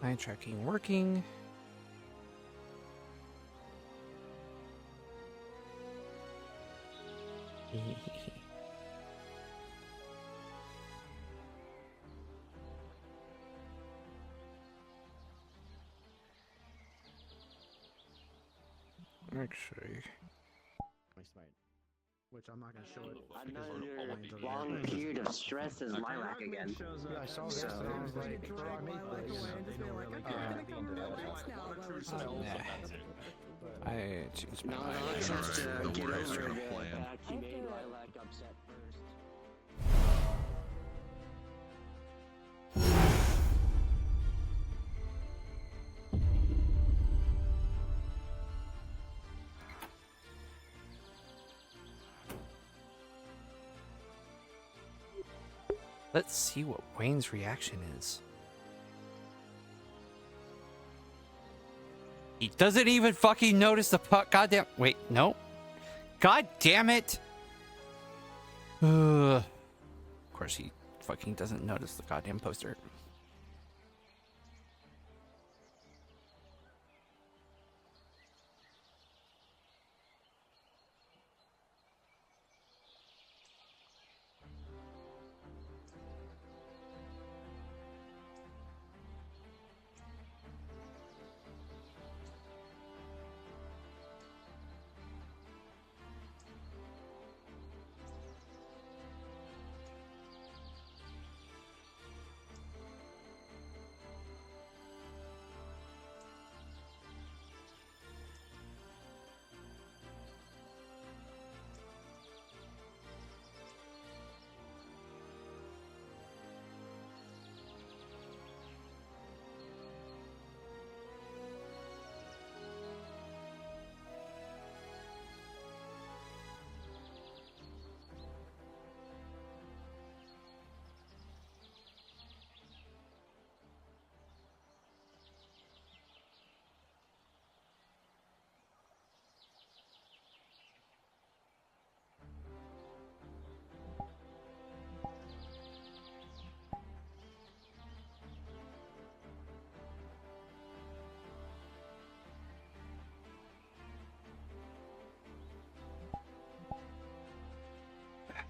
Eye tracking working. Actually, which I'm not going to show it. I'm under long period of stress as Lilac again. Yeah, I saw this So- and I was like, I made I changed my No, mind. Alex has to Don't get worry, I over was the gonna plan. fact he made Lilac upset first. Let's see what Wayne's reaction is. He doesn't even fucking notice the goddamn. Wait, no. God damn it. Of course, he fucking doesn't notice the goddamn poster.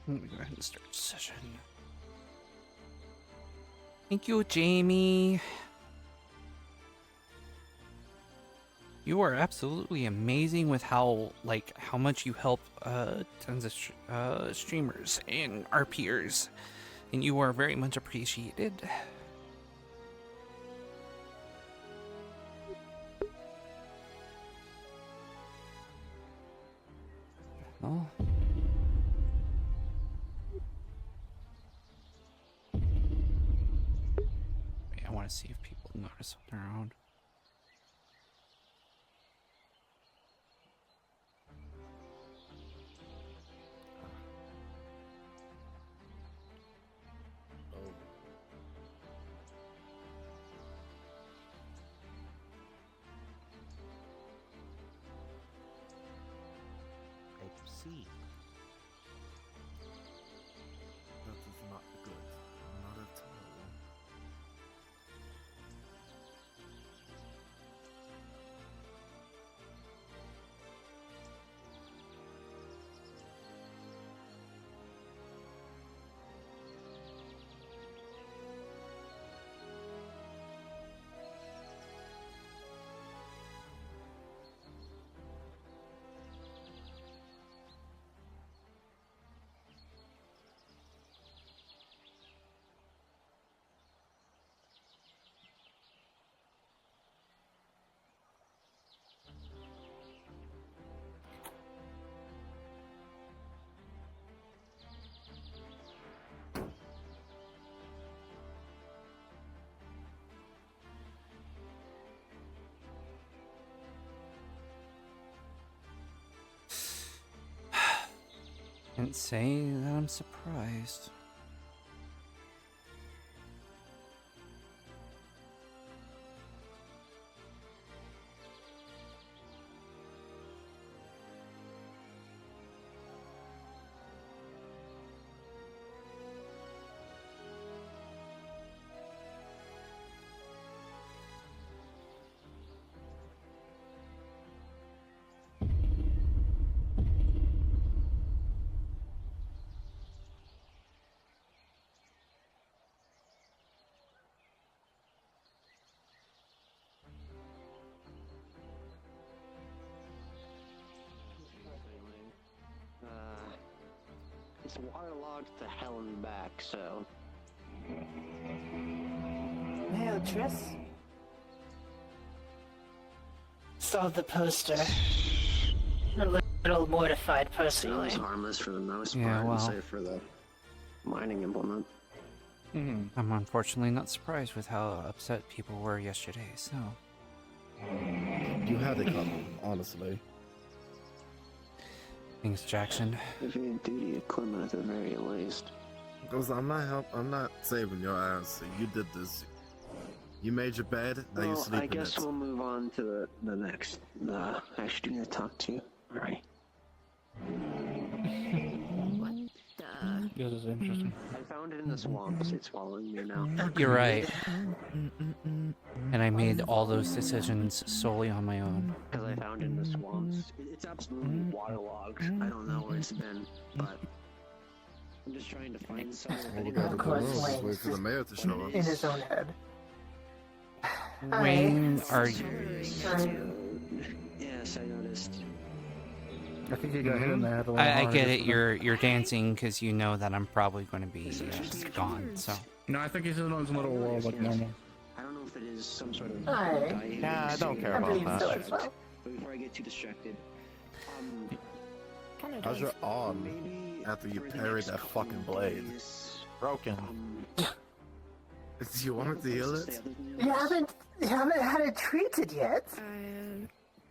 Let me go ahead and start the session. Thank you, Jamie. You are absolutely amazing with how much you help tons of streamers and our peers, and you are very much appreciated. Well, I want to see if people notice on their own. see. That is not good. Not at all. Can't say that I'm surprised. It's waterlogged to hell and back, so. Well, Triss. Saw the poster. A little mortified, personally. Seems harmless for the most Yeah, part, well. save for the mining implement. Mm. I'm unfortunately not surprised with how upset people were yesterday, so. You had it coming, honestly. Thanks, Jackson. If you do the equipment at the very least. Because I'm not saving your ass. You did this. You made your bed, now you Well, sleep I in guess it. we'll move on to the next. I actually need to talk to you. Alright. This is interesting. I found it in the swamps. It's following me now. You're right. And I made all those decisions solely on my own. Because I found it in the swamps. It's absolutely waterlogged. I don't know where it's been, but I'm just trying to find somewhere. All we that gotta Of do course, is Wayne. wait for the mayor to show In up. his own head. Wayne, are you? Yes, I noticed. I think you got hit in the head a little I hard get it. yesterday. You're dancing because you know that I'm probably going to be gone. So No, I think he's in his little world like normal. I don't know if it is some sort of. Alright. guidance Yeah, I don't care I about believe that. so as well. But before I get too distracted, How's your arm maybe after you for the parried next that couple fucking blade? days, Broken. um, Do you want to heal it? You haven't had it treated yet.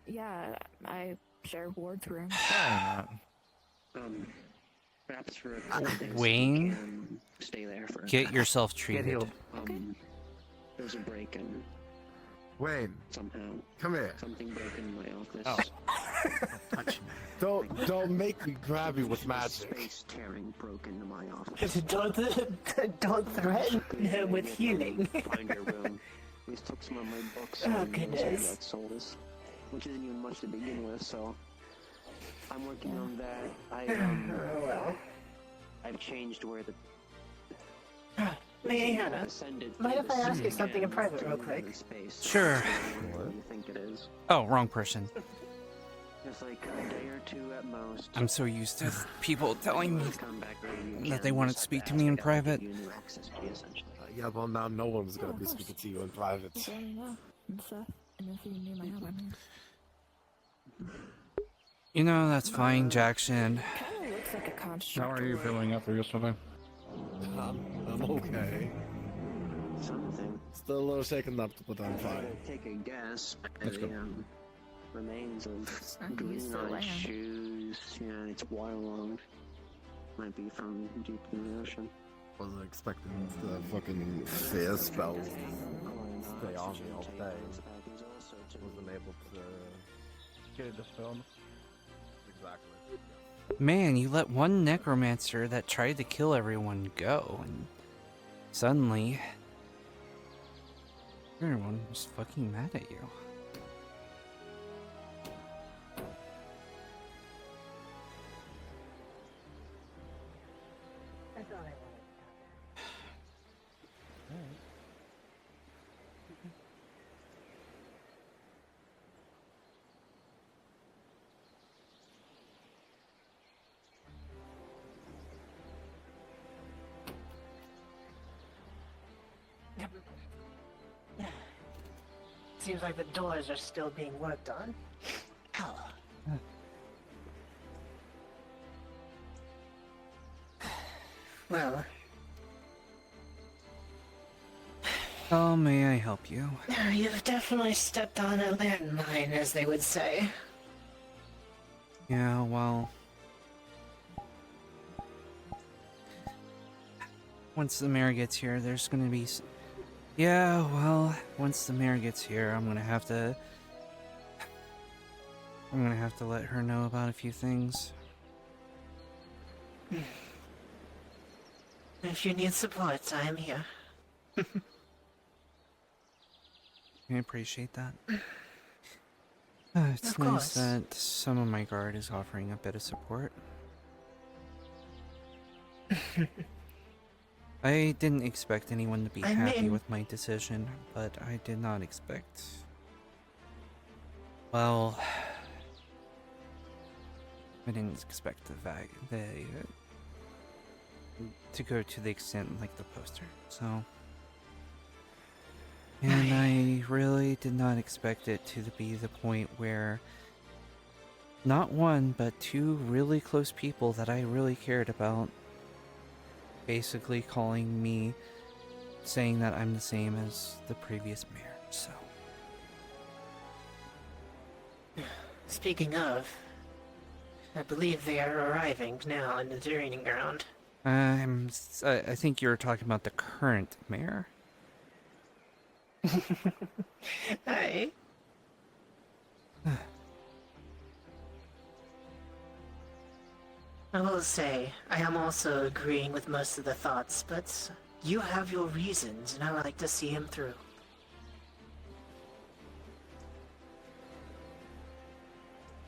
Yeah, I share ward's room. Perhaps for a couple days, Wayne, you can stay there for. get yourself Get treated. healed. There's a break in Wayne, somehow. come here. Something broke in my office. Touch me. Don't make me grab you with magic. Space tearing broke into my office. Don't threaten him with healing. Find your room. We took some of my books. Oh, and goodness. that souls, which isn't even much to begin with. So I'm working on that. I've changed where the Leanna, ascended. mind if I ask you again something in private real through quick? the space. Sure. What do you think it is? Oh, wrong person. It's like a day or two at most. I'm so used to people telling me Come back early, you that can. they want to Just have speak to ask me in me, I'll private. give you new access key, essentially. Yeah, well now no one's gonna be speaking to you in private. Yeah, and stuff. And if you knew my house, I mean, You know, that's fine, Jackson. kind of looks like a How construct. are you feeling after yesterday? I'm okay. Something. Still a little shaken up, but I'm fine. Take a guess. Let's go. The remains of I'm used green to on land. shoes. Yeah, it's waterlogged. Might be from deep in the ocean. Wasn't expecting the fucking fear spell stay on me all day. Wasn't able to. Get it dispelled. Exactly. Man, you let one necromancer that tried to kill everyone go, and suddenly everyone was fucking mad at you. Seems like the doors are still being worked on. Well, How may I help you? you've definitely stepped on a landmine, as they would say. Yeah, well, once the mayor gets here, there's gonna be... Yeah, well, once the mayor gets here, I'm gonna have to let her know about a few things. If you need support, I am here. I appreciate that. It's Of nice course. that some of my guard is offering a bit of support. I didn't expect anyone to be I happy mean- with my decision, but I did not expect... Well... I didn't expect to go to the extent like the poster, so... And I really did not expect it to be the point where not one, but two really close people that I really cared about basically calling me, saying that I'm the same as the previous mayor, so... Speaking of, I believe they are arriving now in the training ground. I think you're talking about the current mayor. Hey. I will say, I am also agreeing with most of the thoughts, but you have your reasons, and I like to see him through.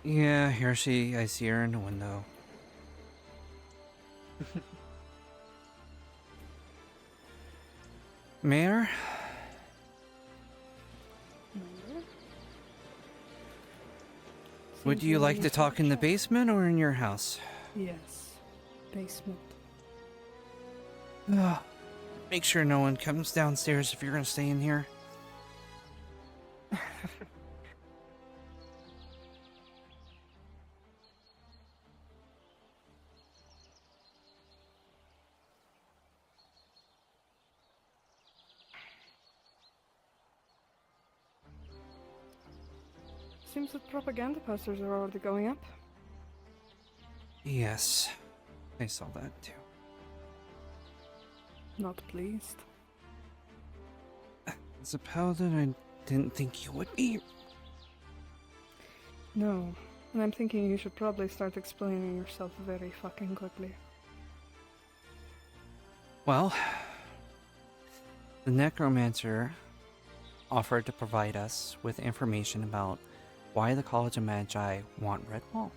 Yeah, I see her in the window. Mayor? Would you like to talk in the basement or in your house? Yes. Basement. Make sure no one comes downstairs if you're gonna stay in here. Seems that propaganda posters are already going up. Yes, I saw that too. Not pleased. As a paladin, I didn't think you would be. No. And I'm thinking you should probably start explaining yourself very fucking quickly. Well, the necromancer offered to provide us with information about why the College of Magi want Redwall,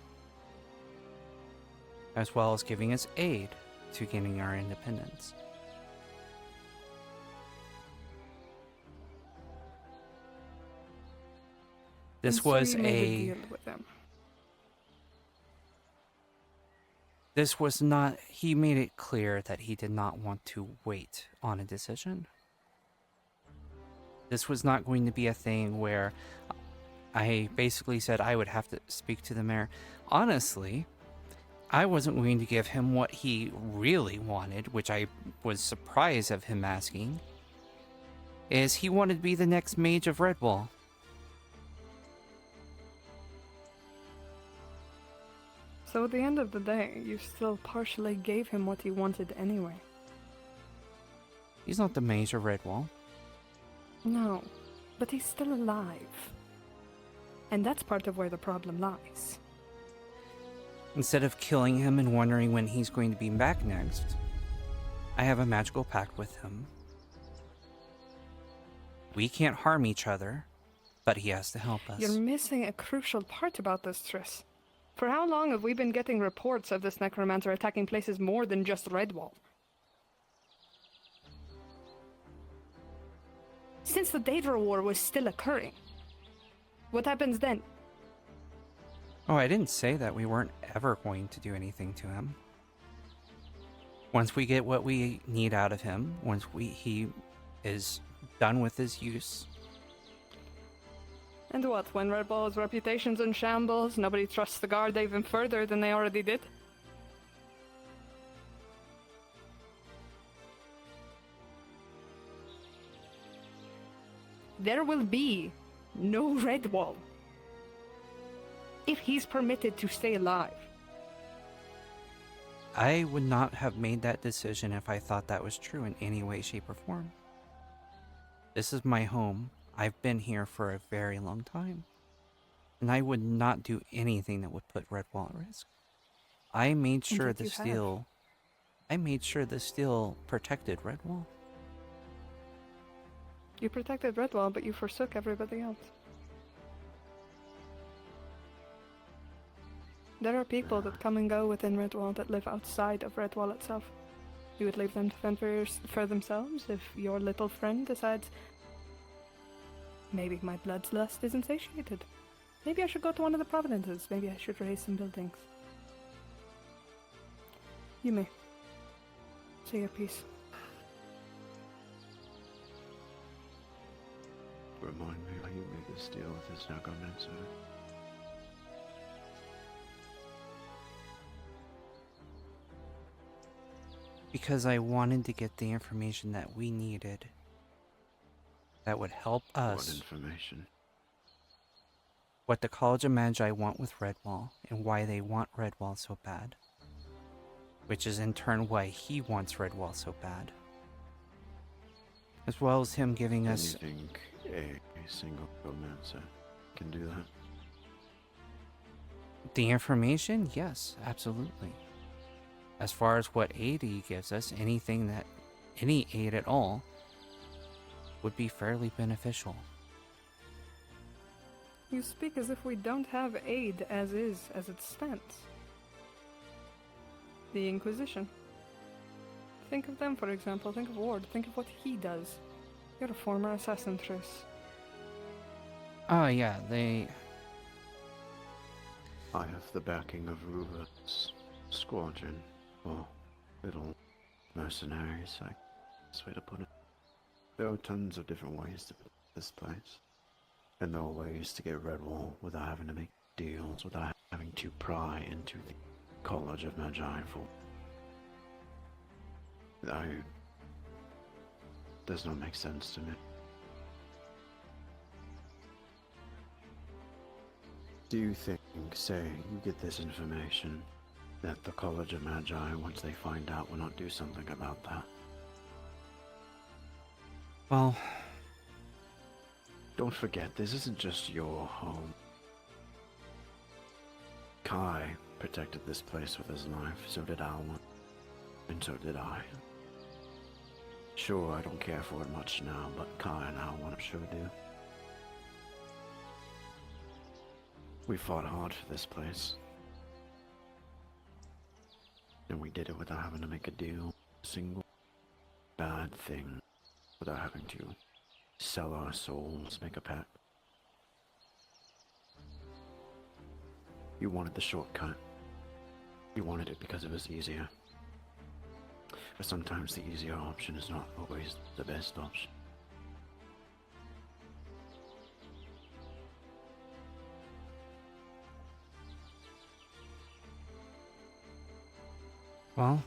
as well as giving us aid to gaining our independence. This And so was you made a deal with them. This was not, he made it clear that he did not want to wait on a decision. This was not going to be a thing where I basically said I would have to speak to the mayor. Honestly, I wasn't going to give him what he really wanted, which I was surprised of him asking, is he wanted to be the next mage of Redwall. So at the end of the day, you still partially gave him what he wanted anyway. He's not the mage of Redwall. No, but he's still alive. And that's part of where the problem lies. Instead of killing him and wondering when he's going to be back next, I have a magical pact with him. We can't harm each other, but he has to help us. You're missing a crucial part about this, Triss. For how long have we been getting reports of this necromancer attacking places more than just Redwall? Since the Daedra War was still occurring. What happens then? Oh, I didn't say that we weren't ever going to do anything to him. Once we get what we need out of him, once he is done with his use. And what, when Redwall's reputation's in shambles, nobody trusts the guard even further than they already did? There will be no Redwall if he's permitted to stay alive. I would not have made that decision if I thought that was true in any way, shape, or form. This is my home. I've been here for a very long time. And I would not do anything that would put Redwall at risk. I made sure yet the you have. steel... I made sure the steel protected Redwall. You protected Redwall, but you forsook everybody else. There are people that come and go within Redwall that live outside of Redwall itself. You would leave them to fend for themselves if your little friend decides, maybe my bloodlust isn't satiated. Maybe I should go to one of the provinces. Maybe I should raise some buildings. You may. Say your piece. Remind me how you made this deal with this necromancer. Because I wanted to get the information that we needed. That would help us. What information? What the College of Magi want with Redwall, and why they want Redwall so bad. Which is in turn why he wants Redwall so bad. As well as him giving us... Do you think a single romancer can do that? The information? Yes, absolutely. As far as what aid he gives us, anything that... any aid at all would be fairly beneficial. You speak as if we don't have aid as is, as it stands. The Inquisition. Think of them, for example. Think of Ward. Think of what he does. You're a former assassin, Triss. Oh yeah, they... I have the backing of Ruva's squadron, or little mercenaries, I guess way to put it. There are tons of different ways to build this place. And there are ways to get Redwall without having to make deals, without having to pry into the College of Magi for... does not make sense to me. Do you think, say, you get this information, that the College of Magi, once they find out, will not do something about that? Well... Don't forget, this isn't just your home. Kai protected this place with his life, so did Alwyn. And so did I. Sure, I don't care for it much now, but Kai and Alwyn sure do. We fought hard for this place. And we did it without having to make a deal. A single bad thing. Without having to sell our souls, make a pact. You wanted the shortcut. You wanted it because it was easier. But sometimes the easier option is not always the best option. Well...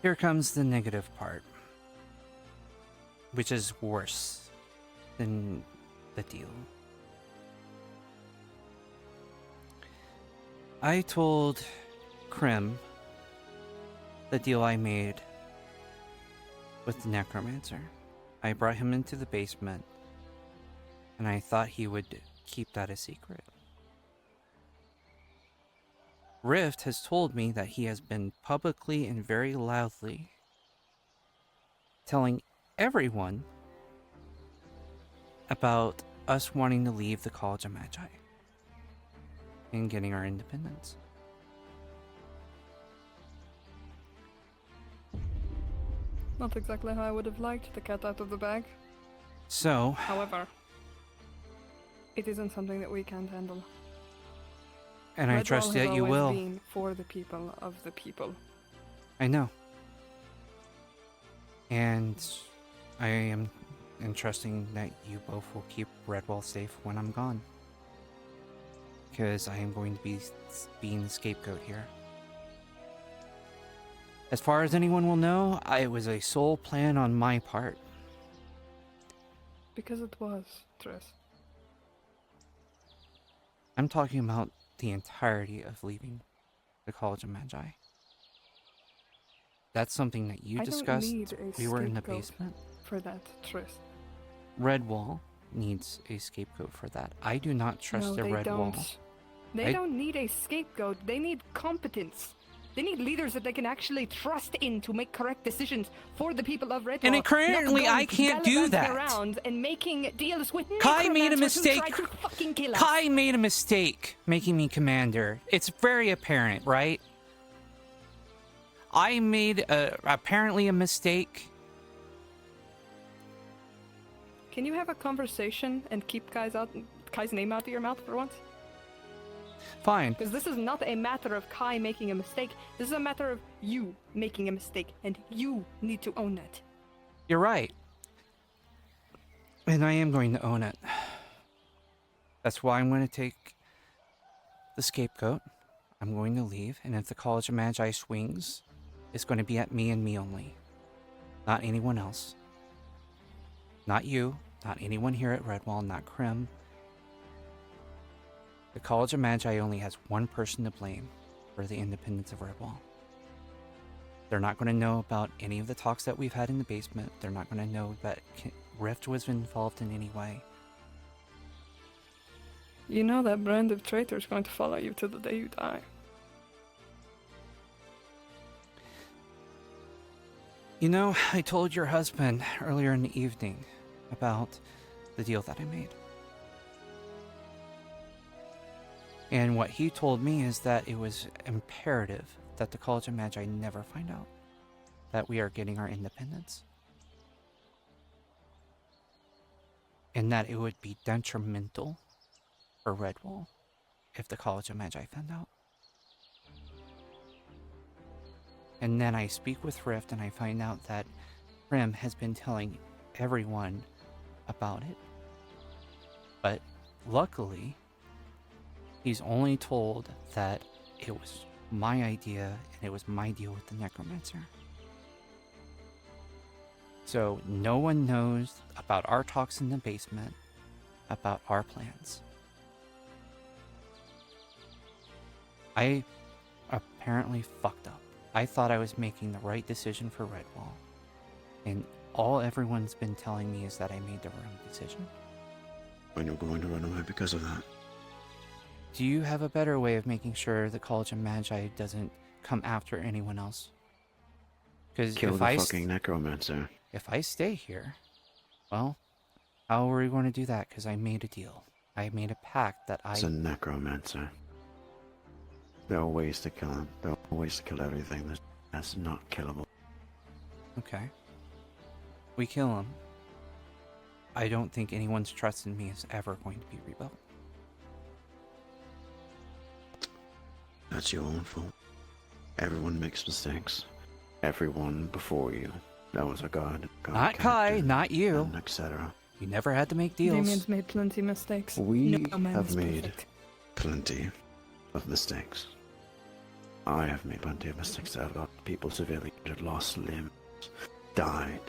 here comes the negative part. Which is worse than the deal. I told Krim the deal I made with the necromancer. I brought him into the basement, and I thought he would keep that a secret. Rift has told me that he has been publicly and very loudly telling everyone about us wanting to leave the College of Magi and getting our independence. Not exactly how I would have liked the cat out of the bag. So, However, it isn't something that we can't handle. and I trust that you will. Been for the people of the people. I know. And I am entrusting that you both will keep Redwall safe when I'm gone. Because I am going to be being the scapegoat here. As far as anyone will know, it was a sole plan on my part. Because it was, Triss. I'm talking about the entirety of leaving the College of Magi. That's something that you I don't discussed. need a We were in the scapegoat basement. for that, Tris. Redwall needs a scapegoat for that. I do not trust No, the they Redwall. don't. They I- don't need a scapegoat. They need competence. They need leaders that they can actually trust in to make correct decisions for the people of Redwall. And it currently, not I going can't do gallivanting that. around and making deals with Kai made a necromancers who mistake. tried to fucking kill us. Kai made a mistake making me commander. It's very apparent, right? I made apparently a mistake. Can you have a conversation and keep Kai's name out of your mouth for once? Fine. Because this is not a matter of Kai making a mistake. This is a matter of you making a mistake, and you need to own it. You're right. And I am going to own it. That's why I'm going to take the scapegoat. I'm going to leave, and if the College of Magi swings, it's going to be at me and me only. Not anyone else. Not you, not anyone here at Redwall, not Krim. The College of Magi only has one person to blame for the independence of Redwall. They're not going to know about any of the talks that we've had in the basement. They're not going to know that Rift was involved in any way. You know that brand of traitor is going to follow you to the day you die. You know, I told your husband earlier in the evening about the deal that I made. And what he told me is that it was imperative that the College of Magi never find out that we are getting our independence. And that it would be detrimental for Redwall if the College of Magi found out. And then I speak with Rift and I find out that Prim has been telling everyone about it. But luckily, he's only told that it was my idea and it was my deal with the Necromancer. So no one knows about our talks in the basement, about our plans. I apparently fucked up. I thought I was making the right decision for Redwall. And all everyone's been telling me is that I made the wrong decision. When you're going to run away because of that. Do you have a better way of making sure the College of Magi doesn't come after anyone else? Because Kill the fucking necromancer. if I stay here, well, how are we going to do that? Because I made a deal. I made a pact that It's a necromancer. There are ways to kill him. There are ways to kill everything that's not killable. Okay. We kill him. I don't think anyone's trust in me is ever going to be rebuilt. That's your own fault. Everyone makes mistakes. Everyone before you. That was a god Not Kai, captain, not you. and etc. You never had to make deals. Damien's made plenty mistakes. We No man have is made perfect. plenty of mistakes. I have made plenty of mistakes. I've got people severely injured, lost limbs, died.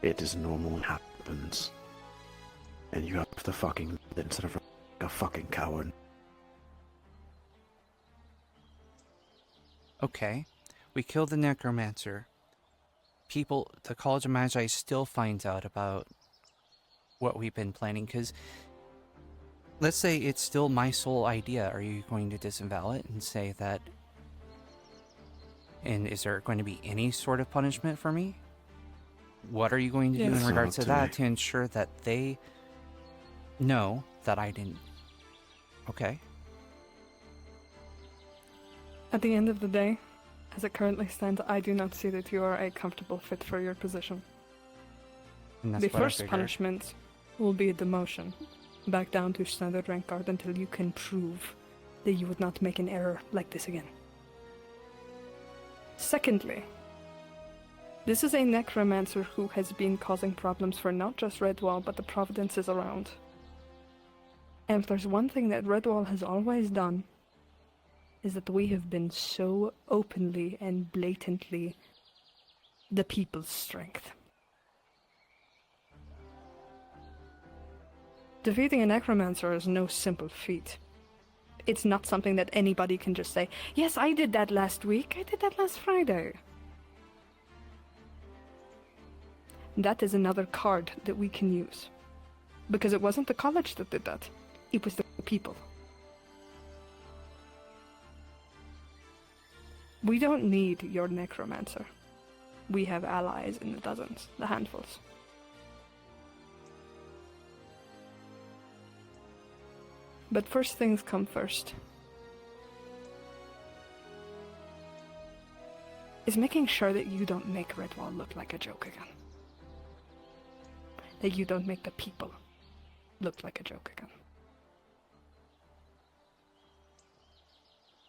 It is normal, it happens. And you have to fucking instead of a fucking coward. Okay. We kill the Necromancer. The College of Magi still finds out about what we've been planning, because let's say it's still my sole idea. Are you going to disavow it and say that? And is there going to be any sort of punishment for me? What are you going to do Yes. in regards to It's up to that me. to ensure that they know that I didn't? Okay. At the end of the day, as it currently stands, I do not see that you are a comfortable fit for your position. And that's The what I first figured. punishment will be a demotion, back down to standard rank guard until you can prove that you would not make an error like this again. Secondly, this is a necromancer who has been causing problems for not just Redwall, but the provinces around. And if there's one thing that Redwall has always done, is that we have been so openly and blatantly the people's strength. Defeating a necromancer is no simple feat. It's not something that anybody can just say, yes, I did that last week, I did that last Friday. That is another card that we can use. Because it wasn't the college that did that, it was the people. We don't need your necromancer. We have allies in the dozens, the handfuls. But first things come first. Is making sure that you don't make Redwall look like a joke again. That you don't make the people look like a joke again.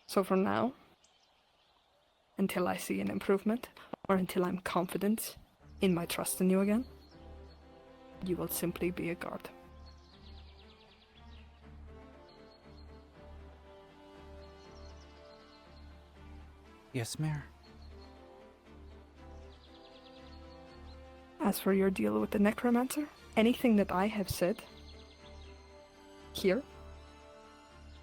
So for now, until I see an improvement, or until I'm confident in my trust in you again, you will simply be a guard. Yes, Mayor. As for your deal with the necromancer, anything that I have said here,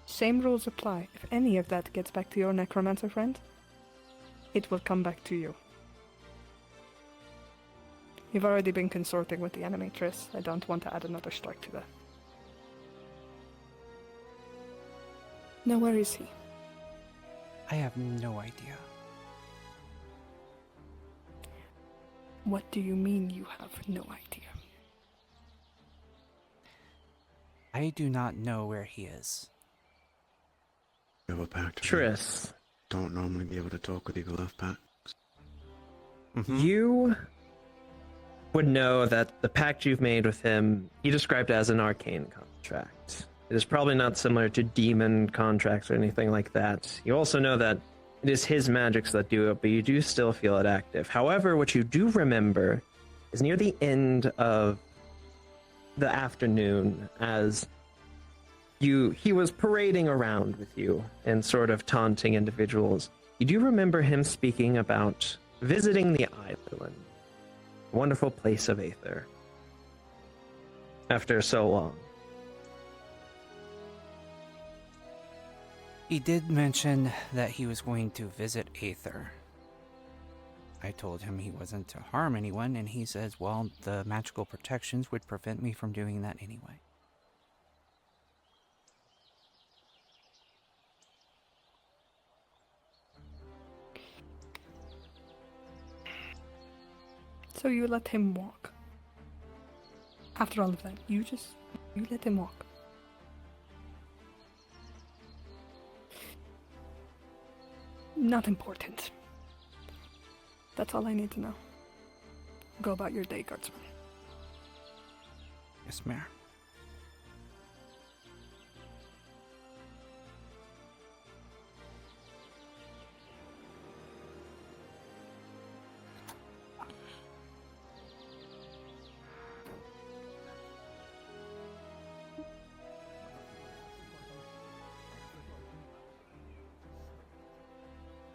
same rules apply. If any of that gets back to your necromancer friend, it will come back to you. You've already been consorting with the enemy, Triss. I don't want to add another strike to that. Now where is he? I have no idea. What do you mean you have no idea? I do not know where he is. We have a pact. Triss, Don't normally be able to talk with people who have pacts. you would know that the pact you've made with him, he described as an arcane contract. It is probably not similar to demon contracts or anything like that. You also know that it is his magics that do it, but you do still feel it active. However, what you do remember is near the end of the afternoon, as he was parading around with you and sort of taunting individuals. You do remember him speaking about visiting the island, wonderful place of Aether, after so long. He did mention that he was going to visit Aether. I told him he wasn't to harm anyone, and he says, well, the magical protections would prevent me from doing that anyway. So you let him walk. After all of that, you let him walk. Not important. That's all I need to know. Go about your day, guardsman. Yes, Mayor.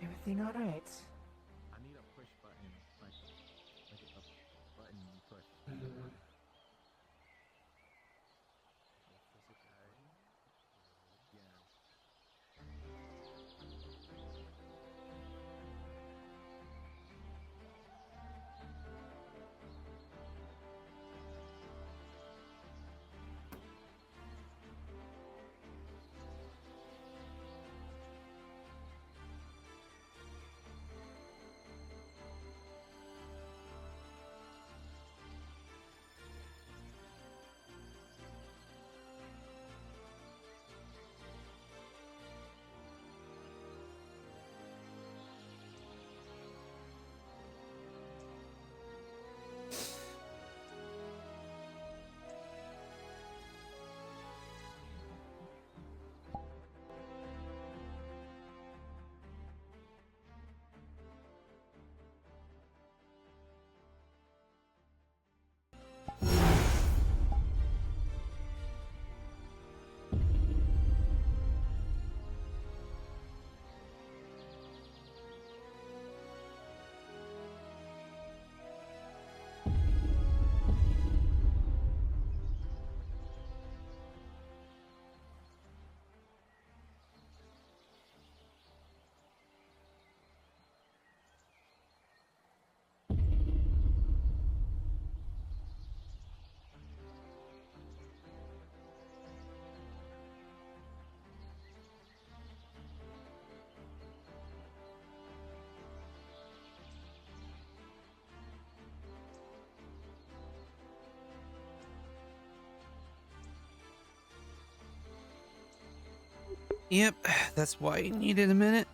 Everything all right? I need a push button. Like a button you push. Yep, that's why I needed a minute.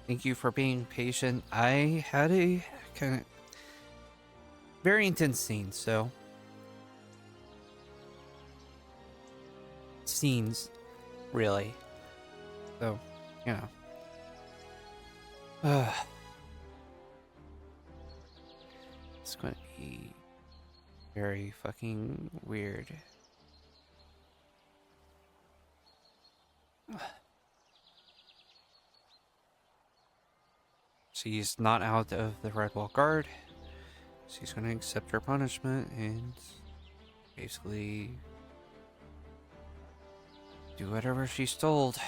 Thank you for being patient. I had a kind of very intense scene, so. Scenes, really. So, you know. It's going to be very fucking weird. She's not out of the Redwall Guard. She's going to accept her punishment and basically do whatever she's told.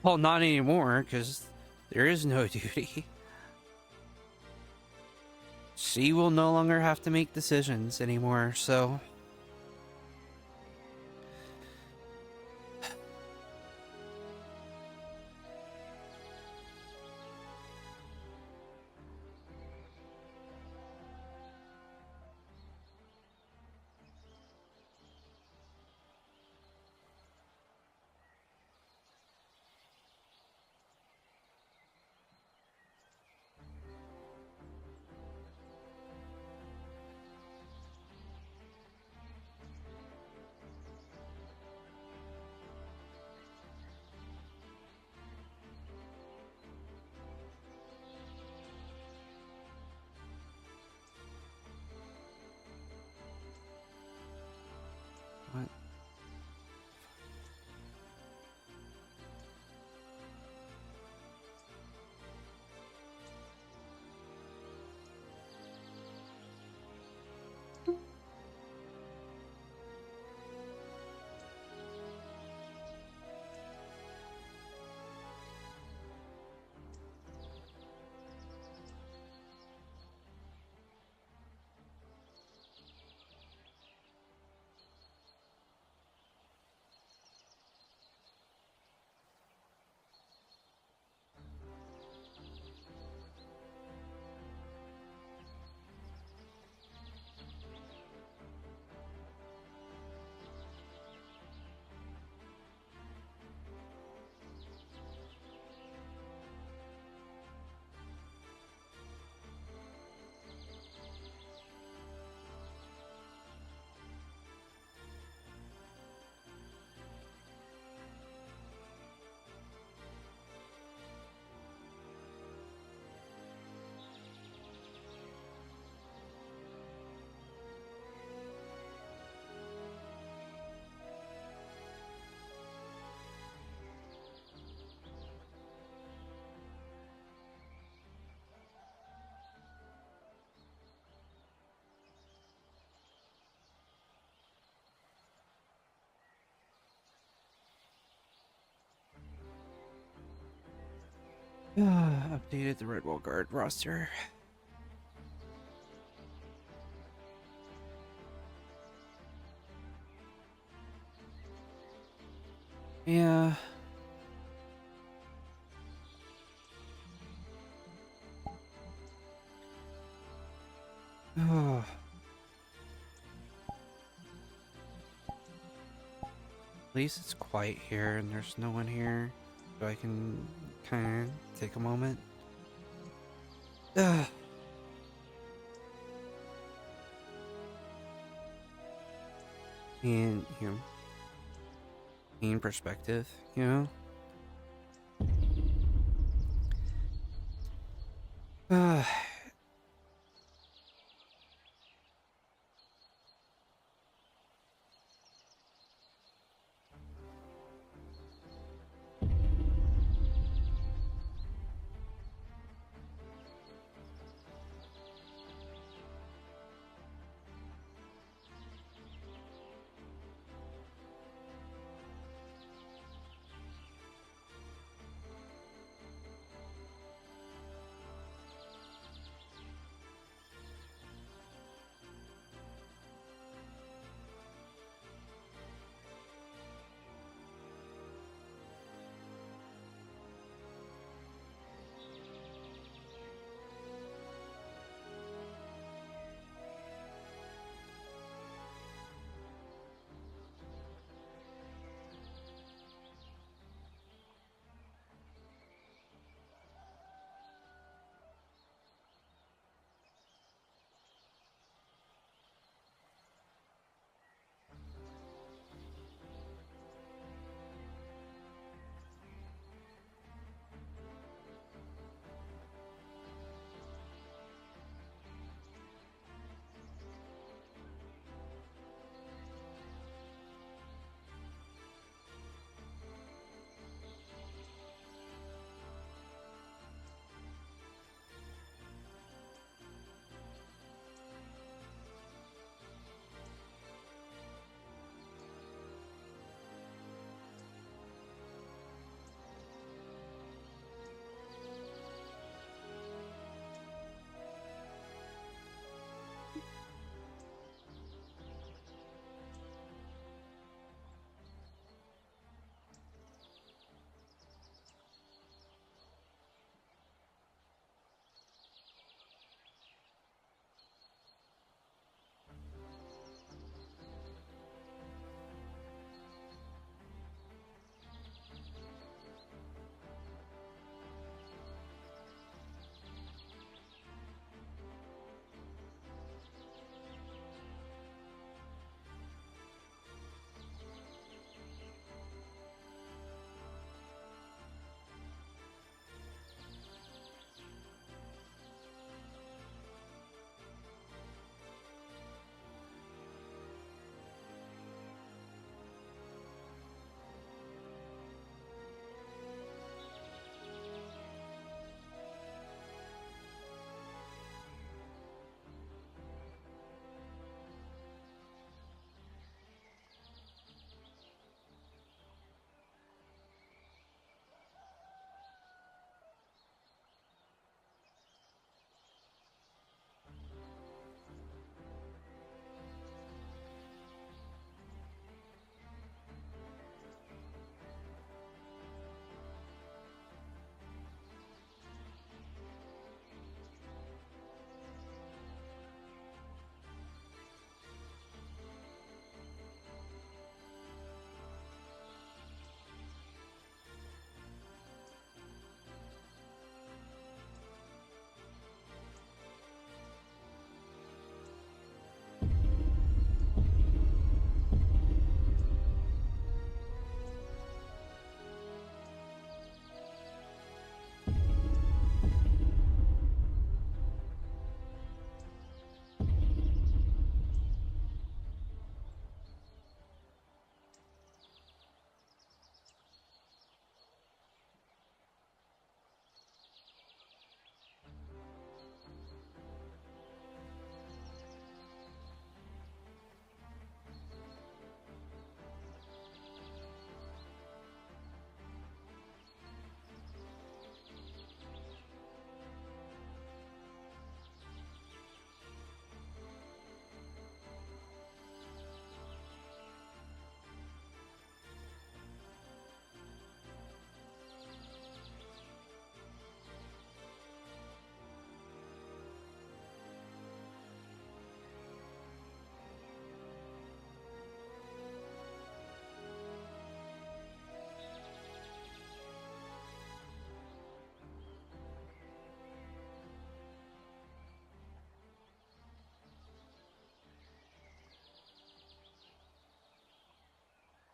Well, not anymore, because there is no duty. She will no longer have to make decisions anymore, so. Updated the Redwall Guard roster. Yeah. Oh. At least it's quiet here and there's no one here, so I can kind of take a moment. Ugh. And, you know, in perspective, you know?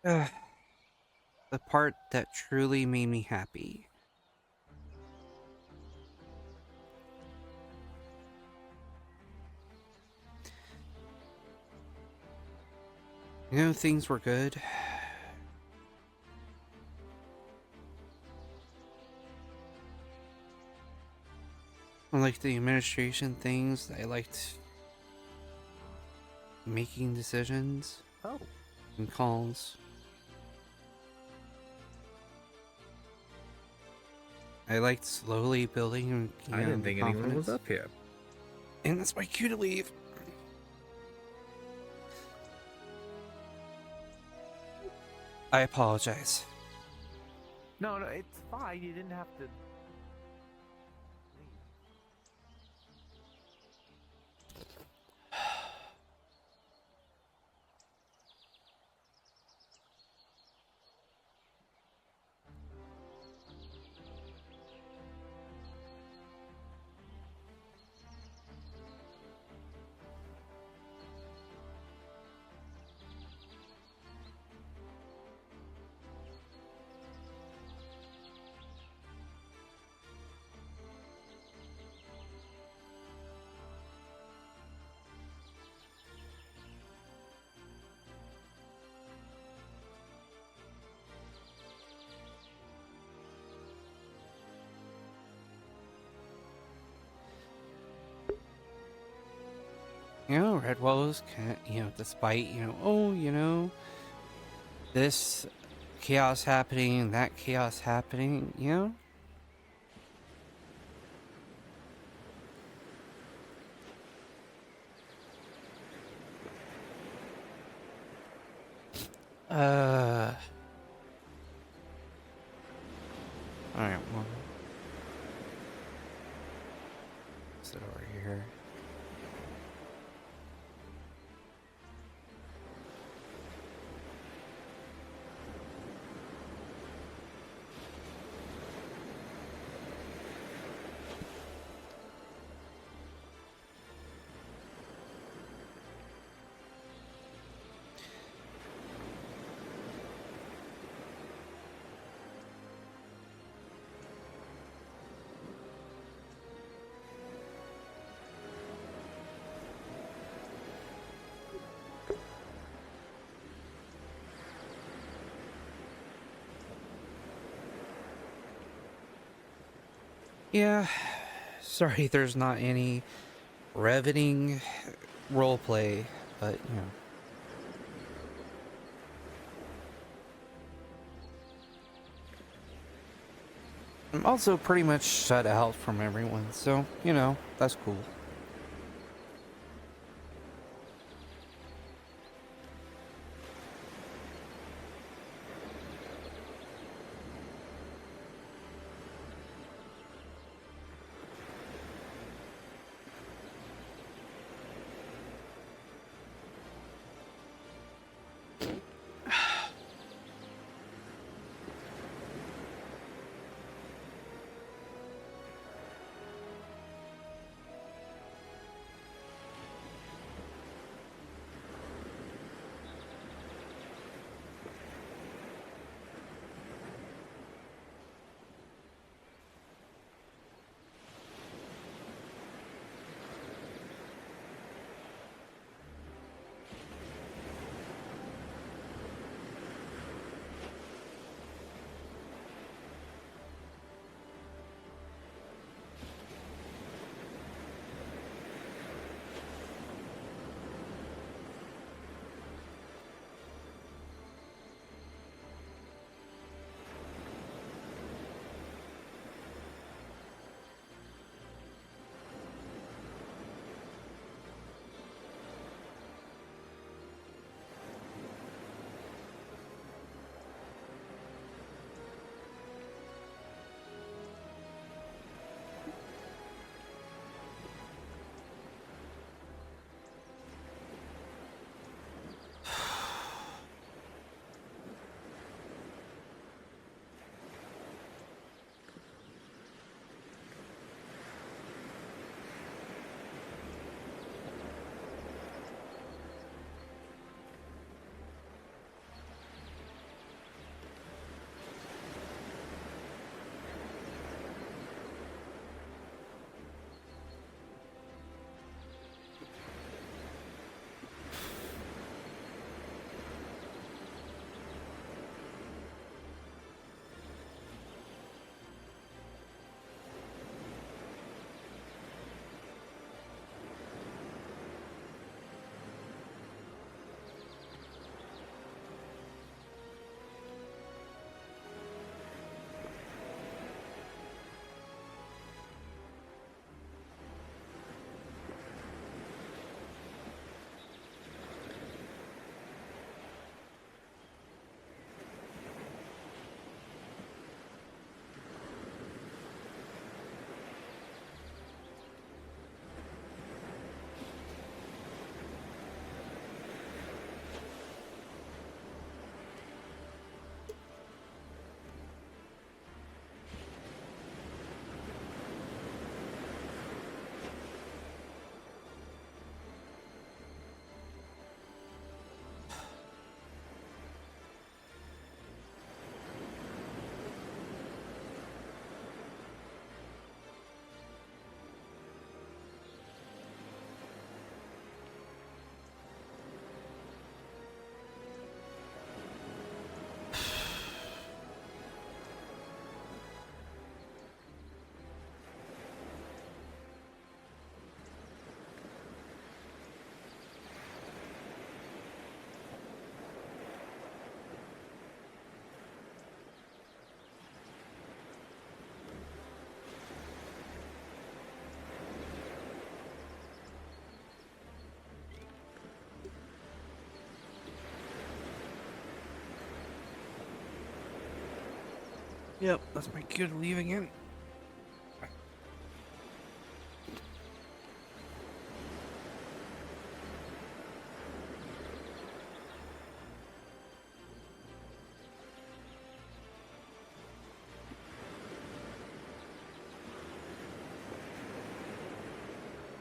The part that truly made me happy. You know, things were good. I liked the administration things. I liked making decisions Oh. and calls. I liked slowly building. I didn't think anyone was up here. And that's my cue to leave. I apologize. No, it's fine. You didn't have to. You know, Redwell's, despite, this chaos happening, that chaos happening, Alright, well. Sit over here. Yeah, sorry there's not any riveting roleplay, but, I'm also pretty much shut out from everyone, so, that's cool. Yep, that's my cue to leave again.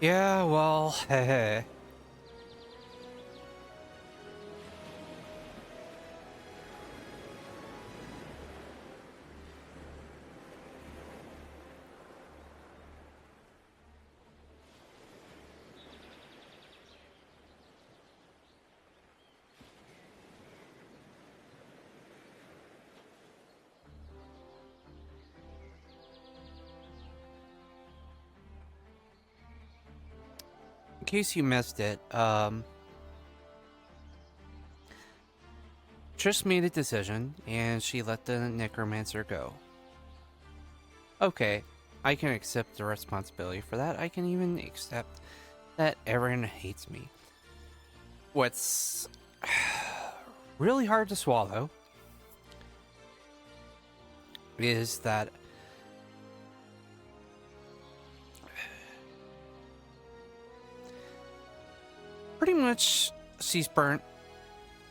Yeah, well, heh. In case you missed it, Trish made a decision, and she let the necromancer go. Okay, I can accept the responsibility for that. I can even accept that everyone hates me. What's really hard to swallow is that pretty much she's burnt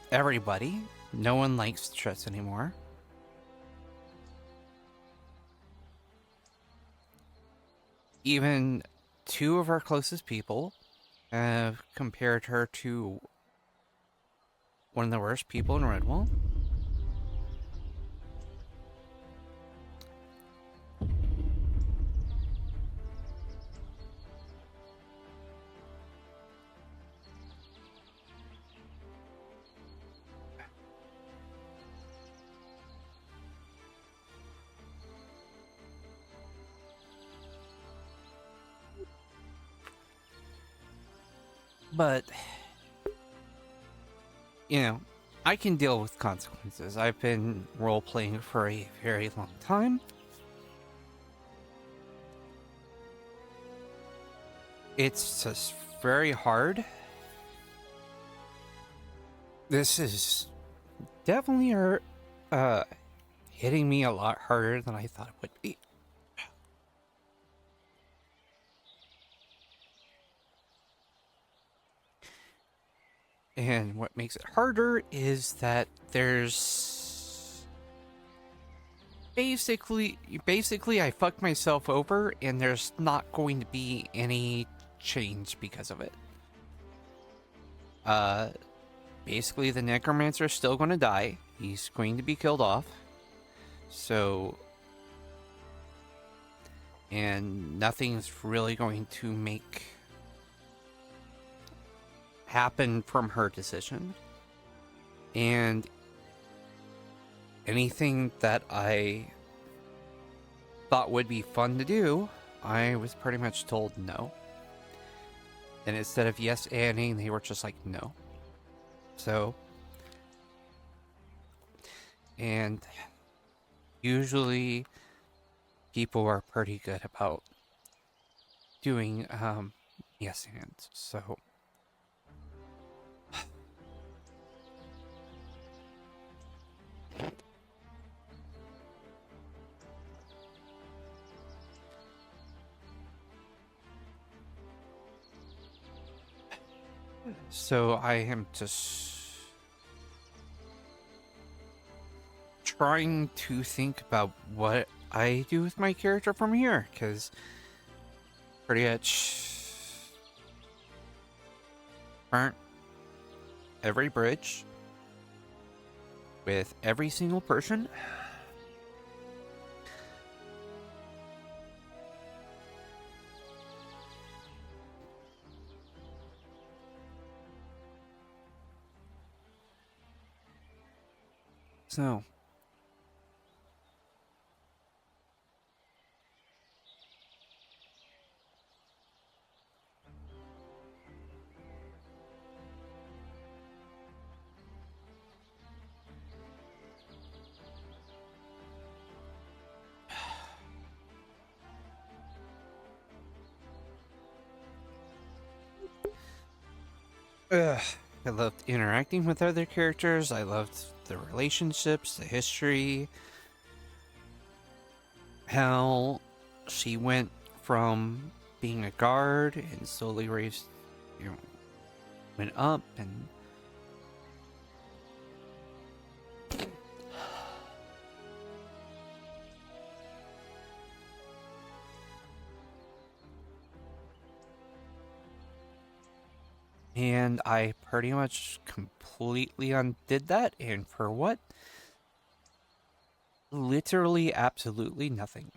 everybody. No one likes Triss anymore. Even two of our closest people have compared her to one of the worst people in Redwall. But, you know, I can deal with consequences. I've been role-playing for a very long time. It's just very hard. This is definitely hitting me a lot harder than I thought it would be. And what makes it harder is that there's basically I fucked myself over, and there's not going to be any change because of it. Basically the necromancer is still going to die. He's going to be killed off. So, and nothing's really going to make happen from her decision. And anything that I thought would be fun to do, I was pretty much told no. And instead of yes anding, they were just like no. So, and usually people are pretty good about doing yes ands. So I am just trying to think about what I do with my character from here, because pretty much burnt every bridge with every single person. So, I loved interacting with other characters. I loved the relationships, the history. how she went from being a guard and slowly raised, went up and I pretty much completely undid that, and for what? Literally absolutely nothing.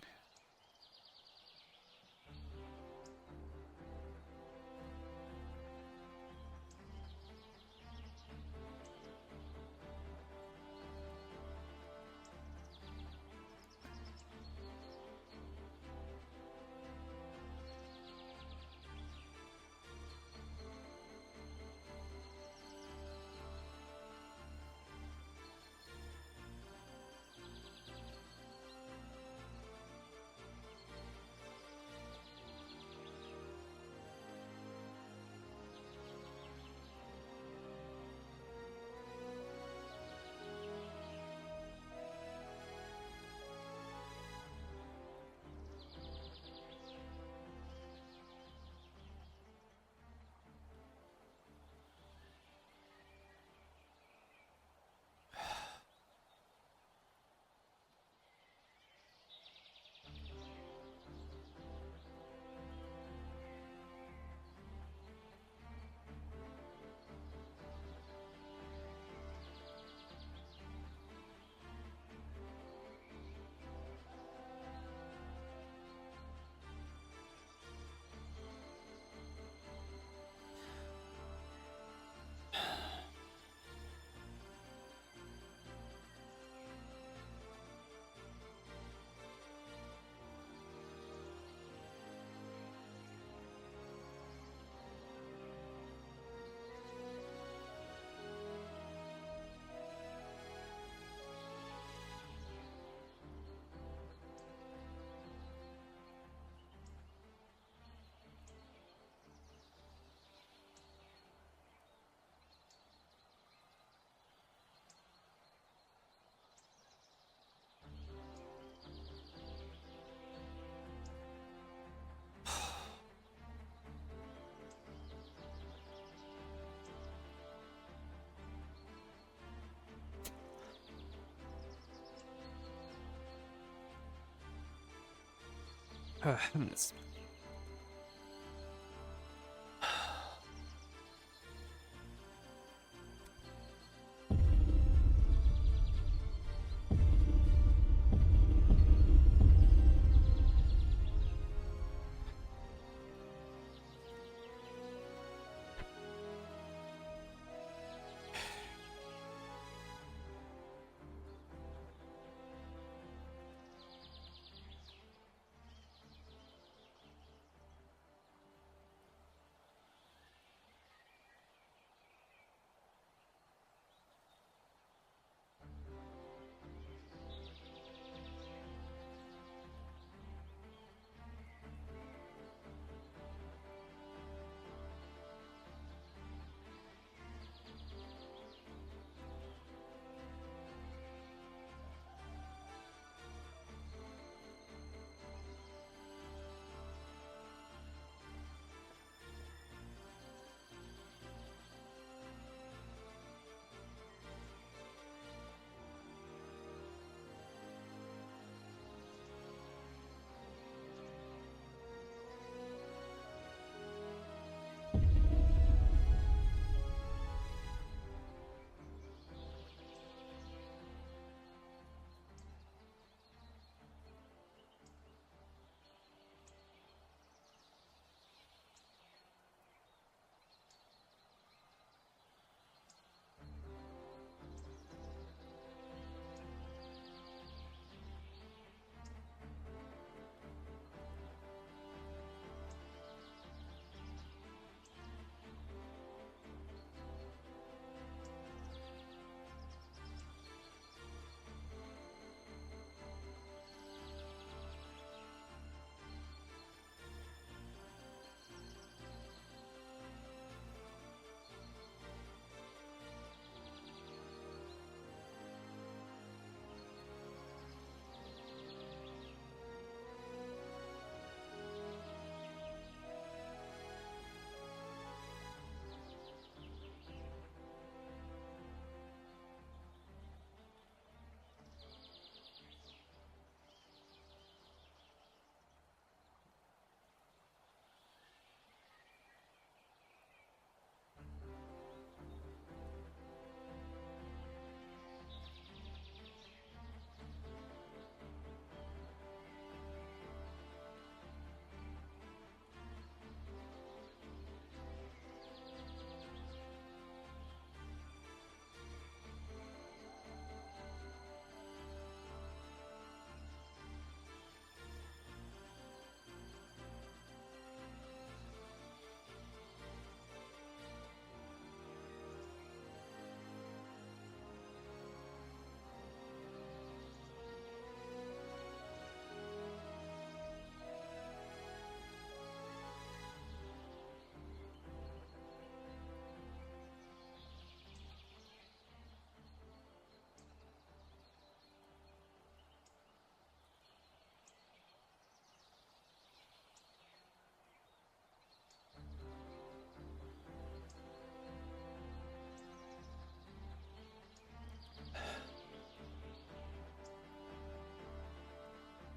It's-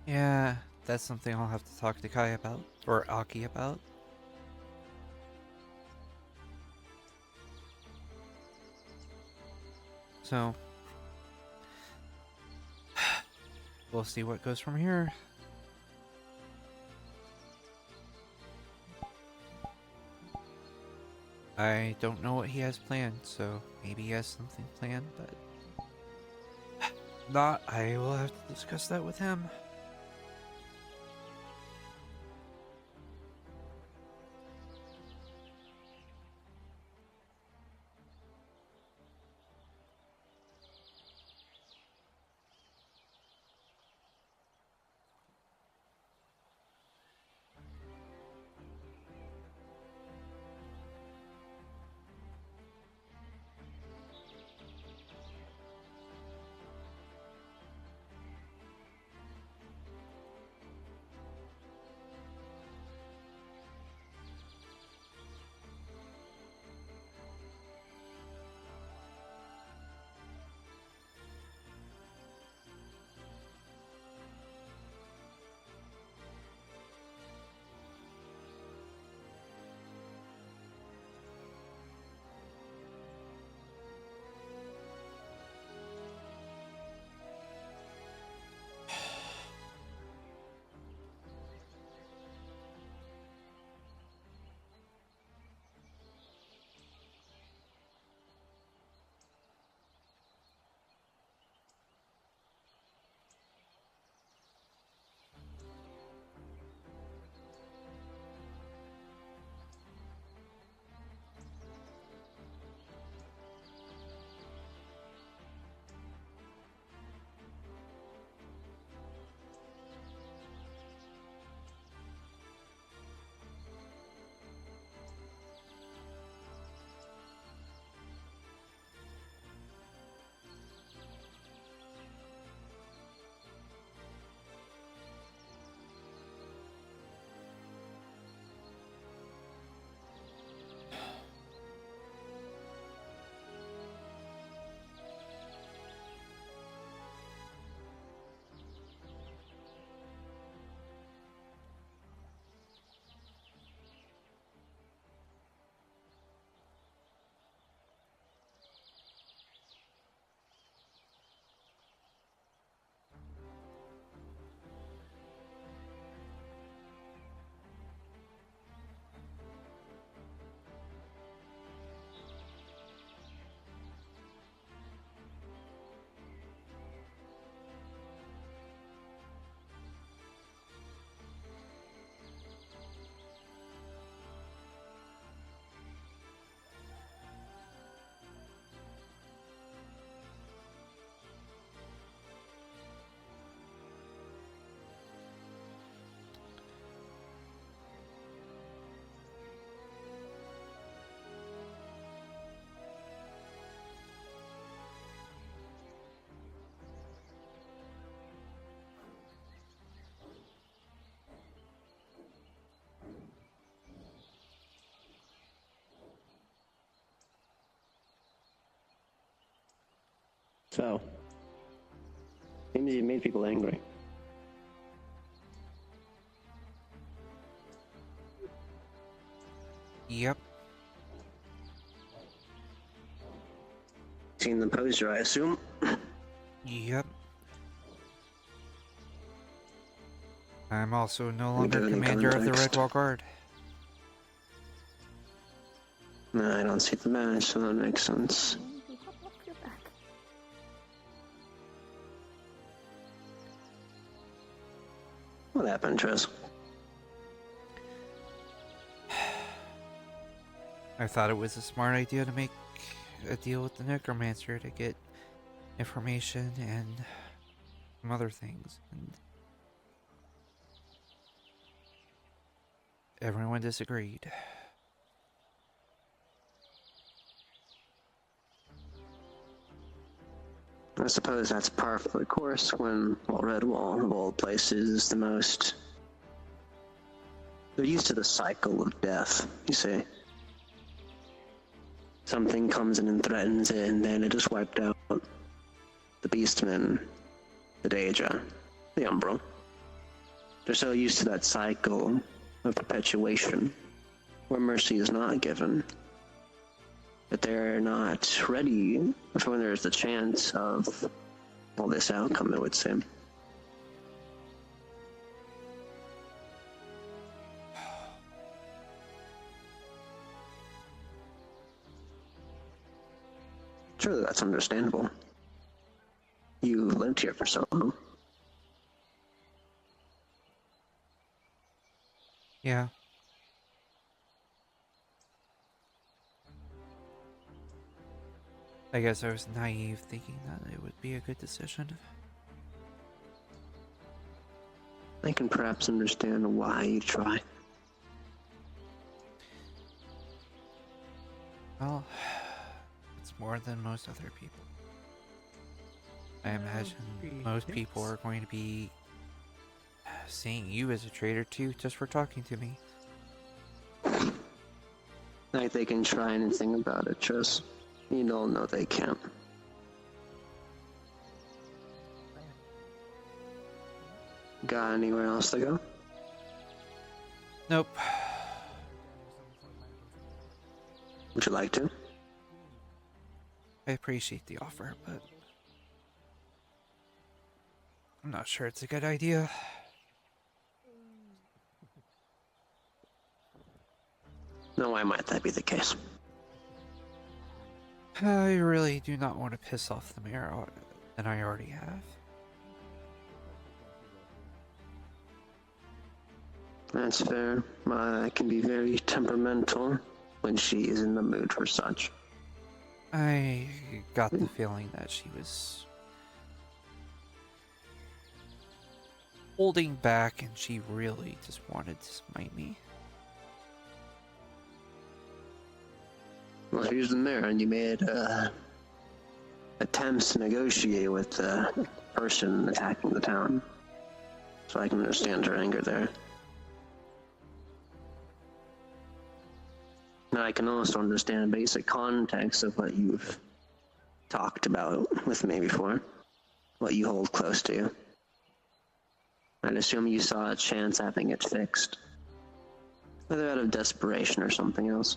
Yeah, that's something I'll have to talk to Kai about, or Aki about. So, we'll see what goes from here. I don't know what he has planned, so maybe he has something planned, but not. I will have to discuss that with him. So, seems you made people angry. Yep. Seen the poster, I assume? Yep. I'm also no longer Given commander of the context. Redwall Guard. No, I don't see the match, so that makes sense. Hop off your back. What happened, Tris? I thought it was a smart idea to make a deal with the Necromancer to get information and some other things. And everyone disagreed. I suppose that's par for the course when, well, Redwall, of all places, is the most... They're used to the cycle of death, you see. Something comes in and threatens it, and then it is wiped out. The Beastmen, the Daedra, the Umbral. They're so used to that cycle of perpetuation, where mercy is not given, that they're not ready for when there's the chance of, well, this outcome, it would seem. Surely that's understandable. You've lived here for so long. Yeah. I guess I was naive thinking that it would be a good decision. I can perhaps understand why you try. Well, it's more than most other people. I imagine most people are going to be seeing you as a traitor too, just for talking to me. Like they can try anything about it, Tris. You don't know they can't. Got anywhere else to go? Nope. Would you like to? I appreciate the offer, but I'm not sure it's a good idea. No, why might that be the case? I really do not want to piss off the mayor than I already have. That's fair. I can be very temperamental when she is in the mood for such. I got the feeling that she was holding back and she really just wanted to smite me. Well, here's the mayor, and you made attempts to negotiate with the person attacking the town. So I can understand her anger there. Now I can also understand basic context of what you've talked about with me before. What you hold close to you. I'd assume you saw a chance having it fixed. Whether out of desperation or something else.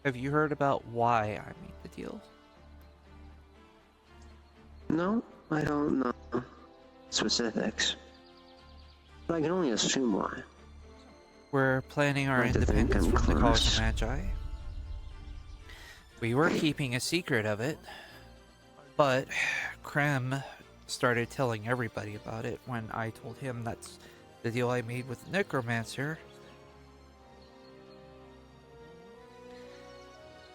Have you heard about why I made the deal? No, I don't know specifics. But I can only assume why. We're planning our I like to think independence I'm from the College close. of Magi. We were keeping a secret of it, but Krem started telling everybody about it when I told him that's the deal I made with the Necromancer.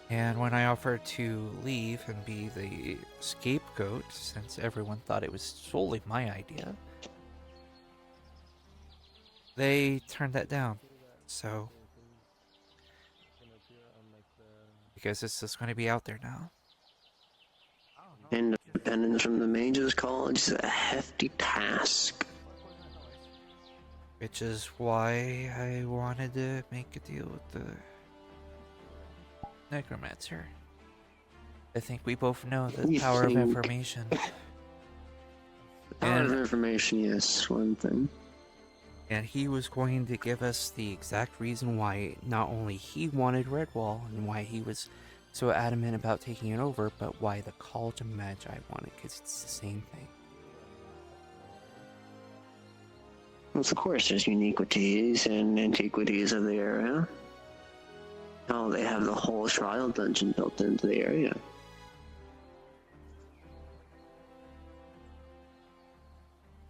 And when I offered to leave and be the scapegoat, since everyone thought it was solely my idea, they turned that down. So, because it's just going to be out there now. Independence from the Mages College is a hefty task. Which is why I wanted to make a deal with the Necromancer. I think we both know the You power of think- information. The power of And- information, yes, one thing. And he was going to give us the exact reason why not only he wanted Redwall and why he was so adamant about taking it over, but why the College of Magi wanted, because it's the same thing. Of course, there's uniquities and antiquities of the area. Oh, they have the whole trial dungeon built into the area.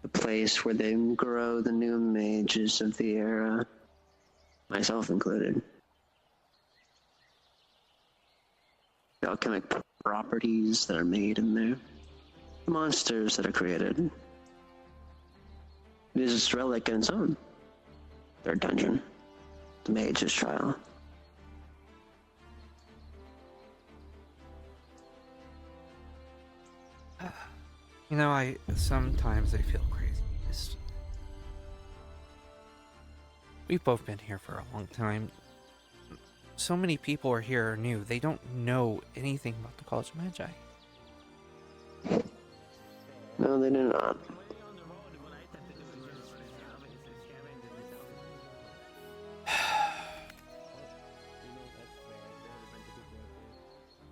The place where they grow the new mages of the era, myself included. The alchemic properties that are made in there. The monsters that are created. It is a relic in its own. Their dungeon. The mage's trial. You know, sometimes I feel crazy. We've both been here for a long time. So many people are here are new. They don't know anything about the College of Magi. No, No, they do not.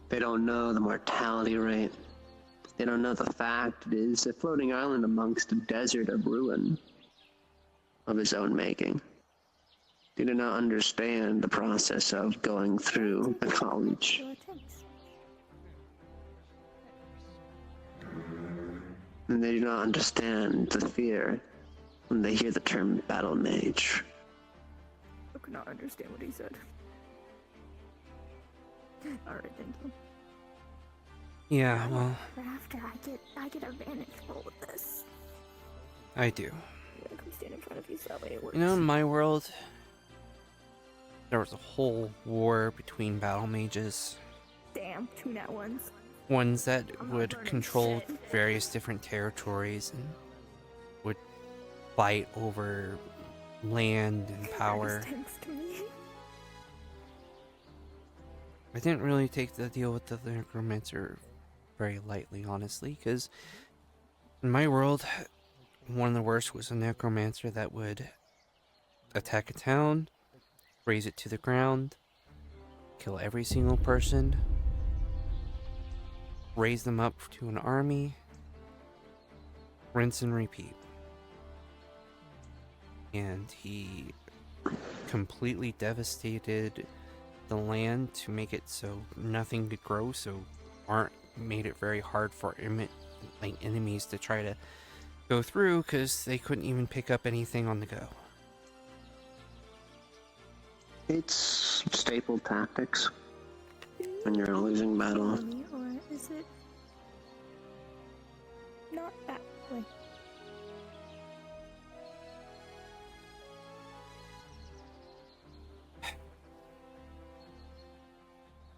They don't know the mortality rate. They don't know the fact it is a floating island amongst a desert of ruin of his own making. They do not understand the process of going through a college. And they do not understand the fear when they hear the term battle mage. I could not understand what he said. Alright, thank you. Yeah, well, After I get a vantage point with this. I do. I'm gonna come stand in front of you so that way it works. You know, in my world, there was a whole war between battle mages. Damn, 2 nat ones. Ones that I'm not would learning control shit. various different territories and would fight over land and power. Thanks to me. I didn't really take the deal with the necromancer very lightly, honestly, because in my world, one of the worst was a necromancer that would attack a town, raze it to the ground, kill every single person, raise them up to an army, rinse and repeat. And he completely devastated the land to make it so nothing could grow, so made it very hard for enemies to try to go through because they couldn't even pick up anything on the go. It's staple tactics when you're in a losing battle. Or is it not that way?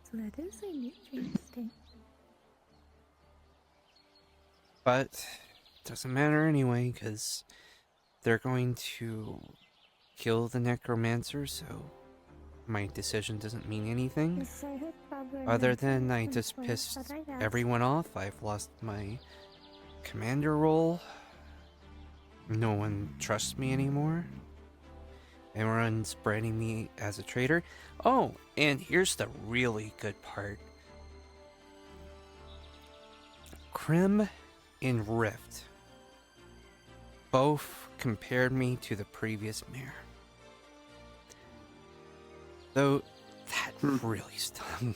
So that is a new interesting. But it doesn't matter anyway, because they're going to kill the necromancer, so my decision doesn't mean anything. Other than I just pissed everyone off. I've lost my commander role. No one trusts me anymore. Everyone's branding me as a traitor. Oh, and here's the really good part. Krim and Rift both compared me to the previous mayor. Though that really stung.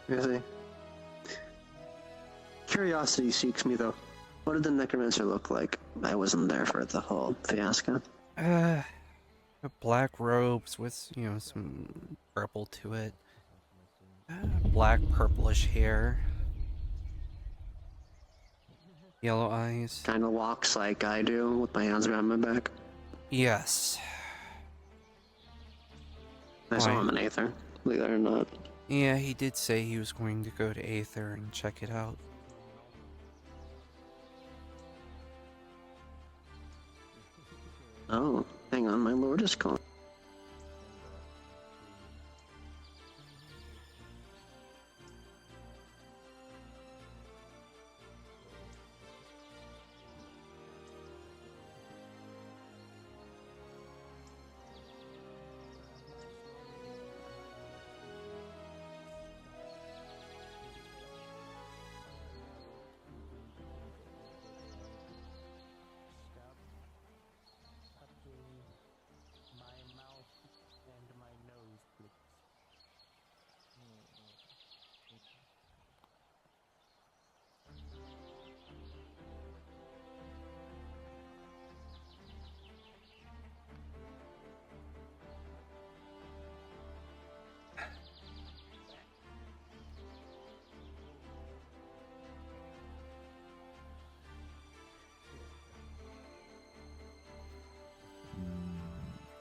Really? Curiosity seeks me, though. What did the necromancer look like? I wasn't there for the whole fiasco. Black robes with, some purple to it. Black purplish hair. Yellow eyes. Kind of walks like I do, with my hands around my back. Yes. I saw him in Aether, believe it or not. Yeah, he did say he was going to go to Aether and check it out. Oh, hang on, my lord is calling.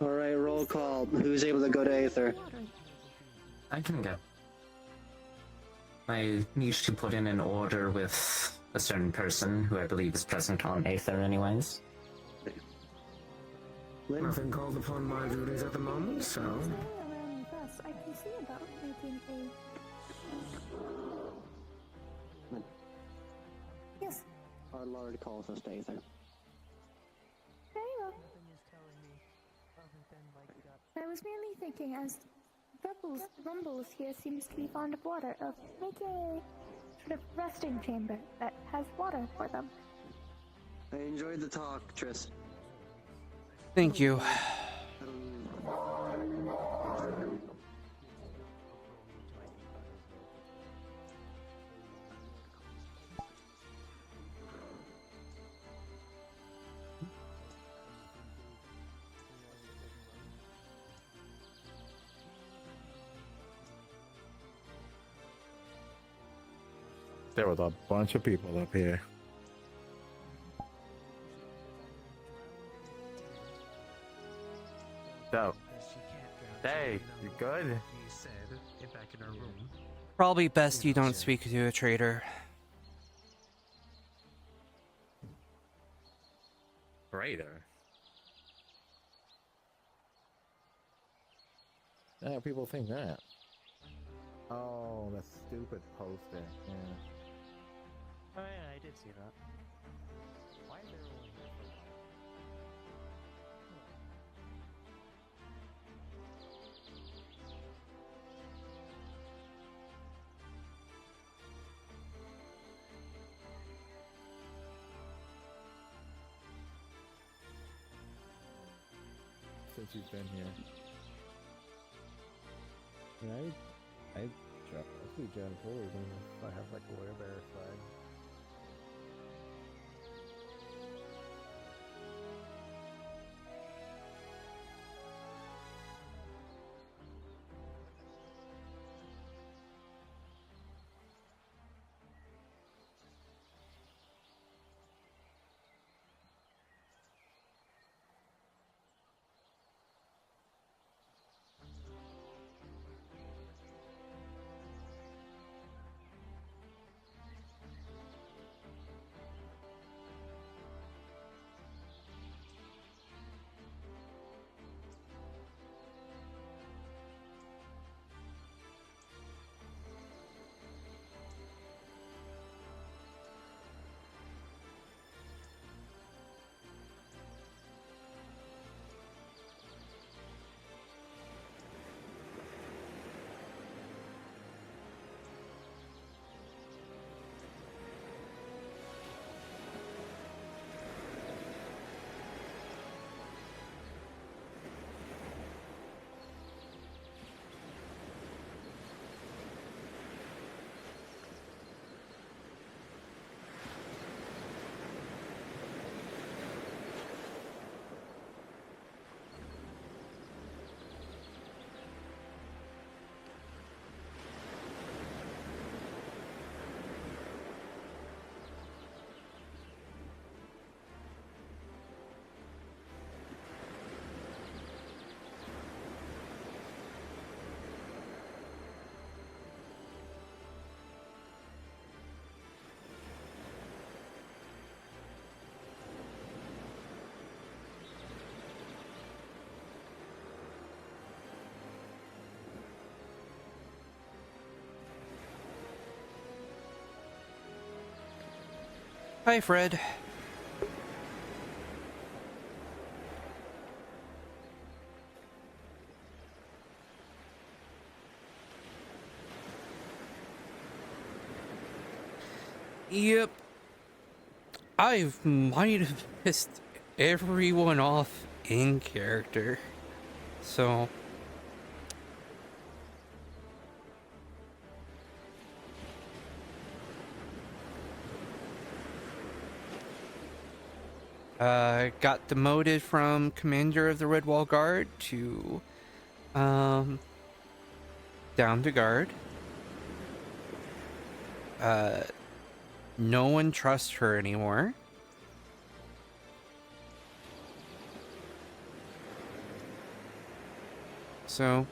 Alright, roll call. Who's able to go to Aether? I can go. I need to put in an order with a certain person who I believe is present on Aether anyways. Nothing called upon my duties at the moment, so... I can see about making Lord calls us to Aether. Very well. I was merely thinking, as Rumbles here seems to be fond of water, of making a sort of resting chamber that has water for them. I enjoyed the talk, Tris. Thank you. There was a bunch of people up here. So, hey, you good? Probably best you don't speak to a traitor. Traitor? Yeah, people think that. Oh, that stupid poster. Yeah. Oh yeah, I did see that. Why is everyone here for Since you've been here. Yeah, I'd be gentle even if I have like a werebear side. Hi, Fred. Yep. I might have pissed everyone off in character. So... got demoted from commander of the Redwall Guard to, down to guard. No one trusts her anymore. So...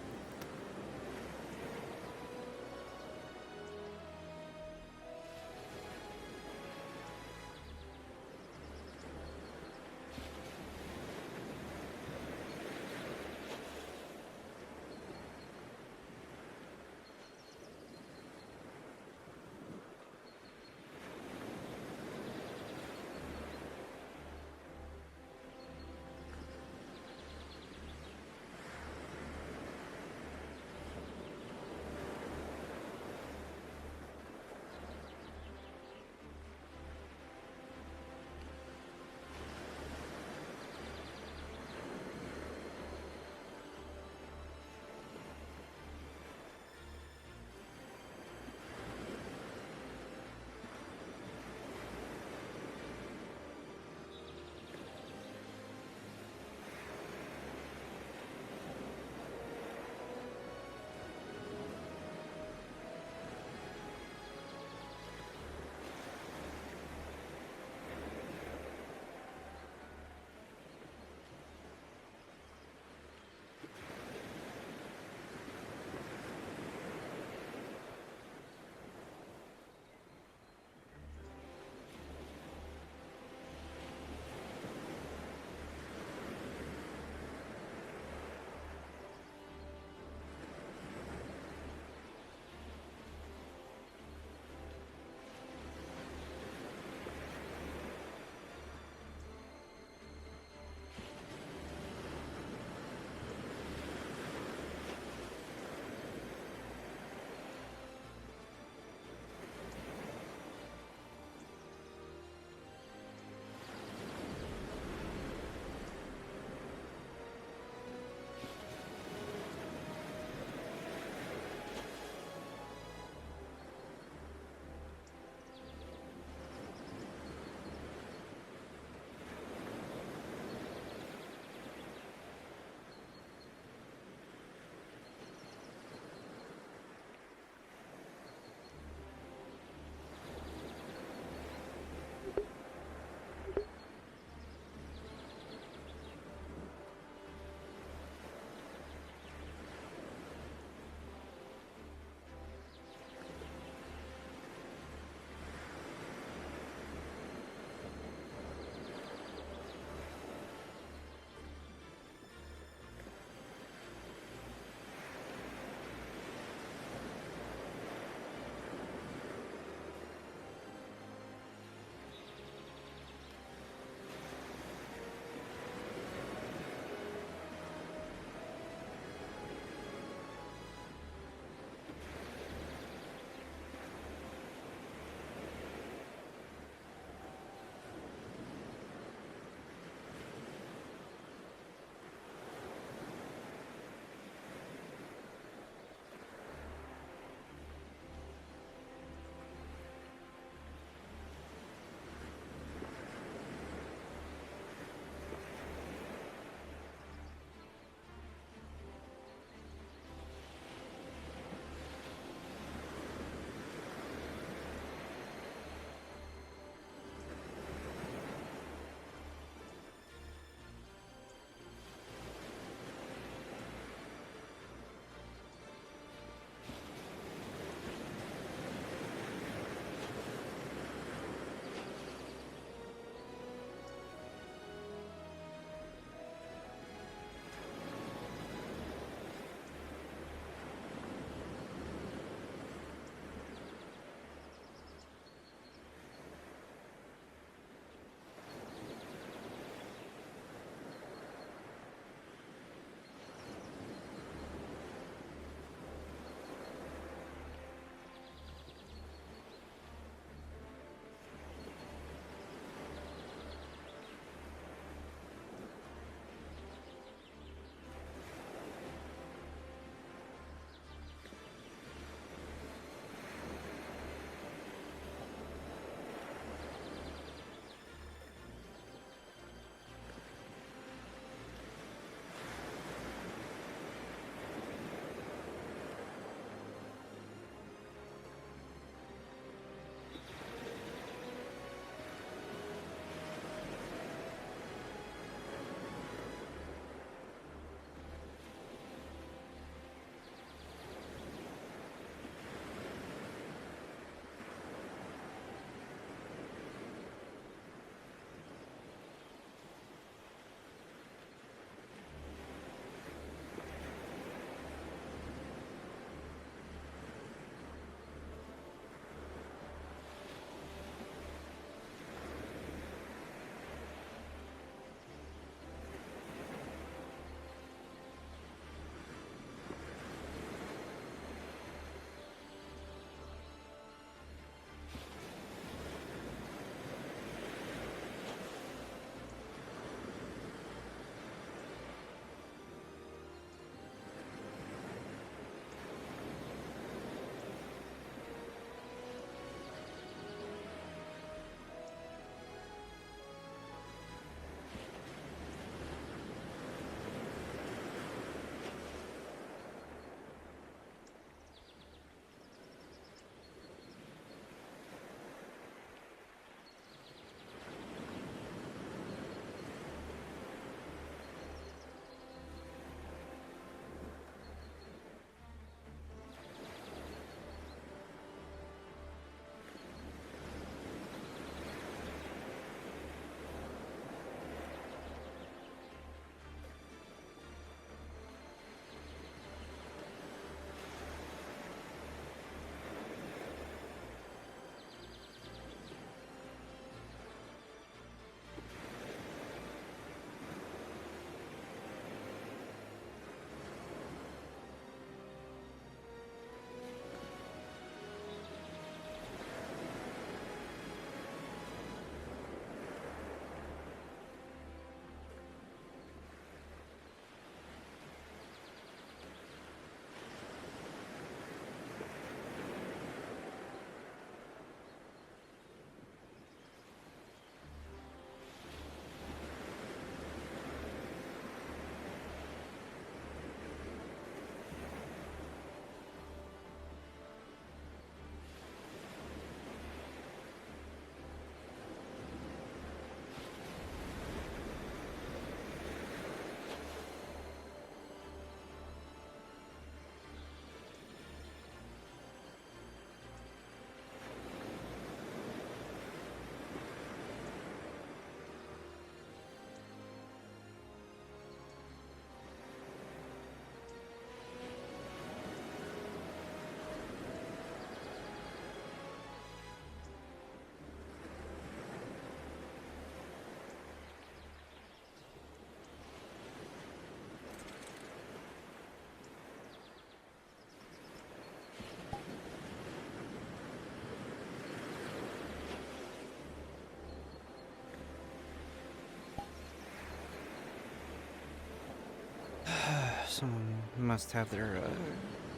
Someone must have their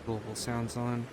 global sounds on.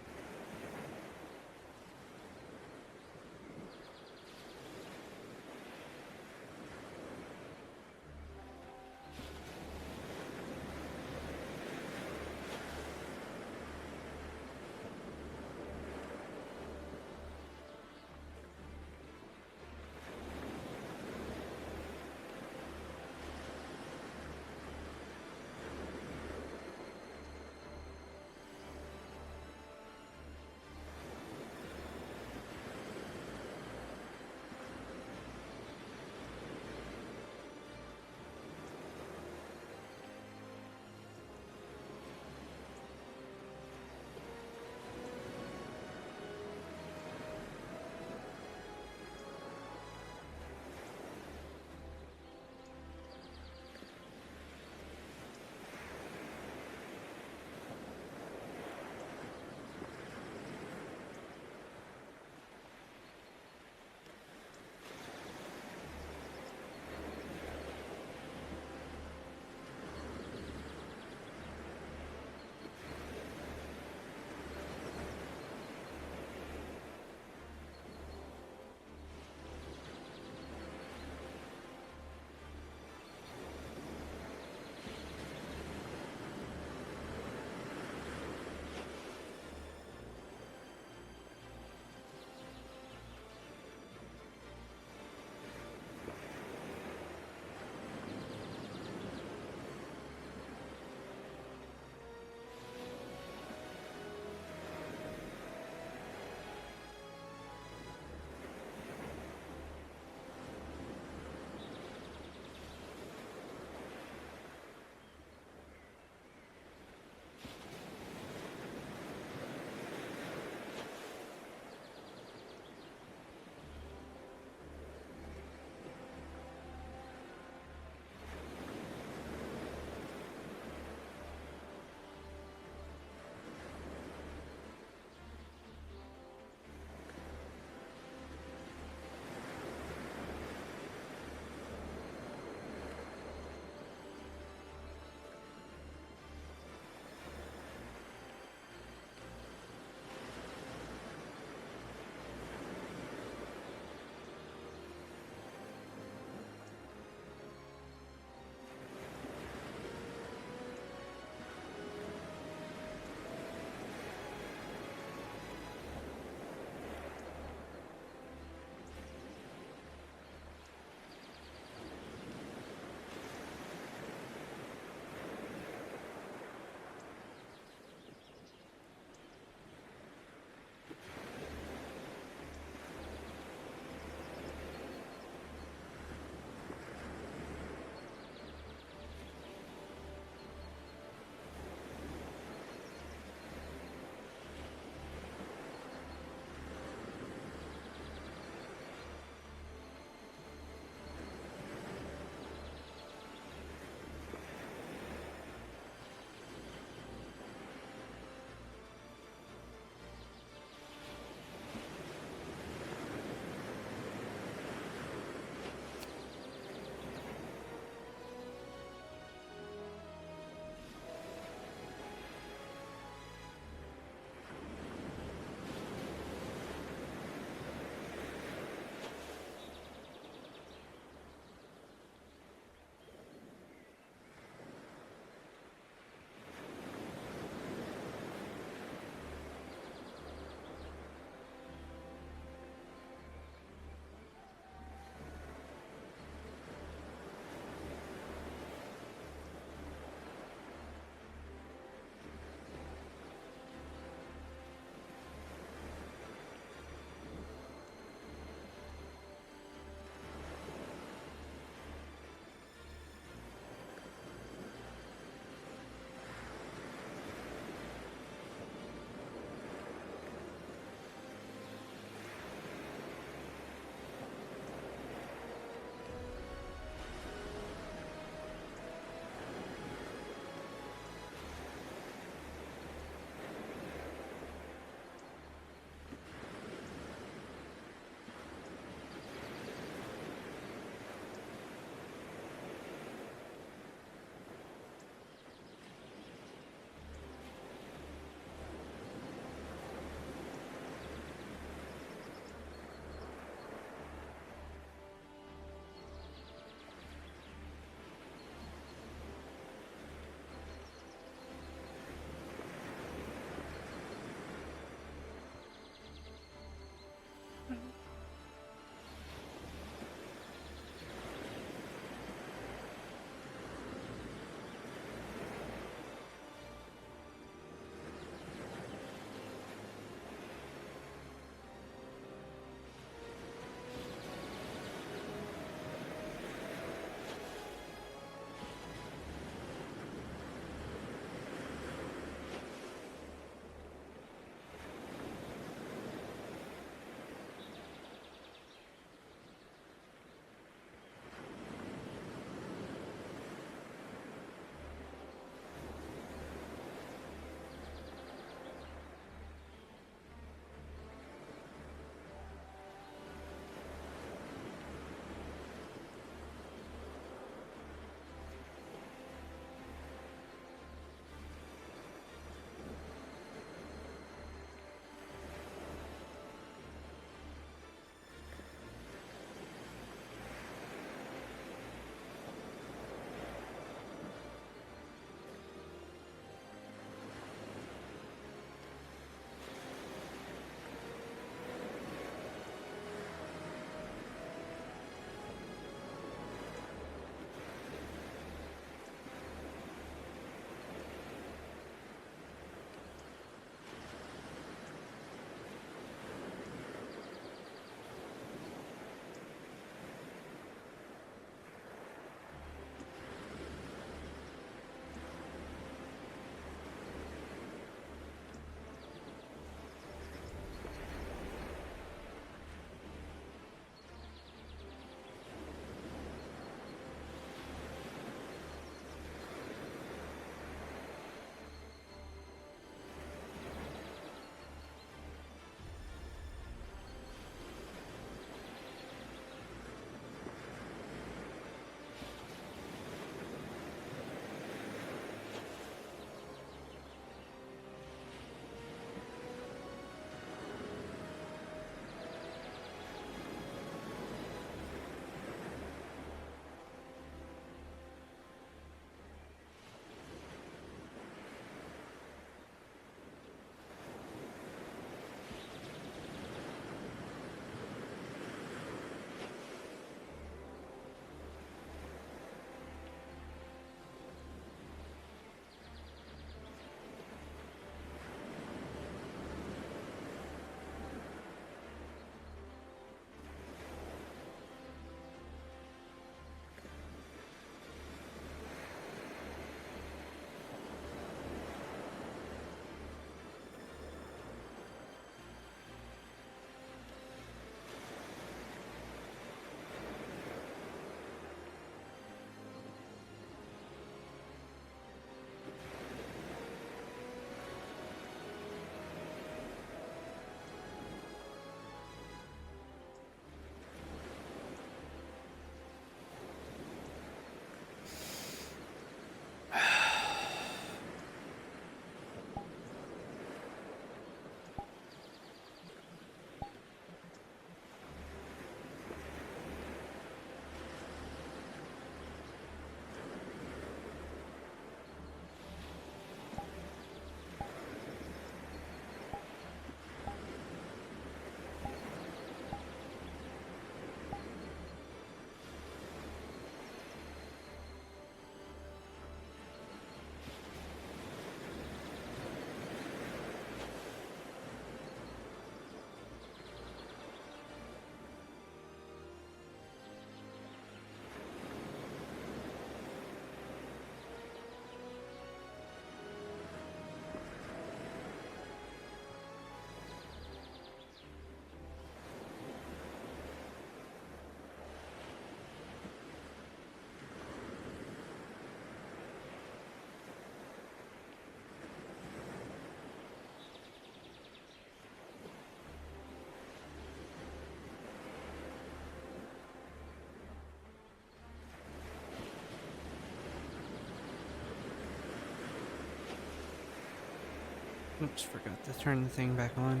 Oops, forgot to turn the thing back on.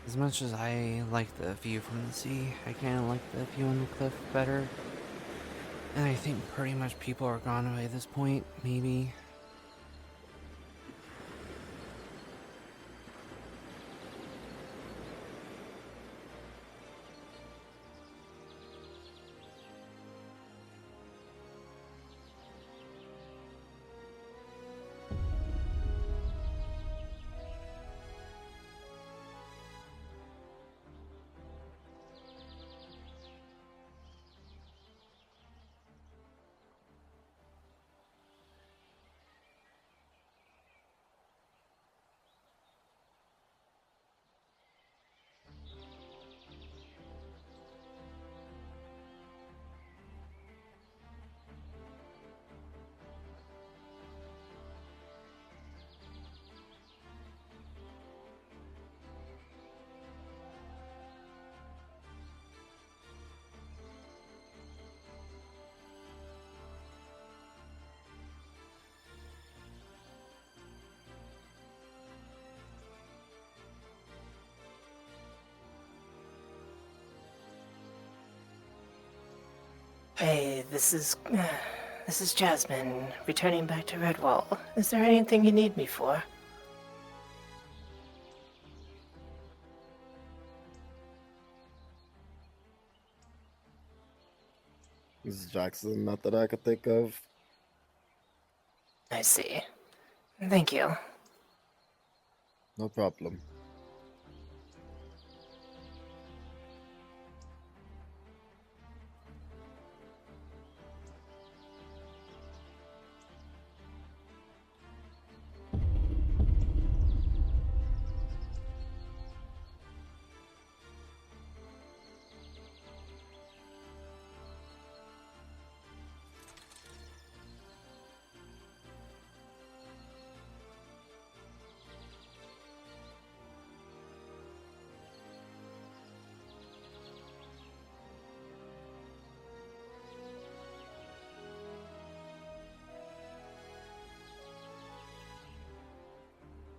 As much as I like the view from the sea, I kind of like the view on the cliff better. And I think pretty much people are gone by this point, maybe. Hey, this is Jasmine, returning back to Redwall. Is there anything you need me for? This is Jackson, not that I could think of. I see. Thank you. No problem.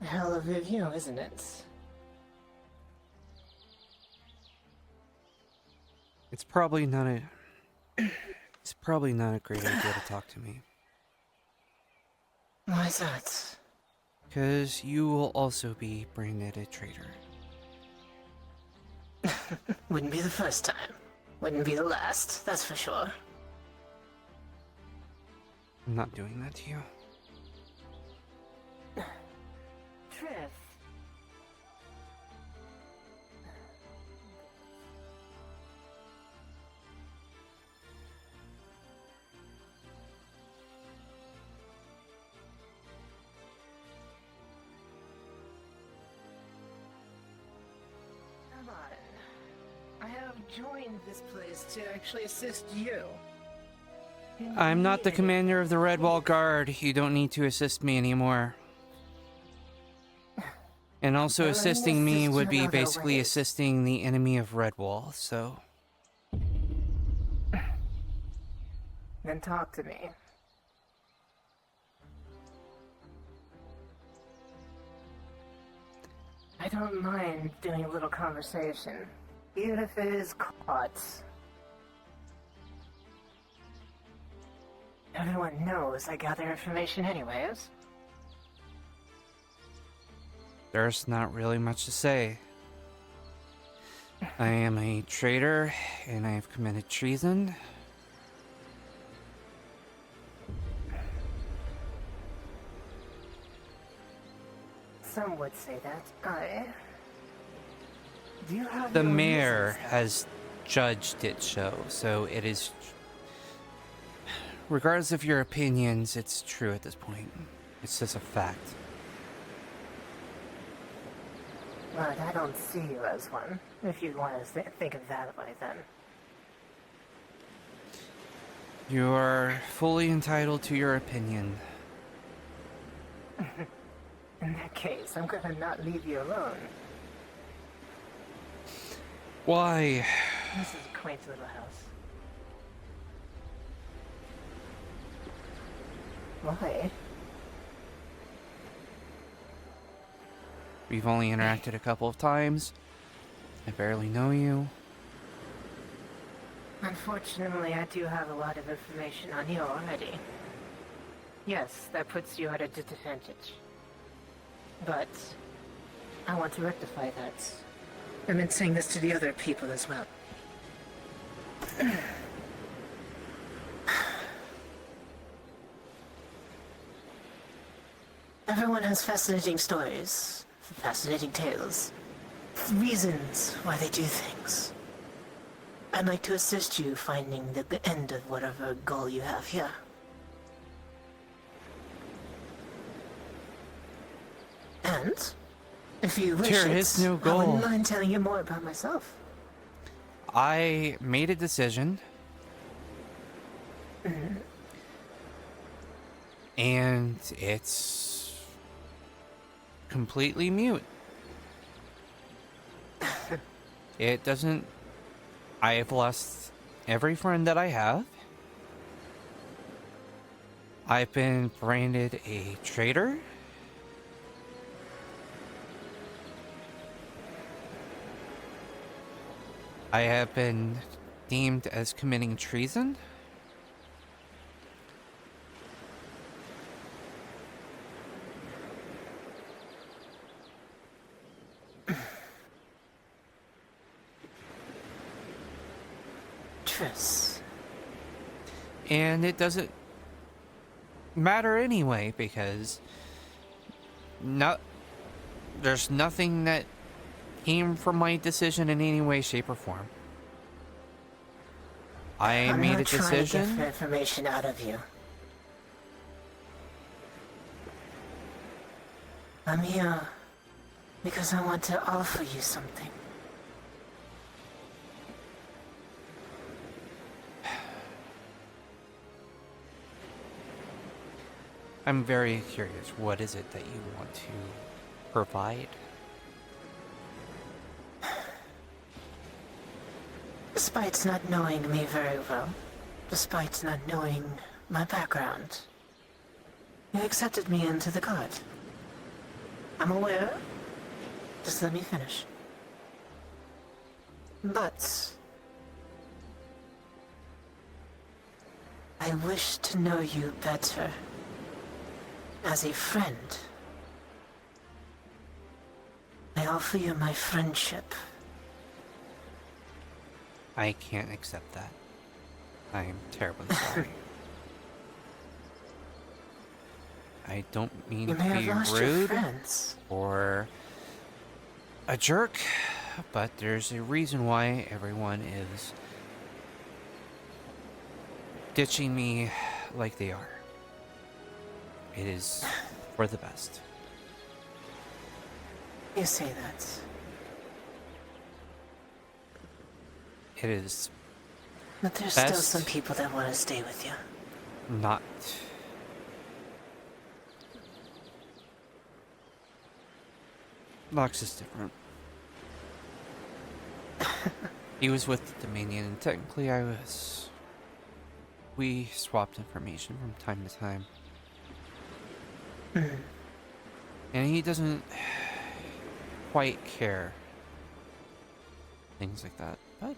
Hell of a view, isn't it? It's probably not a... It's probably not a great idea to talk to me. Why is that? Because you will also be branded a traitor. Wouldn't be the first time. Wouldn't be the last, that's for sure. I'm not doing that to you. Triff. Come on. I have joined this place to actually assist you. I'm not the commander of the Redwall Guard. You don't need to assist me anymore. And also assisting me would be basically assisting the enemy of Redwall, so... Then talk to me. I don't mind doing a little conversation, even if it is caught. Everyone knows I gather information anyways. There's not really much to say. I am a traitor, and I have committed treason. Some would say that. Do you have The your own mayor reasons, though? has judged it so it is... Regardless of your opinions, it's true at this point. It's just a fact. But I don't see you as one, if you want to think of that way, then. You are fully entitled to your opinion. In that case, I'm gonna not leave you alone. Why? This is a quaint little house. Why? We've only interacted a couple of times. I barely know you. Unfortunately, I do have a lot of information on you already. Yes, that puts you at a disadvantage. But I want to rectify that. I've been saying this to the other people as well. Everyone has fascinating stories, fascinating tales, reasons why they do things. I'd like to assist you finding the end of whatever goal you have here. And, if you wish There it, is no I goal. wouldn't mind telling you more about myself. I made a decision. And it's completely mute. It doesn't... I have lost every friend that I have. I've been branded a traitor. I have been deemed as committing treason. Tris. And it doesn't matter anyway, because there's nothing that came from my decision in any way, shape, or form. I made a decision. I'm not trying to get information out of you. I'm here because I want to offer you something. I'm very curious. What is it that you want to provide? Despite not knowing me very well, despite not knowing my background, you accepted me into the guard. I'm aware. Just let me finish. But I wish to know you better. As a friend, I offer you my friendship. I can't accept that. I am terribly sorry. I don't mean You to may have be lost your rude friends. or a jerk, but there's a reason why everyone is ditching me like they are. It is for the best. You say that. It is But there's best still some people that want to stay with you. not. Nox is different. He was with the Dominion, and technically I was. We swapped information from time to time. And he doesn't quite care. Things like that. But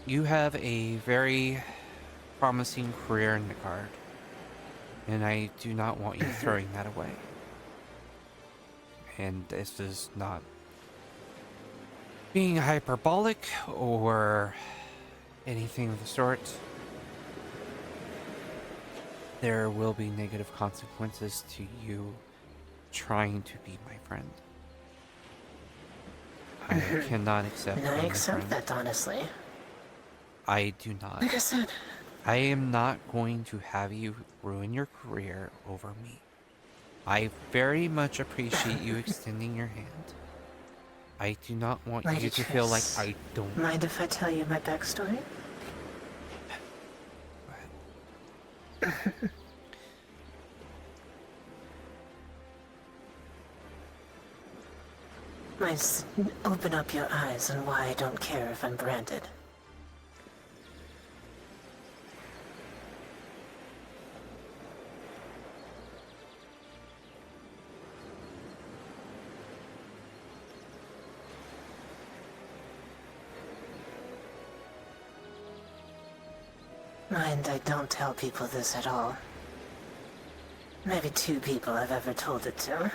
you have a very promising career in the guard. And I do not want you throwing that away. And this is not being hyperbolic or anything of the sort. There will be negative consequences to you trying to be my friend. I cannot accept And I being a accept friend. that, honestly. I do not. Like I said, I am not going to have you ruin your career over me. I very much appreciate you extending your hand. I do not want Lady you to feel like Triss, I don't. mind if I tell you my backstory? Might open up your eyes on why I don't care if I'm branded. Mind, I don't tell people this at all. Maybe 2 people I've ever told it to.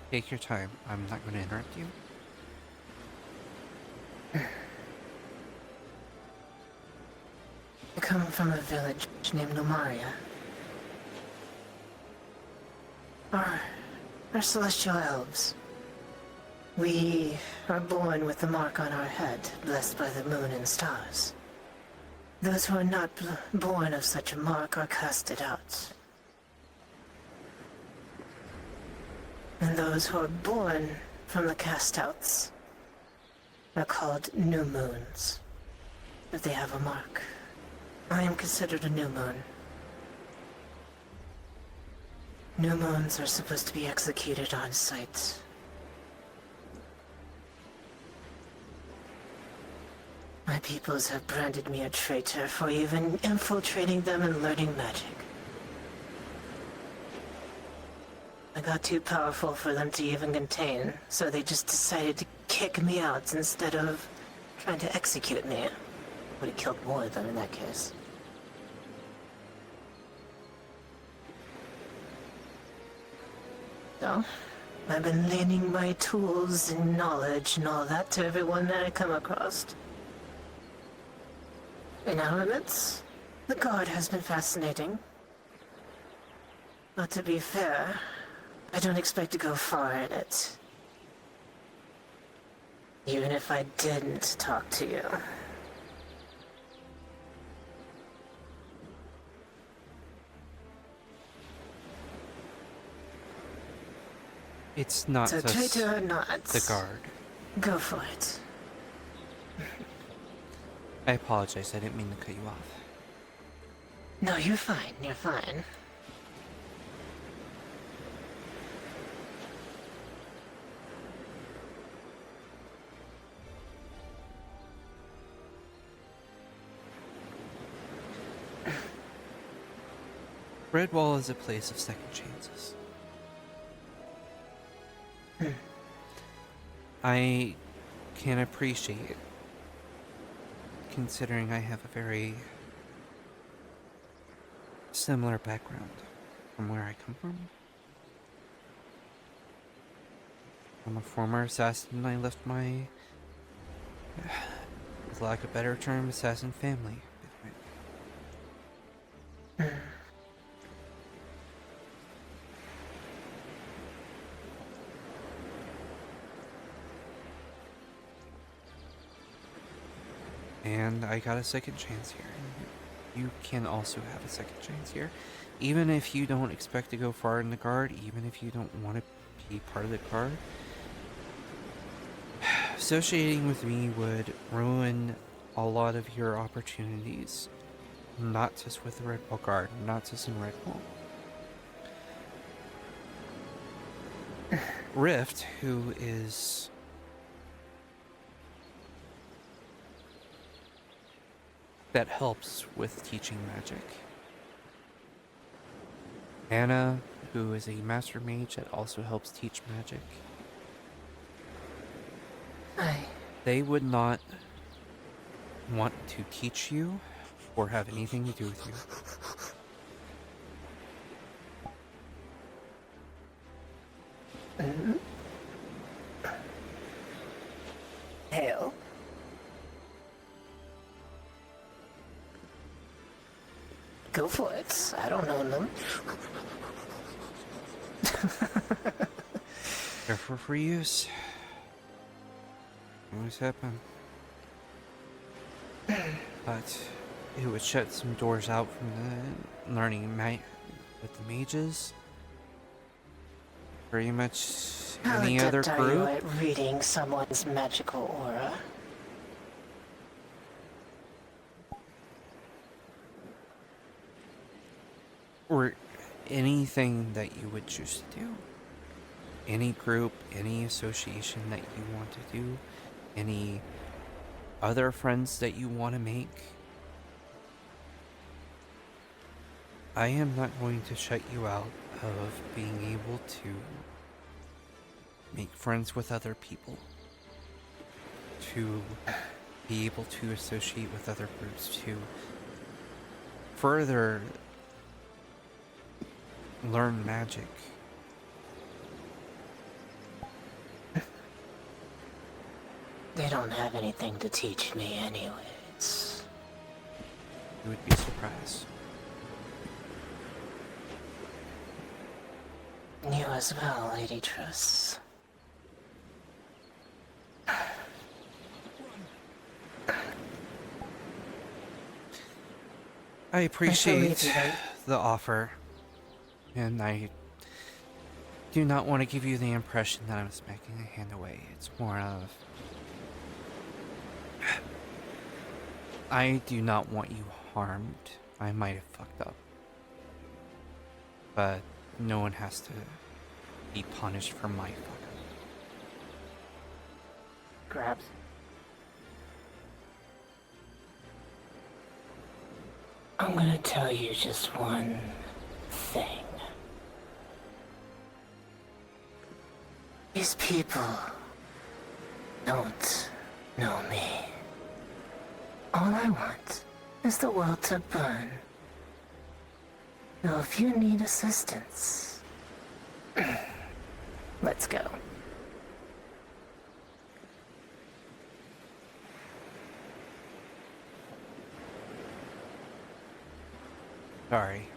Take your time. I'm not going to interrupt you. I come from a village named Lumaria. Our celestial elves. We are born with the mark on our head, blessed by the moon and stars. Those who are not born of such a mark are casted out. And those who are born from the cast-outs are called new moons, if they have a mark. I am considered a new moon. New moons are supposed to be executed on sight. My peoples have branded me a traitor for even infiltrating them and learning magic. I got too powerful for them to even contain, so they just decided to kick me out instead of trying to execute me. Would have killed more of them in that case. So, I've been lending my tools and knowledge and all that to everyone that I come across. In elements, the guard has been fascinating. But to be fair, I don't expect to go far in it. Even if I didn't talk to you. It's not So just traitor or not, the guard. go for it. I apologize. I didn't mean to cut you off. No, you're fine. You're fine. Redwall is a place of second chances. I can appreciate it, considering I have a very similar background from where I come from. I'm a former assassin. I left my, for lack of a better term, assassin family. And I got a second chance here. You can also have a second chance here. Even if you don't expect to go far in the guard, even if you don't want to be part of the guard, associating with me would ruin a lot of your opportunities. Not just with the Redwall Guard, not just in Redwall. Rift, who is that helps with teaching magic. Anna, who is a master mage that also helps teach magic. They would not want to teach you or have anything to do with you. Hell. Go for it. I don't know them. Careful for use. Always happen. But it would shut some doors out from the learning with the mages. Pretty much any other How adept are you group. at reading someone's magical aura? Or anything that you would choose to do. Any group, any association that you want to do, any other friends that you want to make. I am not going to shut you out of being able to make friends with other people, to be able to associate with other groups, to further learn magic. They don't have anything to teach me anyways. You would be surprised. You as well, Lady Truss. I appreciate you then. the offer, and I do not want to give you the impression that I'm smacking a hand away. It's more of, I do not want you harmed. I might have fucked up, but no one has to be punished for my fuck up. Grabs. I'm gonna tell you just one thing. These people don't know me. All I want is the world to burn. Now, if you need assistance, let's go. Sorry.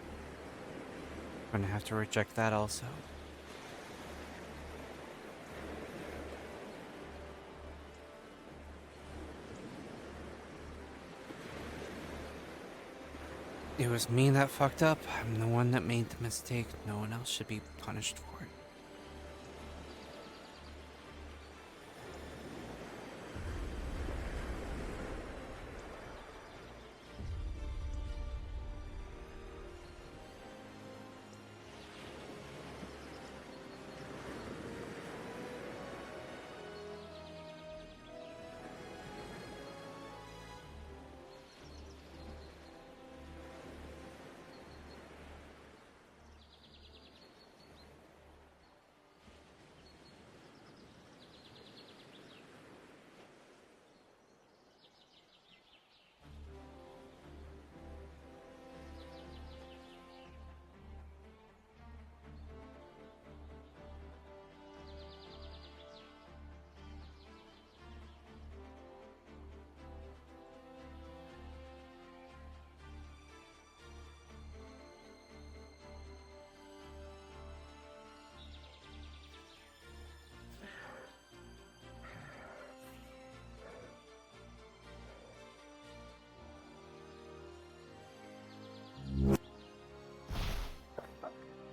I'm gonna have to reject that also. It was me that fucked up. I'm the one that made the mistake. No one else should be punished for it.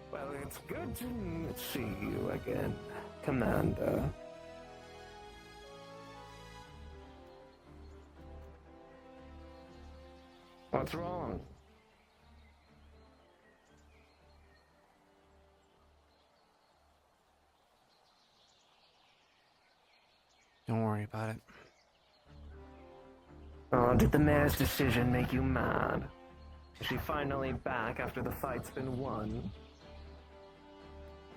Well, it's good to see you again, Commander. What's wrong? Don't worry about it. Oh, did the mayor's decision make you mad? Is she finally back after the fight's been won?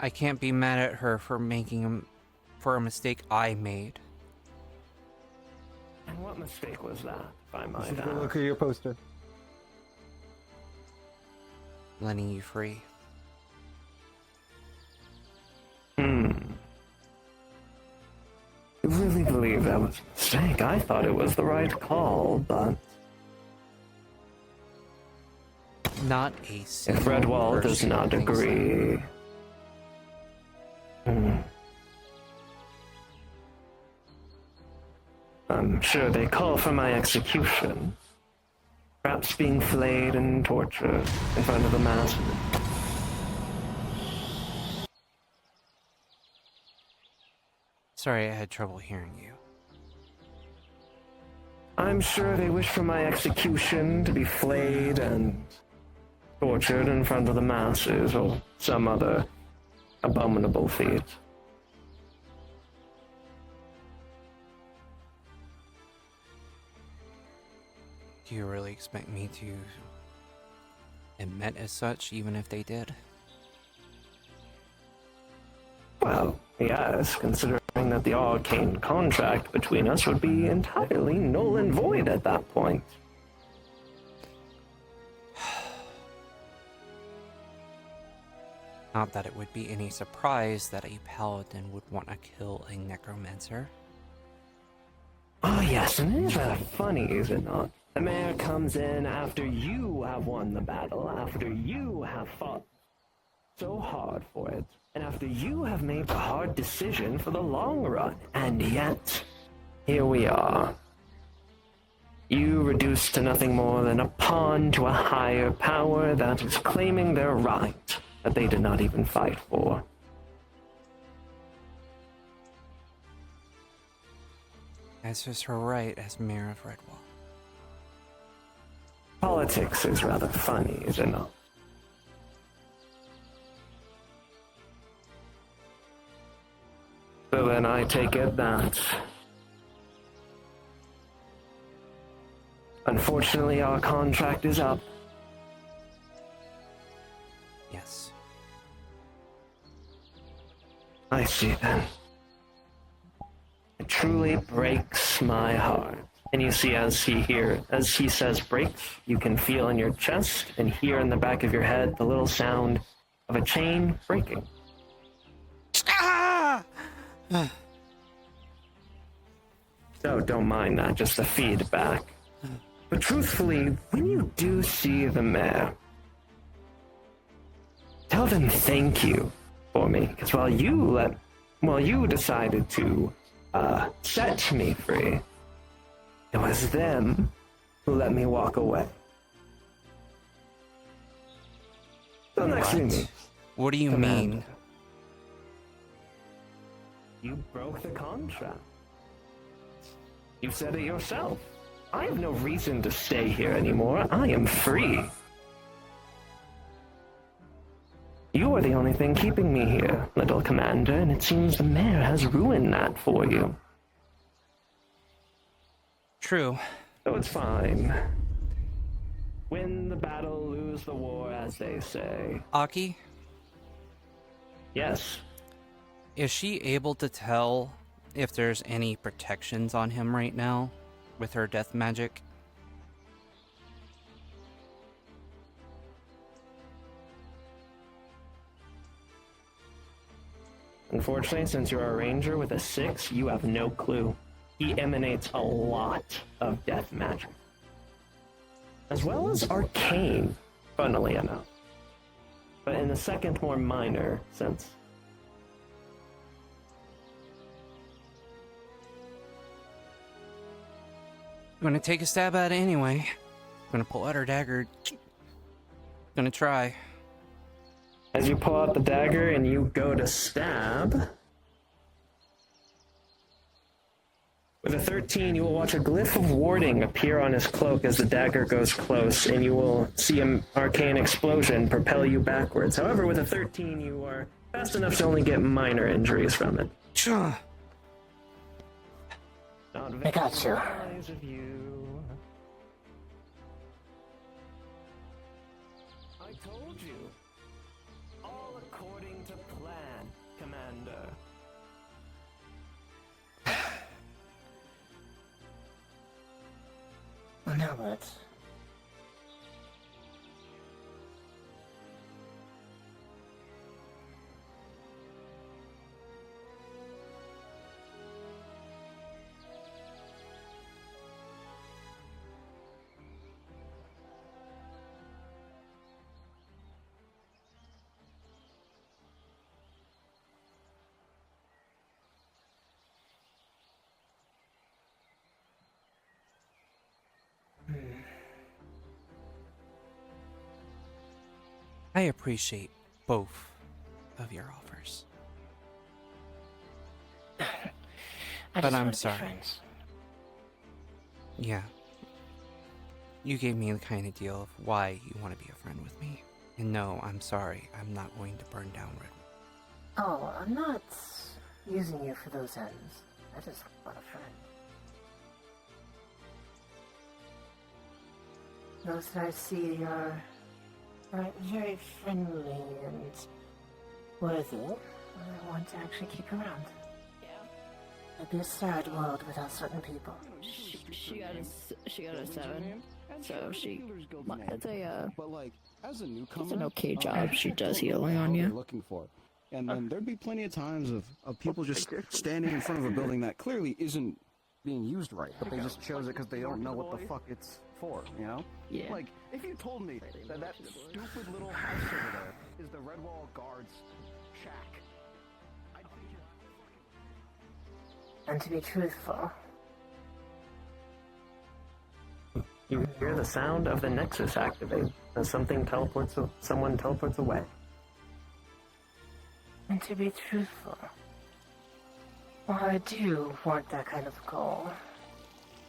I can't be mad at her for for a mistake I made. And what mistake was that, if I might Go ask? look at your poster. Letting you free. I really believe that was a mistake. I thought it was the right call, but Not a if single Redwall does person not thinks that. agree... I'm sure they call for my execution. Perhaps being flayed and tortured in front of the masses. Sorry, I had trouble hearing you. I'm sure they wish for my execution to be flayed and tortured in front of the masses or some other abominable feat. Do you really expect me to admit as such, even if they did? Well, yes, considering that the arcane contract between us would be entirely null and void at that point. Not that it would be any surprise that a paladin would want to kill a necromancer. Oh yes, and it is rather funny, is it not? The mayor comes in after you have won the battle, after you have fought so hard for it, and after you have made the hard decision for the long run, and yet, here we are. You reduced to nothing more than a pawn to a higher power that is claiming their right that they did not even fight for. That's just her right as mayor of Redwall. Politics is rather funny, is it not? So then I take it that... unfortunately, our contract is up. Yes. I see then. It truly breaks my heart. And you see as he says breaks, you can feel in your chest and hear in the back of your head the little sound of a chain breaking. Ah! So don't mind that, just the feedback. But truthfully, when you do see the mayor, tell them thank you for me, because while you decided to set me free, it was them who let me walk away. So next we meet. What do you Commander. mean? You broke the contract. You said it yourself. I have no reason to stay here anymore. I am free. You are the only thing keeping me here, little commander, and it seems the mayor has ruined that for you. True. So it's fine. Win the battle, lose the war, as they say. Aki, Yes. is she able to tell if there's any protections on him right now with her death magic? Unfortunately, since you're a ranger with a 6, you have no clue. He emanates a lot of death magic. As well as arcane, funnily enough. But in the second, more minor sense. I'm gonna take a stab at it anyway. I'm gonna pull out her dagger. Gonna try. As you pull out the dagger and you go to stab, with a 13, you will watch a glyph of warding appear on his cloak as the dagger goes close, and you will see an arcane explosion propel you backwards. However, with a 13, you are fast enough to only get minor injuries from it. not I got you. very wise of you. I told you. All according to plan, Commander. Well, now what? I appreciate both of your offers. But I'm sorry. Yeah. You gave me the kind of deal of why you want to be a friend with me. And no, I'm sorry. I'm not going to burn down Redwood. Oh, I'm not using you for those ends. I just want a friend. Those that I see are very friendly and worthy. I want to actually keep around. It'd be a sad world without certain people. She got a 7, so she. It's a But like, as a newcomer, it's an okay job. She does healing on you. Looking for, and then there'd be plenty of times of people just standing in front of a building that clearly isn't being used right, but they just chose it because they don't know what the fuck it's for, you know? Yeah. Like, if you told me that stupid little house over there is the Redwall Guards shack, I'd think you're... And to be truthful, You hear the sound of the nexus activate as someone teleports away. and to be truthful, while I do want that kind of goal,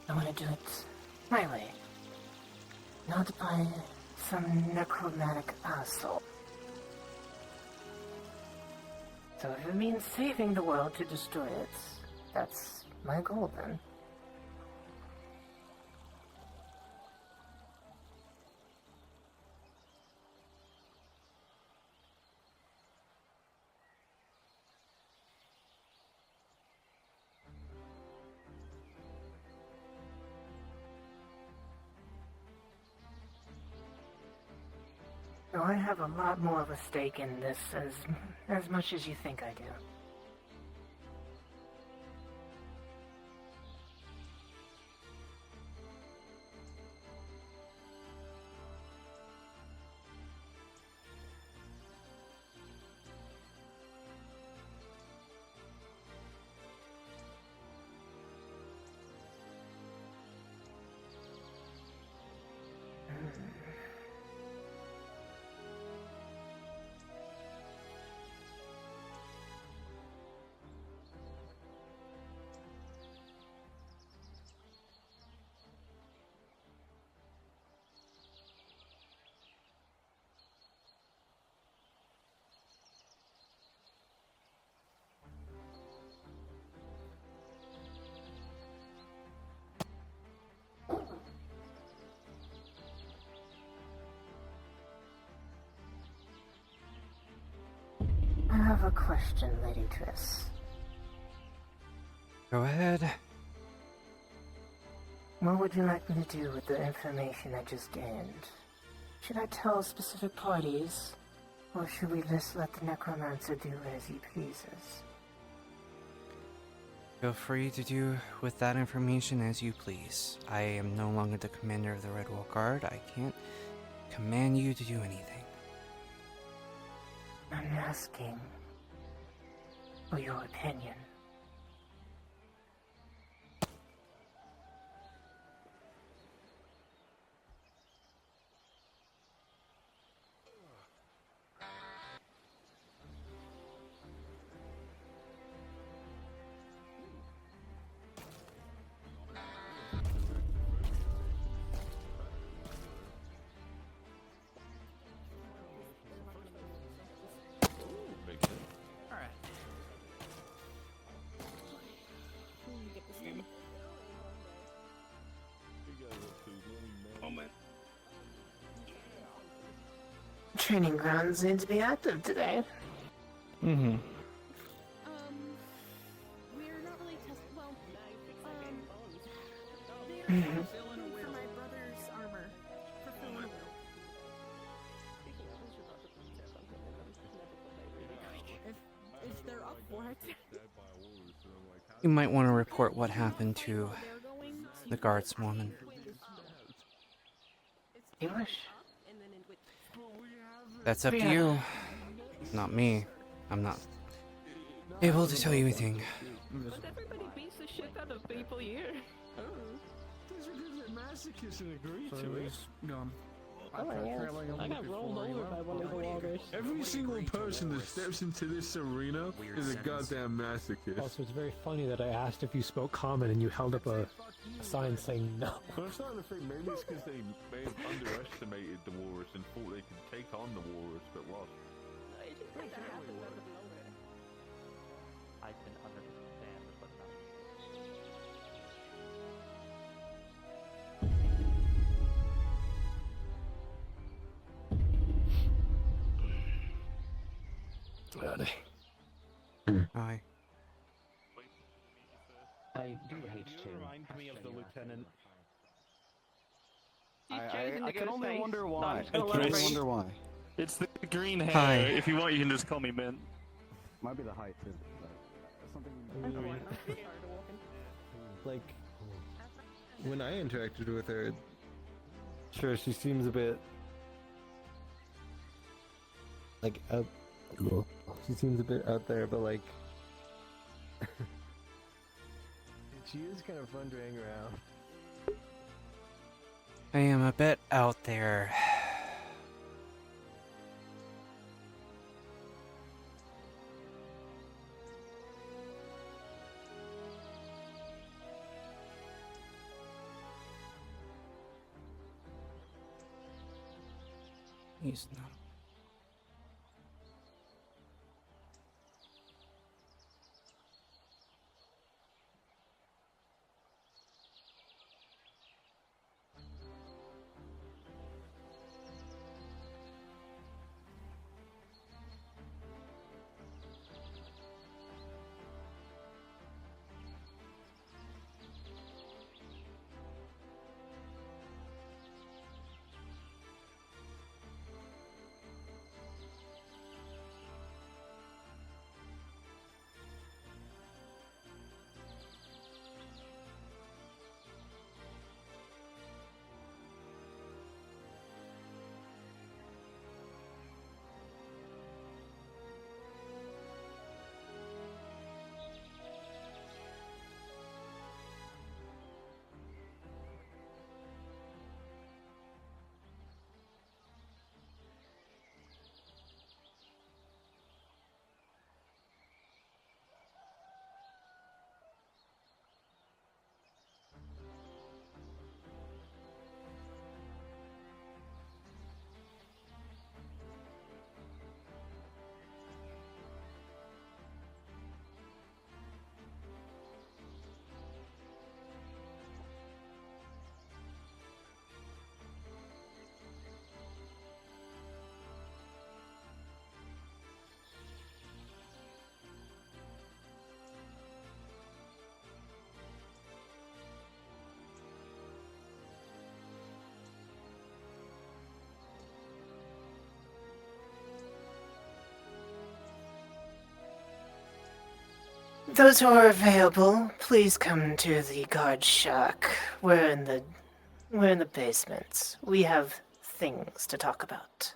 I want to do it my way. Not by some necromantic asshole. So if it means saving the world to destroy it, that's my goal then. So I have a lot more of a stake in this as much as you think I do. I have a question, Lady Triss. Go ahead. What would you like me to do with the information I just gained? Should I tell specific parties, or should we just let the necromancer do as he pleases? Feel free to do with that information as you please. I am no longer the commander of the Redwall Guard. I can't command you to do anything. I'm asking for your opinion. training grounds need to be active today. Mm-hmm. We're not really testing. Well, Mhm. for my brother's armor for filling if they're up for it. You might want to report what happened to the guardswoman. You wish. That's up to you. Not me. I'm not able to tell you anything. But everybody beats the shit out of people here. There's a good masochist and agree So to it. he's gone. Oh, I got rolled over by one of the walrus. Every single person that steps into this arena is a goddamn masochist. Also, it's very funny that I asked if you spoke common and you held up a sign saying no. But I'm starting to think maybe it's because they may have underestimated the walrus and thought they could take on the walrus, but lost. I can understand, but Howdy. Hi. I do hate to. Remind me of the lieutenant. I can only wonder why. No, I can only wonder why. It's the green hair. Hi. If you want, you can just call me Mint. Might be the height too. But something. Like, when I interacted with her, sure, she seems a bit like out. She seems a bit out there, but like, she is kind of fun to hang around. I am a bit out there. He's not. Those who are available, please come to the guard shack. We're in the basement. We have things to talk about.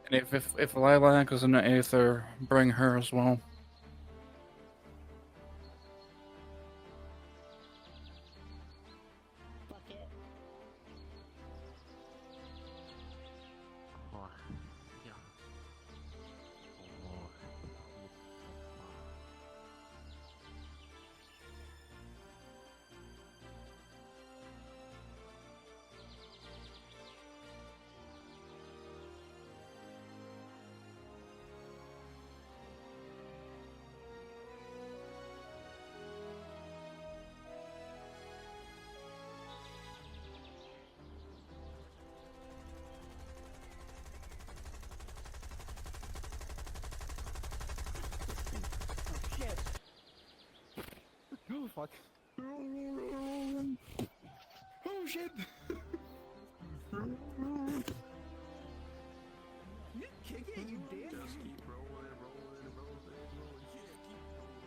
And if Lilac is in the Aether, bring her as well. fuck? Oh shit! You kick it, you did. Just keep rolling and rolling and rolling and rolling. Yeah, keep rolling.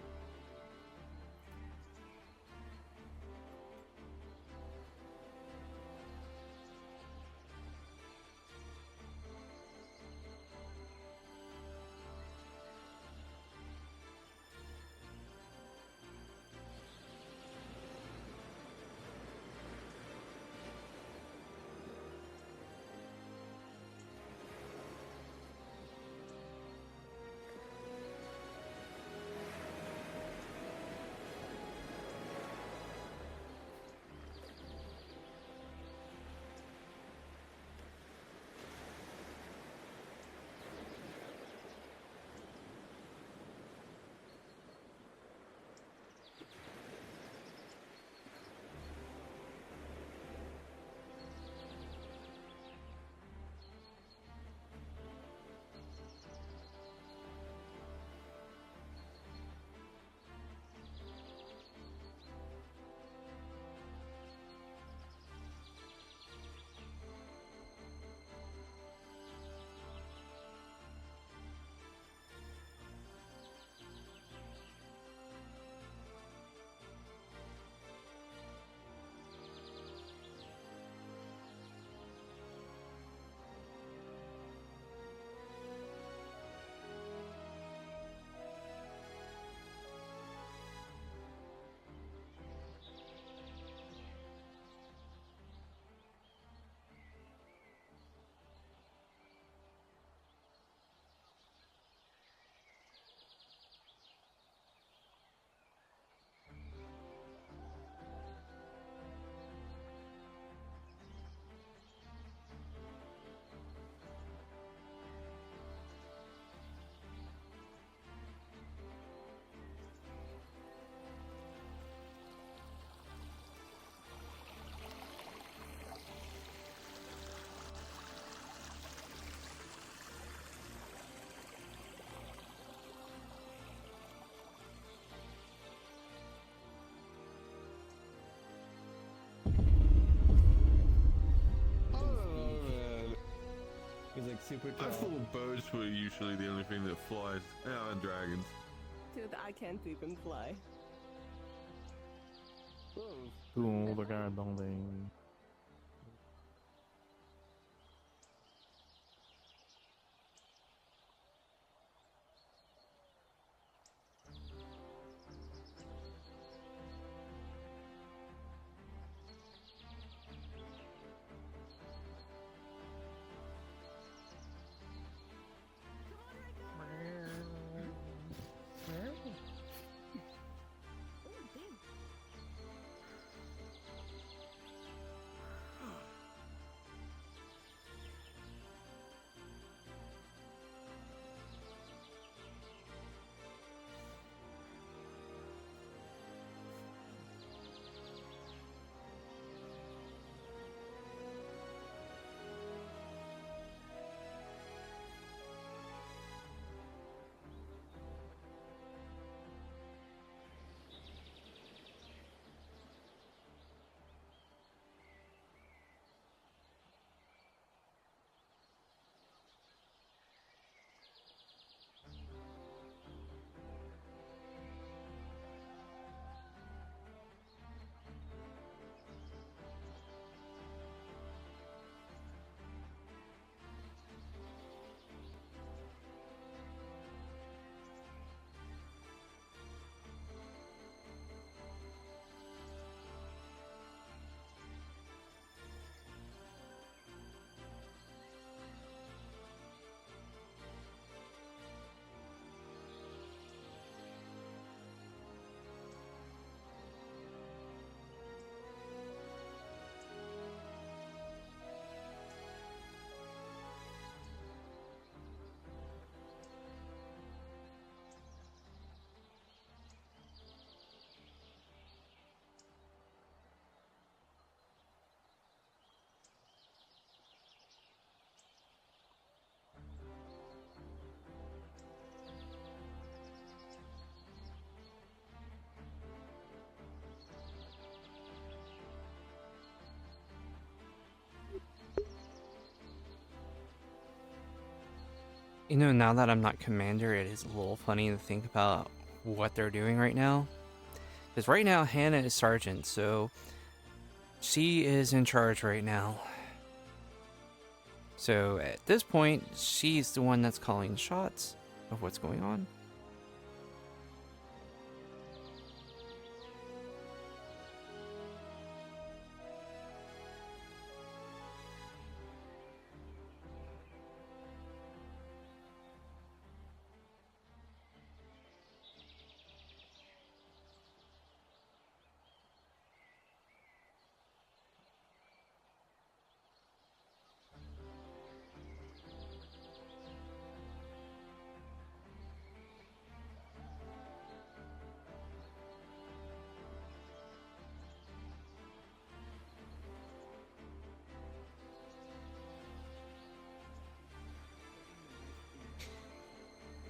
He's like super I tall. thought birds were usually the only thing that flies. Yeah, and dragons. Dude, I can't even fly. Tout le monde regarde dans les... You know, now that I'm not commander, it is a little funny to think about what they're doing right now. Because right now, Hannah is sergeant, so she is in charge right now. So at this point, she's the one that's calling the shots of what's going on.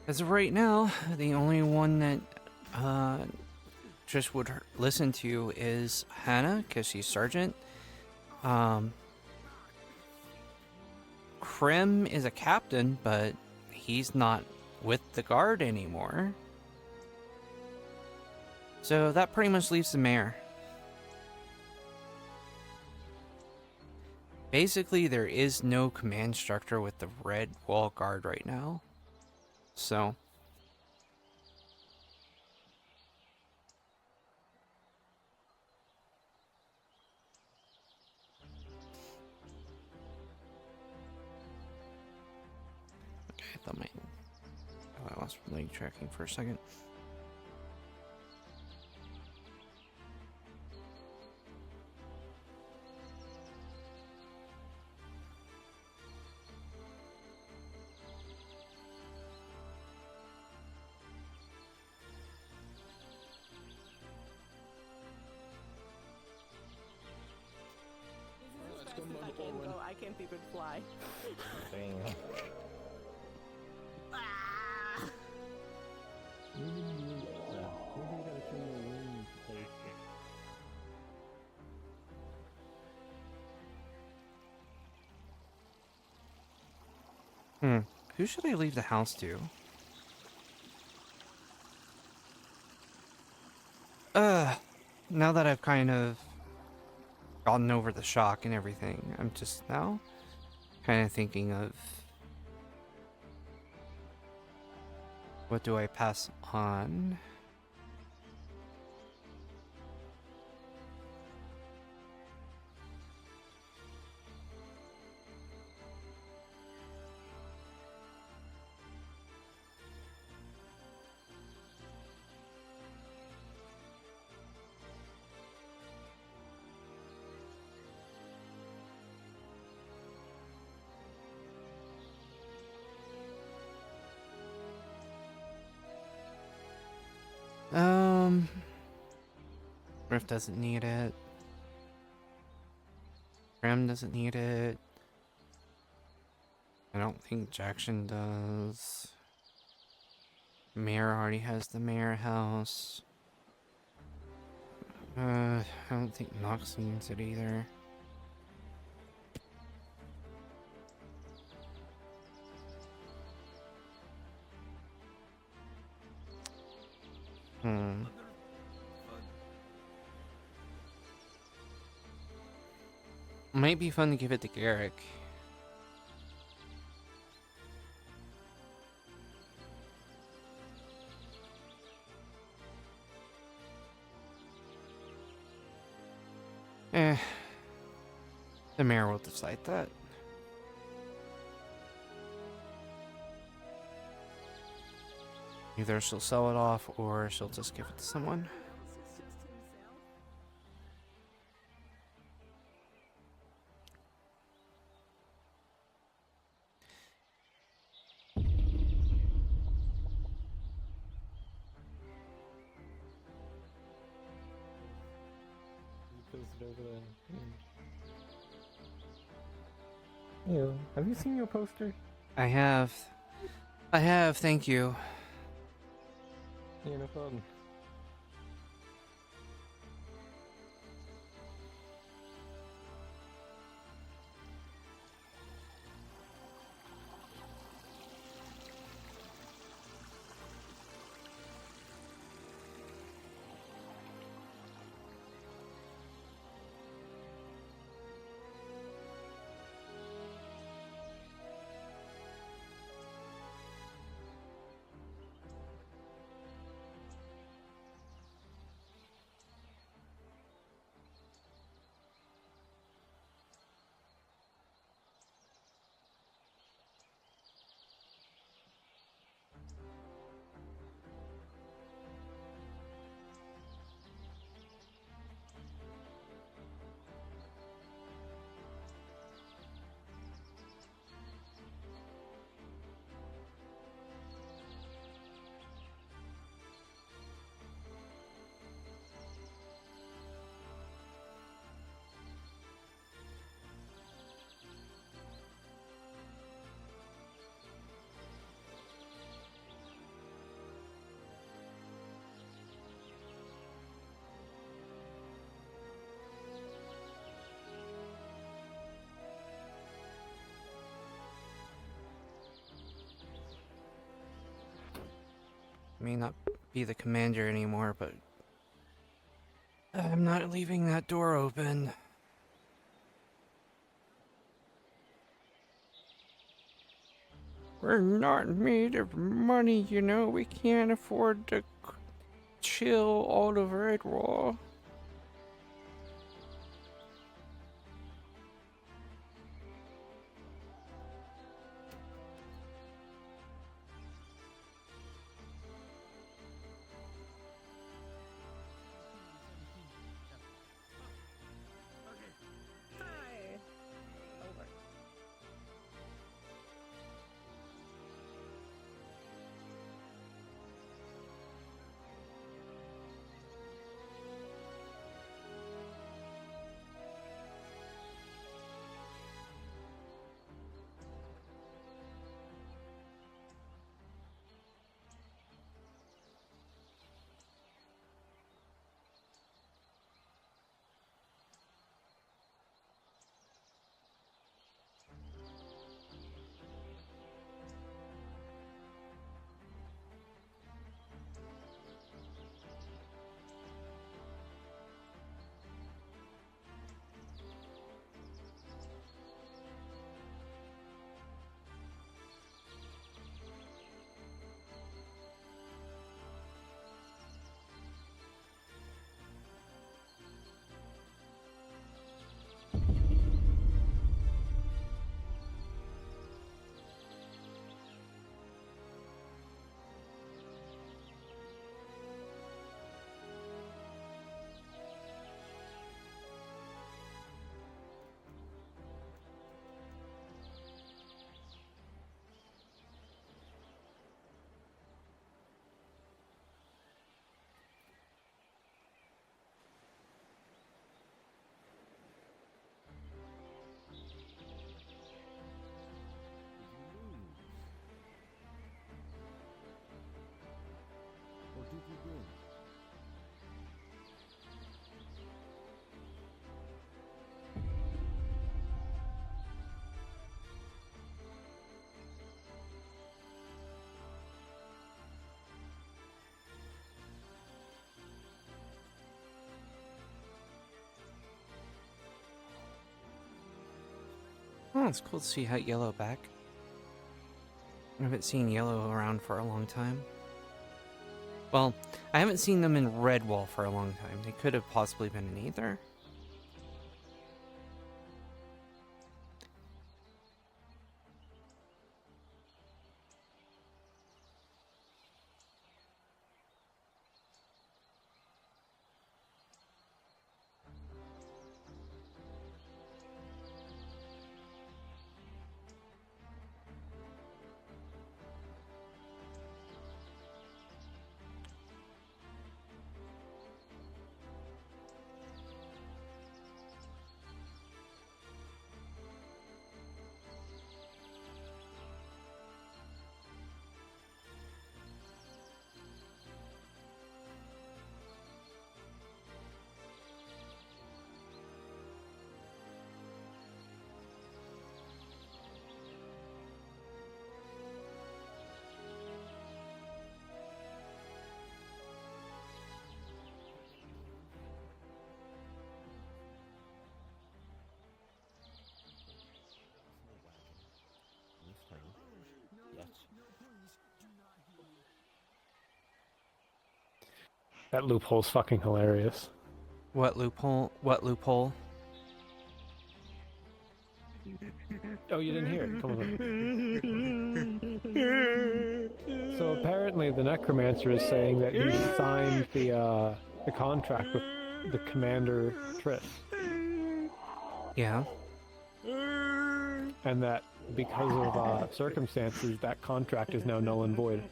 As of right now, the only one that Trish would listen to is Hannah, because she's sergeant. Krim is a captain, but he's not with the guard anymore. So that pretty much leaves the mayor. Basically, there is no command structure with the Red Wall Guard right now. So okay, I thought I lost leg tracking for a second. I can't even fly. Damn. Who should I leave the house to? Now that I've kind of gotten over the shock and everything, I'm just now kind of thinking of what do I pass on? Griff doesn't need it. Graham doesn't need it. I don't think Jackson does. Mayor already has the mayor house. I don't think Nox needs it either. Might be fun to give it to Garrick. The mayor will decide that. Either she'll sell it off or she'll just give it to someone. Ew, have you seen your poster? I have. Thank you. Yeah, no problem. may not be the commander anymore, but I'm not leaving that door open. We're not made of money, you know. We can't afford to chill all of Redwall. What did you do? Oh, it's cool to see Yellow back. I haven't seen Yellow around for a long time. Well, I haven't seen them in Redwall for a long time. They could have possibly been in Aether. That loophole's fucking hilarious. What loophole? What loophole? Oh, you didn't hear it? Come on. So apparently the necromancer is saying that he signed the contract with the commander Tris. Yeah. And that because of circumstances, that contract is now null and void.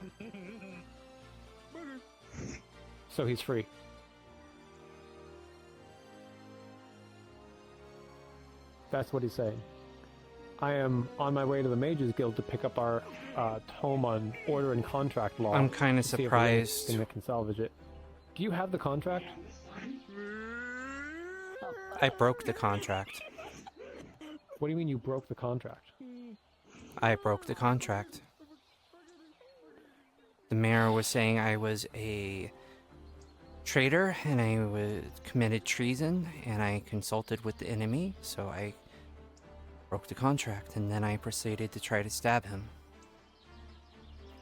So he's free. That's what he's saying. I am on my way to the Mages Guild to pick up our tome on order and contract law. I'm kind of to see if there's surprised. anything that can salvage it. Do you have the contract? I broke the contract. What do you mean you broke the contract? I broke the contract. the mayor was saying I was a traitor and I was committed treason and I consulted with the enemy, so I broke the contract and then I proceeded to try to stab him.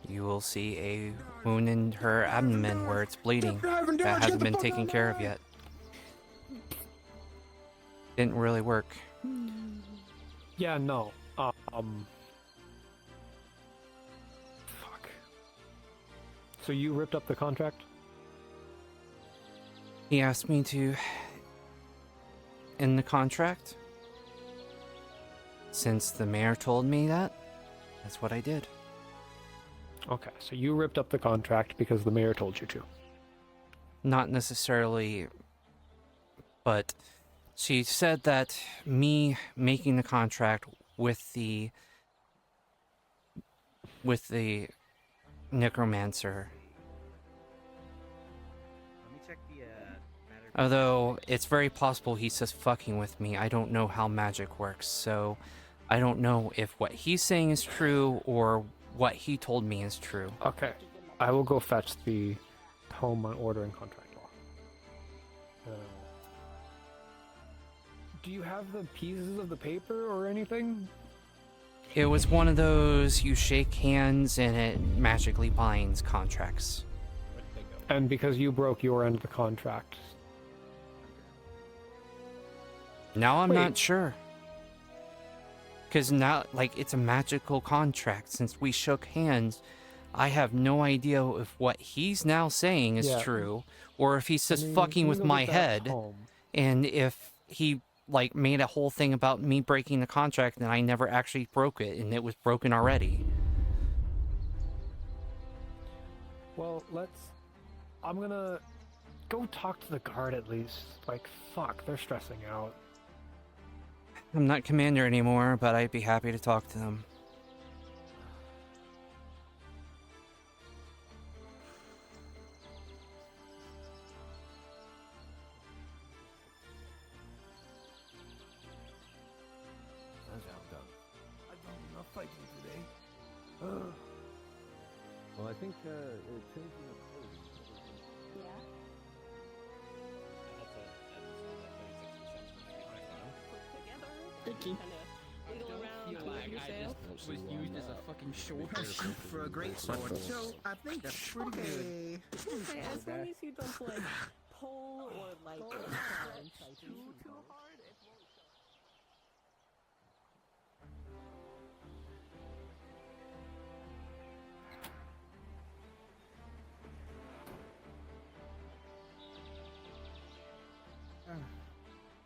You will see a wound in her abdomen where it's bleeding. That hasn't been taken care of yet. Didn't really work. Yeah, no. Fuck. So you ripped up the contract? He asked me to end the contract. Since the mayor told me that, that's what I did. Okay, so you ripped up the contract because the mayor told you to. Not necessarily, but she said that me making the contract with the necromancer, although it's very possible he's just fucking with me, I don't know how magic works, so I don't know if what he's saying is true or what he told me is true. Okay, I will go fetch the home on order and contract law. Do you have the pieces of the paper or anything? It was one of those you shake hands and it magically binds contracts. And because you broke your end of the contract. Now I'm not sure. Because now, like, it's a magical contract. Since we shook hands, I have no idea if what he's now saying is true, or if he's just fucking with my head, and if he, like, made a whole thing about me breaking the contract and I never actually broke it, and it was broken already. Well, I'm gonna go talk to the guard at least. Like, fuck, they're stressing out. I'm not commander anymore, but I'd be happy to talk to them. Well, I think changing the post. Sticky. Wiggle around, twist yourself. Was used as a fucking short for a great sword. So I think that's pretty good. Okay, as long as you don't like pull or like too hard, it won't.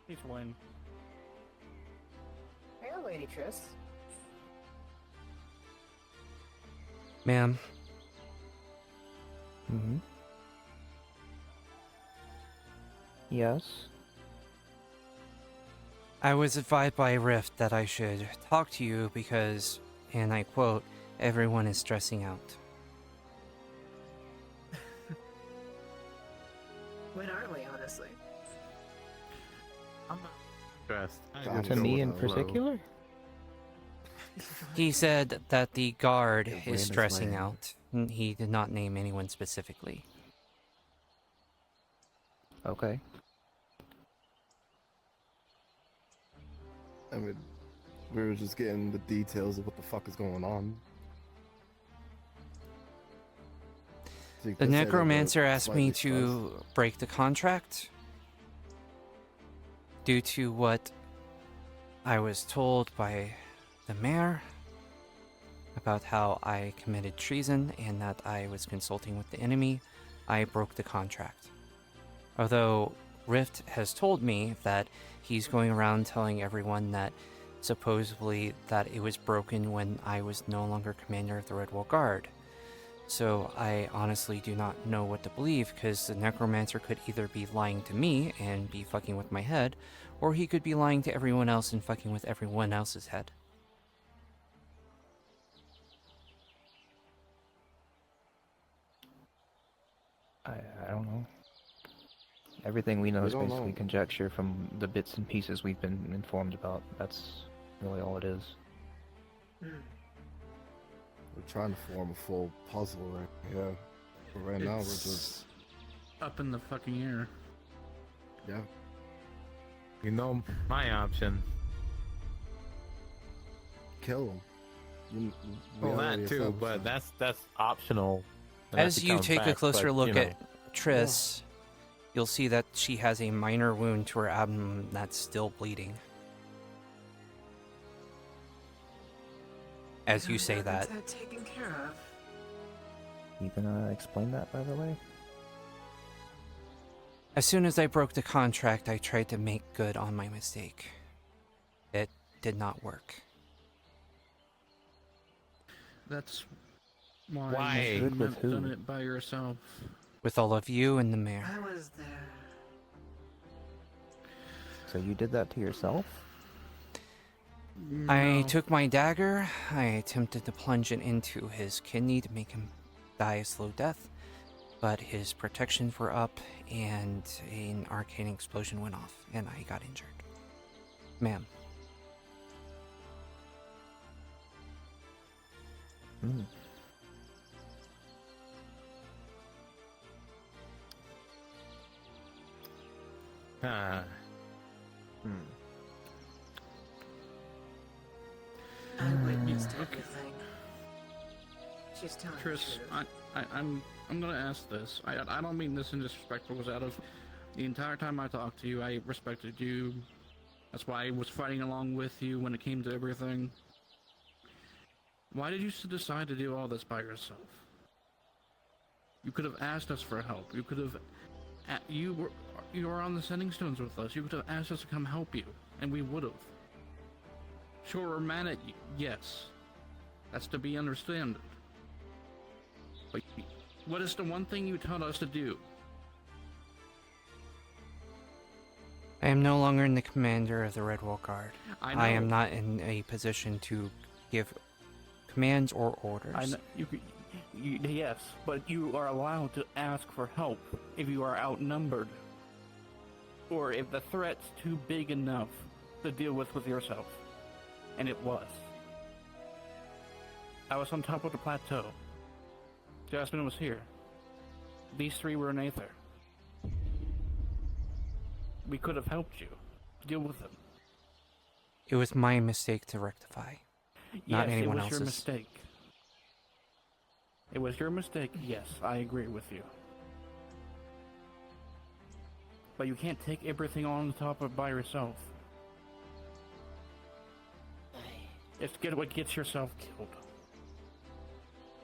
Please win. Hey, Lady Triss. Ma'am. Mm-hmm. Yes? I was advised by Rift that I should talk to you because, and I quote, everyone is stressing out. When aren't we, honestly? I'm not stressed. To me in particular? He said that the guard is stressing out. He did not name anyone specifically. Okay. I mean, we were just getting the details of what the fuck is going on. The necromancer asked me to break the contract due to what I was told by the mayor about how I committed treason and that I was consulting with the enemy. I broke the contract. Although Rift has told me that he's going around telling everyone that supposedly that it was broken when I was no longer commander of the Redwall Guard. So I honestly do not know what to believe, because the necromancer could either be lying to me and be fucking with my head, or he could be lying to everyone else and fucking with everyone else's head. I don't know. Everything we know is basically conjecture from the bits and pieces we've been informed about. That's really all it is. We're trying to form a full puzzle right here. But right now we're just up in the fucking air. Yeah. You know my option. Kill him. Well, that too, but that's optional. As you take a closer look at Triss, you'll see that she has a minor wound to her abdomen that's still bleeding. As you say that. Taken care of. You gonna explain that, by the way? As soon as I broke the contract, I tried to make good on my mistake. It did not work. That's why you shouldn't have done it by yourself. With all of you and the mayor. I was there. So you did that to yourself? I took my dagger, I attempted to plunge it into his kidney to make him die a slow death, but his protections were up and an arcane explosion went off and I got injured. Ma'am. I witnessed everything. She's telling Triss, the truth. I'm gonna ask this. I don't mean this in disrespectful, because out of the entire time I talked to you, I respected you. That's why I was fighting along with you when it came to everything. Why did you decide to do all this by yourself? You could have asked us for help. You could have... You were on the sending stones with us. You could have asked us to come help you, and we would have. Sure, we're mad at you. Yes. That's to be understood. But what is the one thing you told us to do? I am no longer the commander of the Redwall Guard. I am not in a position to give commands or orders. I know, yes, but you are allowed to ask for help if you are outnumbered. Or if the threat's too big enough to deal with yourself. And it was. I was on top of the plateau. Jasmine was here. These three were in Aether. We could have helped you deal with them. It was my mistake to rectify, not anyone else's. Yes, it was your mistake. It was your mistake, yes, I agree with you. But you can't take everything on top of by yourself. It's what gets yourself killed.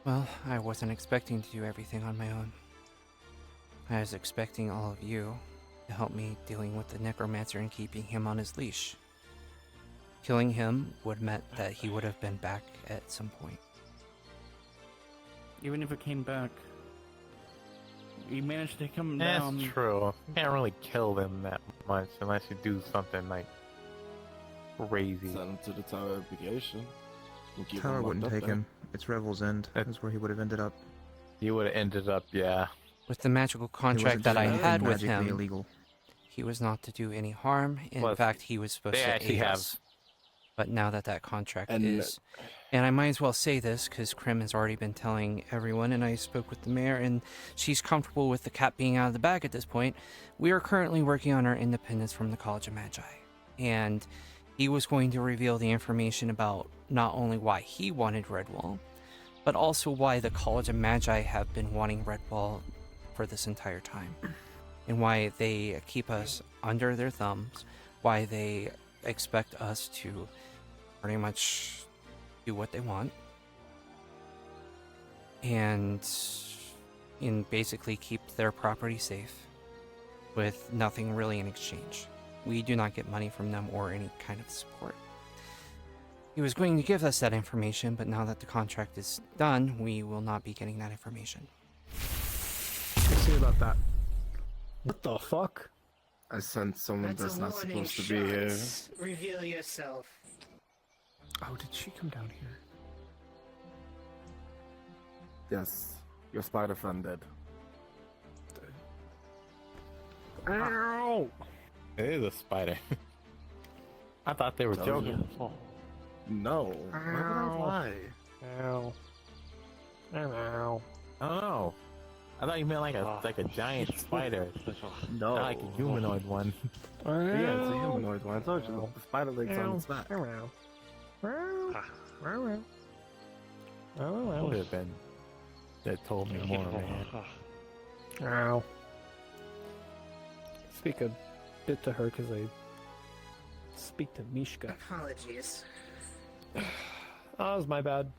Well, I wasn't expecting to do everything on my own. I was expecting all of you to help me dealing with the necromancer and keeping him on his leash. Killing him would have meant that he would have been back at some point. Even if it came back, you managed to take him down. That's true. You can't really kill them that much unless you do something like crazy. Send him to the Tower of Purgation. Tower wouldn't take him. It's Revel's End. That's where he would have ended up. He would have ended up, yeah. With the magical contract that I had with him, illegal. He was not to do any harm. In fact, he was supposed to aid us. But now that contract is... And I might as well say this, because Krim has already been telling everyone, and I spoke with the mayor, and she's comfortable with the cat being out of the bag at this point. We are currently working on our independence from the College of Magi. And he was going to reveal the information about not only why he wanted Redwall, but also why the College of Magi have been wanting Redwall for this entire time. And why they keep us under their thumbs, why they expect us to pretty much do what they want, and basically keep their property safe with nothing really in exchange. We do not get money from them or any kind of support. He was going to give us that information, but now that the contract is done, we will not be getting that information. Let's see about that. What the fuck? I sent someone that's not warning supposed to be here. shots. Reveal yourself. Oh, did she come down here? Yes, your spider friend did. Ow! It is a spider. I thought they were joking. No. Why would I lie? Ow. I don't know. I thought you meant like a giant spider. No. Not like a humanoid one. Yeah, it's a humanoid one. I told you, the spider legs on its back. That would have been. That told me more, man. Ow. Speak a bit to her because I speak to Mishka. Apologies. That was my bad.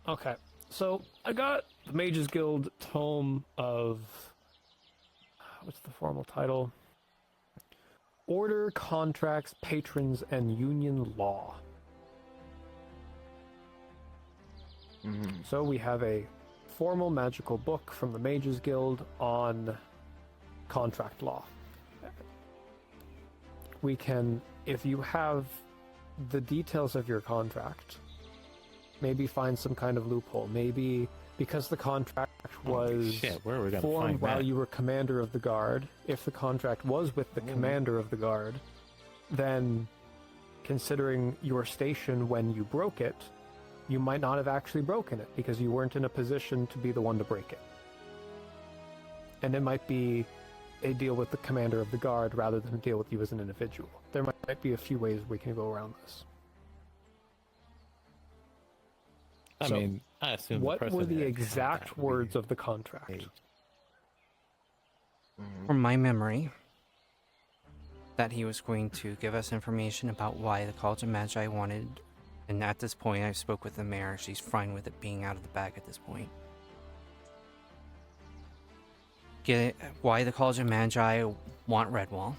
Okay, so I got the Mages Guild tome of... What's the formal title? Order, Contracts, Patrons, and Union Law. So we have a formal magical book from the Mages Guild on contract law. We can, if you have the details of your contract, maybe find some kind of loophole. Maybe because the contract was where are we gonna formed find while that? you were commander of the guard, if the contract was with the commander of the guard, then considering your station when you broke it, you might not have actually broken it because you weren't in a position to be the one to break it. And it might be a deal with the commander of the guard rather than a deal with you as an individual. There might be a few ways we can go around this. I mean, I assume what the person were the that exact words of the contract? From my memory, that he was going to give us information about why the College of Magi wanted, and at this point I spoke with the mayor, she's fine with it being out of the bag at this point. Get why the College of Magi want Redwall,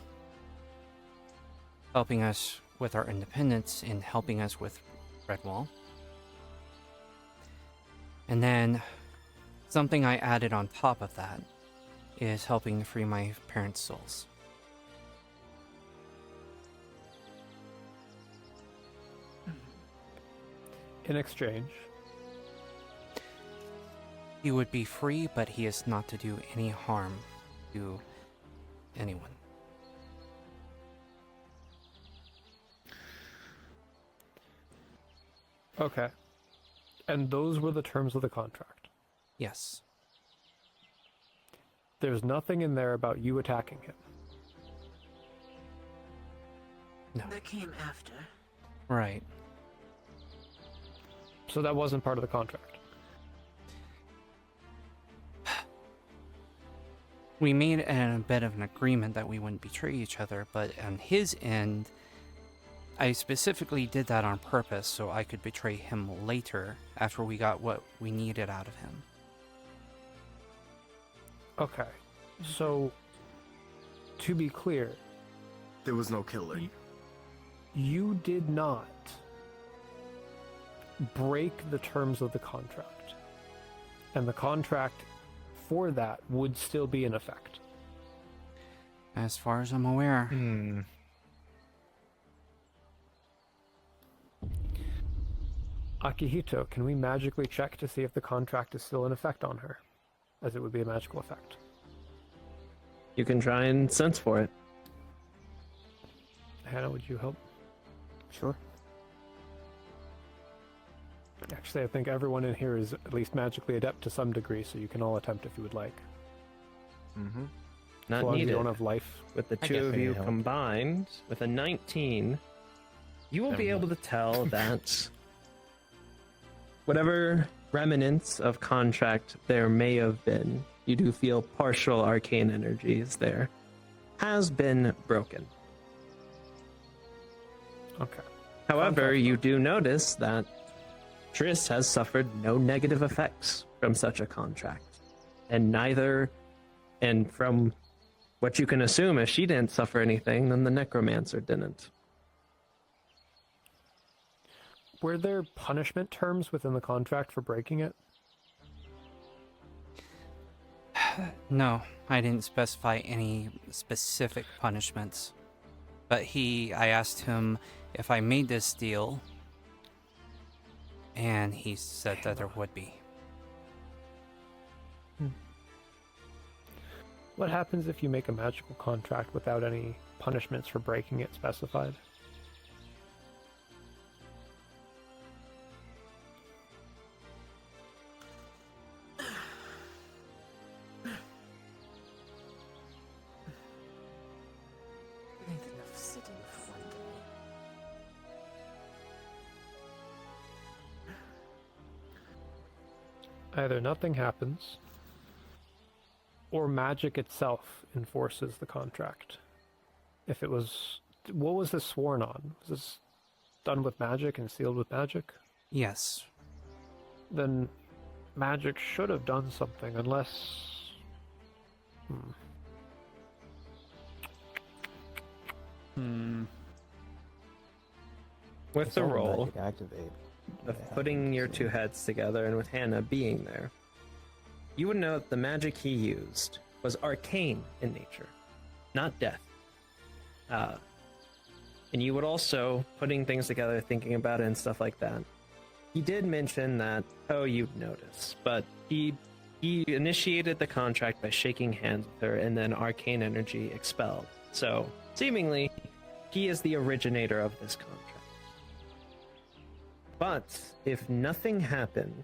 helping us with our independence and helping us with Redwall. And then something I added on top of that is helping free my parents' souls. In exchange, he would be free, but he is not to do any harm to anyone. Okay. And those were the terms of the contract? Yes. There's nothing in there about you attacking him? No. That came after. Right. So that wasn't part of the contract? We made a bit of an agreement that we wouldn't betray each other, but on his end, I specifically did that on purpose so I could betray him later after we got what we needed out of him. Okay. So, to be clear, there was no killing. You did not break the terms of the contract. And the contract for that would still be in effect. As far as I'm aware. Akihito, can we magically check to see if the contract is still in effect on her? As it would be a magical effect. You can try and sense for it. Hannah, would you help? Sure. Actually, I think everyone in here is at least magically adept to some degree, so you can all attempt if you would like. Not as long as needed. you don't have life. With the I two guess of I you need help. combined, with a 19, you will be able to tell that whatever remnants of contract there may have been, you do feel partial arcane energies there, has been broken. Okay. However, you do notice that Triss has suffered no negative effects from such a contract. And from what you can assume, if she didn't suffer anything, then the necromancer didn't. Were there punishment terms within the contract for breaking it? No, I didn't specify any specific punishments. But I asked him if I made this deal, and he said that there would be. What happens if you make a magical contract without any punishments for breaking it specified? Either nothing happens, or magic itself enforces the contract. If it was... What was this sworn on? Was this done with magic and sealed with magic? Yes. Then magic should have done something, unless... With the roll activate. of putting your two heads together and with Hannah being there, you would know that the magic he used was arcane in nature, not death. And you would also, putting things together, thinking about it and stuff like that, he did mention that, oh, you'd notice, but he initiated the contract by shaking hands with her and then arcane energy expelled. So, seemingly, he is the originator of this contract. But if nothing happened,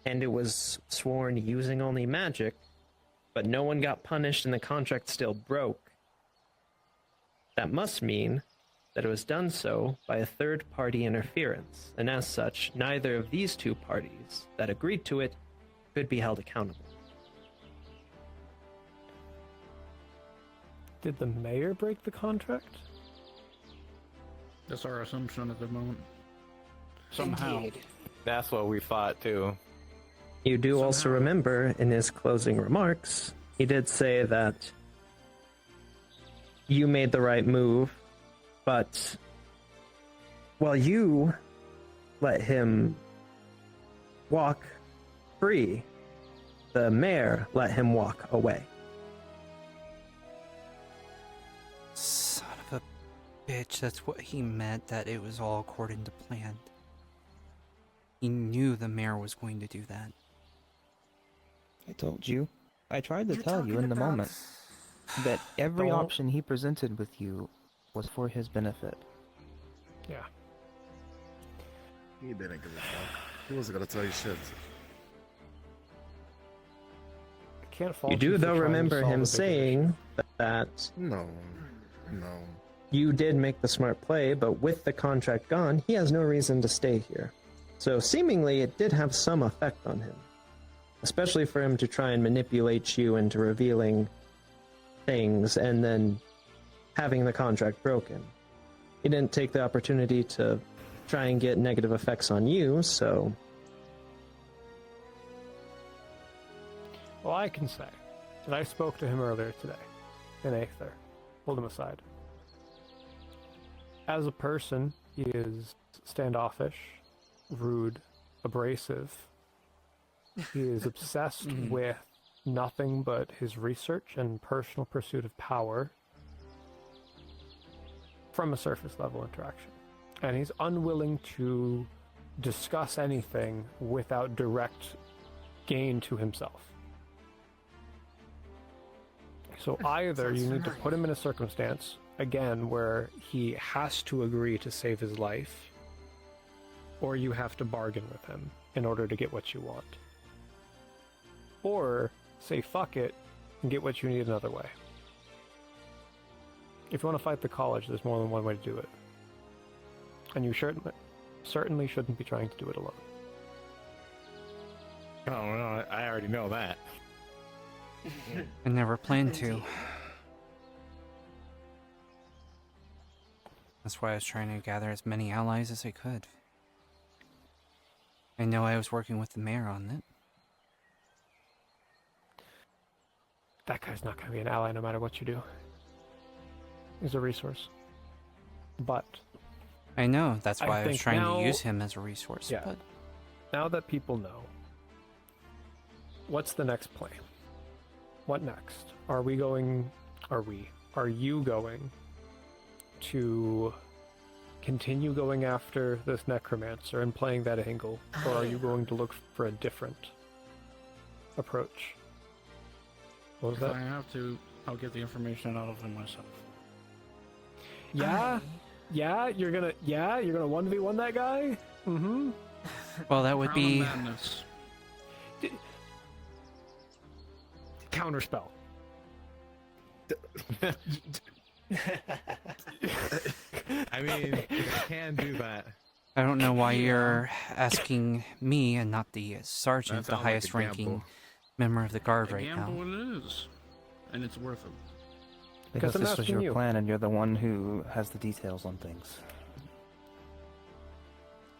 and it was sworn using only magic, but no one got punished and the contract still broke, that must mean that it was done so by a third-party interference, and as such, neither of these two parties that agreed to it could be held accountable. Did the mayor break the contract? That's our assumption at the moment. Somehow. Indeed. That's what we thought too. You do also remember in his closing remarks, he did say that you made the right move, but while you let him walk free, the mayor let him walk away. Son of a bitch, that's what he meant, that it was all according to plan. He knew the mayor was going to do that. I told you. I tried to tell you in the moment that every option he presented with you was for his benefit. Yeah. He didn't give a fuck. He wasn't gonna tell you shit. I can't fault You do, for though, trying to remember solve a him bigger saying that No. you did make the smart play, but with the contract gone, he has no reason to stay here. So seemingly it did have some effect on him, especially for him to try and manipulate you into revealing things and then having the contract broken. He didn't take the opportunity to try and get negative effects on you, so... Well, I can say that I spoke to him earlier today in Aether. Pulled him aside. As a person, he is standoffish, rude, abrasive. He is obsessed with nothing but his research and personal pursuit of power from a surface level interaction. And he's unwilling to discuss anything without direct gain to himself. So either you need to put him in a circumstance, again, where he has to agree to save his life, or you have to bargain with him in order to get what you want. Or say fuck it and get what you need another way. If you want to fight the college, there's more than one way to do it. And you certainly shouldn't be trying to do it alone. Oh no, I already know that. I never planned to. That's why I was trying to gather as many allies as I could. I know I was working with the mayor on it. That guy's not going to be an ally no matter what you do. He's a resource. But... I know, that's why I was think trying now- to use him as a resource, Yeah. but... Now that people know, what's the next play? What next? Are you going to continue going after this necromancer and playing that angle, or are you going to look for a different approach? What was If that? I have to, I'll get the information out of him myself. Yeah? You're gonna 1v1 that guy? Mm-hmm. Well, that would Crown of be... Madness. Counterspell. I mean, you can do that. I don't know why you're asking me and not the sergeant, That the sounds like a highest ranking gamble. member of the guard A right now. gamble it is, and it's worth it. Because I'm this was asking your you. plan and you're the one who has the details on things.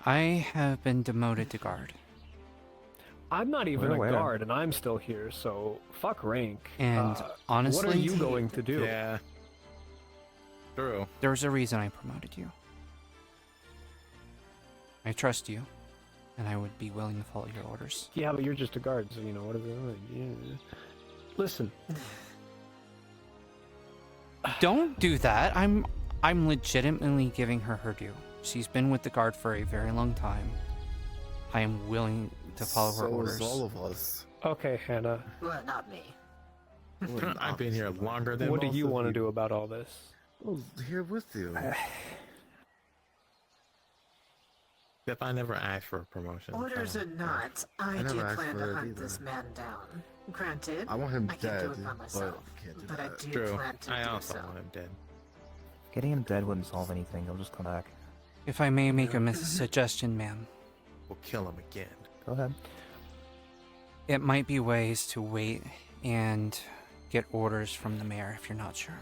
I have been demoted to guard. I'm not even We're a aware. guard, and I'm still here, so fuck rank. And what are honestly, you going to do? Yeah. True. there's a reason I promoted you. I trust you, and I would be willing to follow your orders. Yeah, but you're just a guard, so you know what is it? Yeah. Listen, Don't do that. I'm legitimately giving her her due. She's been with the guard for a very long time. I am willing to follow her So orders. is all of us. okay, Hannah. Well, not me. I've been here longer than What do most you of want to do about all this? I was here with you. If I never asked for a promotion. Orders or not, I do never asked plan for to it hunt either. this man down. Granted, I want him I can't dead, do it by but myself, can't do but I that. do True. plan to I do also so. want him dead. Getting him dead wouldn't solve anything. He'll just come back. If I may make a suggestion, ma'am, We'll kill him again. Go ahead. it might be ways to wait and get orders from the mayor if you're not sure.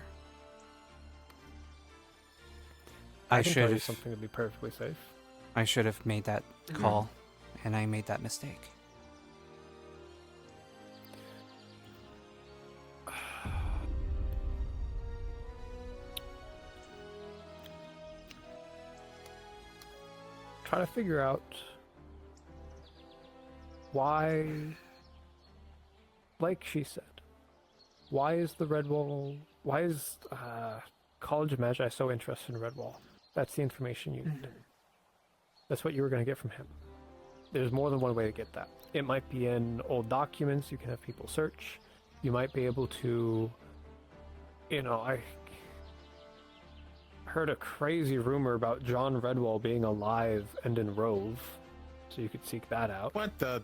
I can tell you should something to be perfectly safe. I should have made that call, and I made that mistake. Try to figure out why, like she said, why is the Redwall, why is College of Magi so interested in Redwall? That's the information you need. That's what you were going to get from him. There's more than one way to get that. It might be in old documents, you can have people search. You might be able to, you know, I heard a crazy rumor about John Redwall being alive and in Rove, so you could seek that out. What the?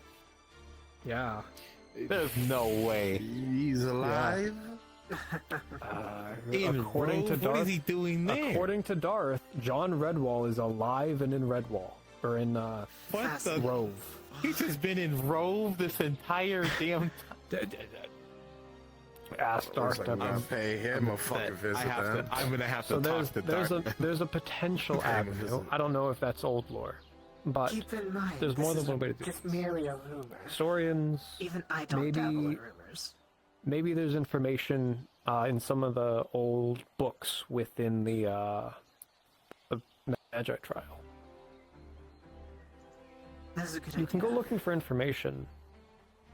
Yeah. There's no way. He's alive? In according to Rove? Darth, What is he doing there? According to Darth, John Redwall is alive and in Redwall, or in What the? Rove. He's just been in Rove this entire damn time. Ask Darth. I'm gonna pay him a fucking visit. I'm gonna have to So talk to Darth. there's a potential Okay, I'm a avenue. visit. I don't know if that's old lore, but Keep in mind, there's more this than is one way to do just this. merely a rumor. Historians, Even I don't dabble in maybe rumors. maybe there's information in some of the old books within the Magi trial. That's a good You can go looking for information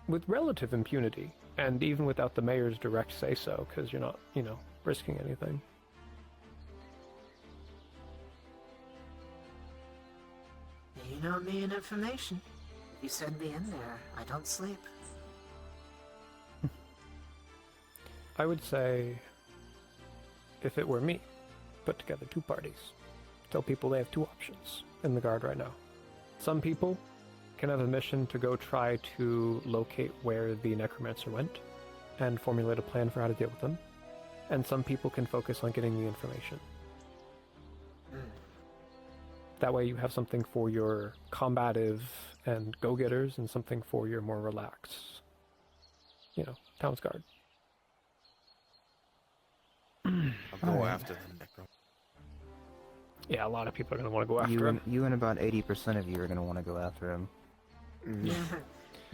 with relative impunity, and even without the mayor's direct say-so, because you're not, you know, risking anything. You know me and information. If you send me in there, I don't sleep. I would say, if it were me, put together two parties. Tell people they have two options in the guard right now. Some people can have a mission to go try to locate where the necromancer went and formulate a plan for how to deal with them. And some people can focus on getting the information. That way you have something for your combative and go-getters and something for your more relaxed, you know, town's guard. I'll go after the necro. Yeah, a lot of people are going to want to go after You him. and, you and about 80% of you are going to want to go after him. Yeah,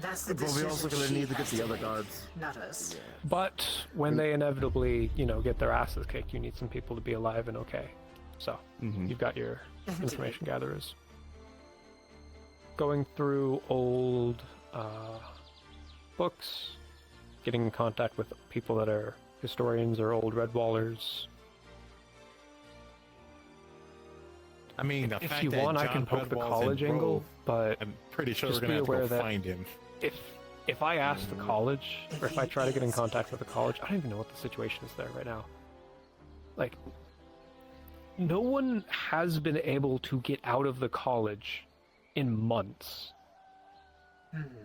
that's the But we decision also gonna she need to get has the other make, guards. not us. But when they inevitably, you know, get their asses kicked, you need some people to be alive and okay. So, you've got your information gatherers. Going through old books, getting in contact with people that are historians or old Redwallers. I mean, the If fact you that want, I John can poke the Redwall's in college angle, Rove, but I'm pretty sure we're just gonna be have to aware go that find him. if I ask the college, or if I try to get in contact with the college, I don't even know what the situation is there right now. Like, no one has been able to get out of the college in months.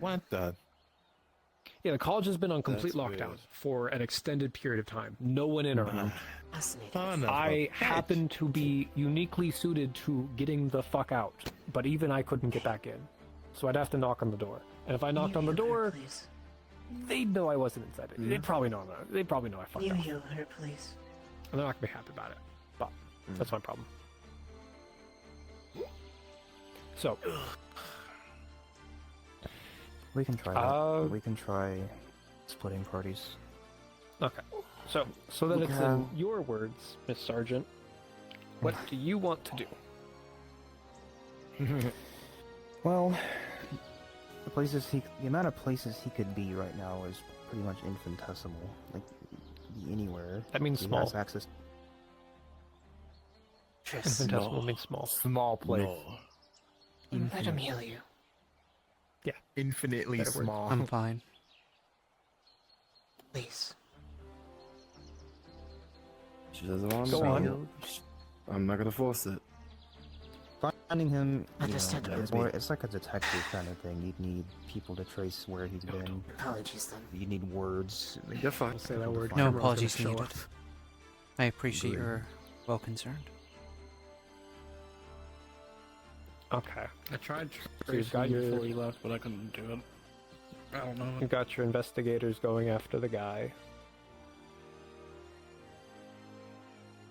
What the? Yeah, the college has been on complete That's lockdown weird. for an extended period of time. No one in or out. Son of I a happen to be uniquely suited to getting the fuck out, but even I couldn't get back in. So I'd have to knock on the door. And if I knocked on the door, they'd know I wasn't inside it. They'd probably know I fucked You up. heal her, please. And they're not gonna be happy about it. But that's my problem. So We can try that. We can try splitting parties. okay. So that We it's can- in your words, Miss Sargent, what do you want to do? Well, the amount of places he could be right now is pretty much infinitesimal. Like, be anywhere. That means he small. has access. Infinitesimal means small. Small place. Let him heal you. Yeah. Infinitely Better word. small. I'm fine. Please. She doesn't want Go to on. be healed. I'm not gonna force it. Finding him, Understandable. it's like a detective kind of thing. You'd need people to trace where he's been. Apologies then. You need words. You're fine. I'll say that word. No Camera's gonna apologies show needed. up. I appreciate Agreed. your well concerned. Okay. I tried So you've got tracing your- before you left, but I couldn't do it. I don't know. You've got your investigators going after the guy.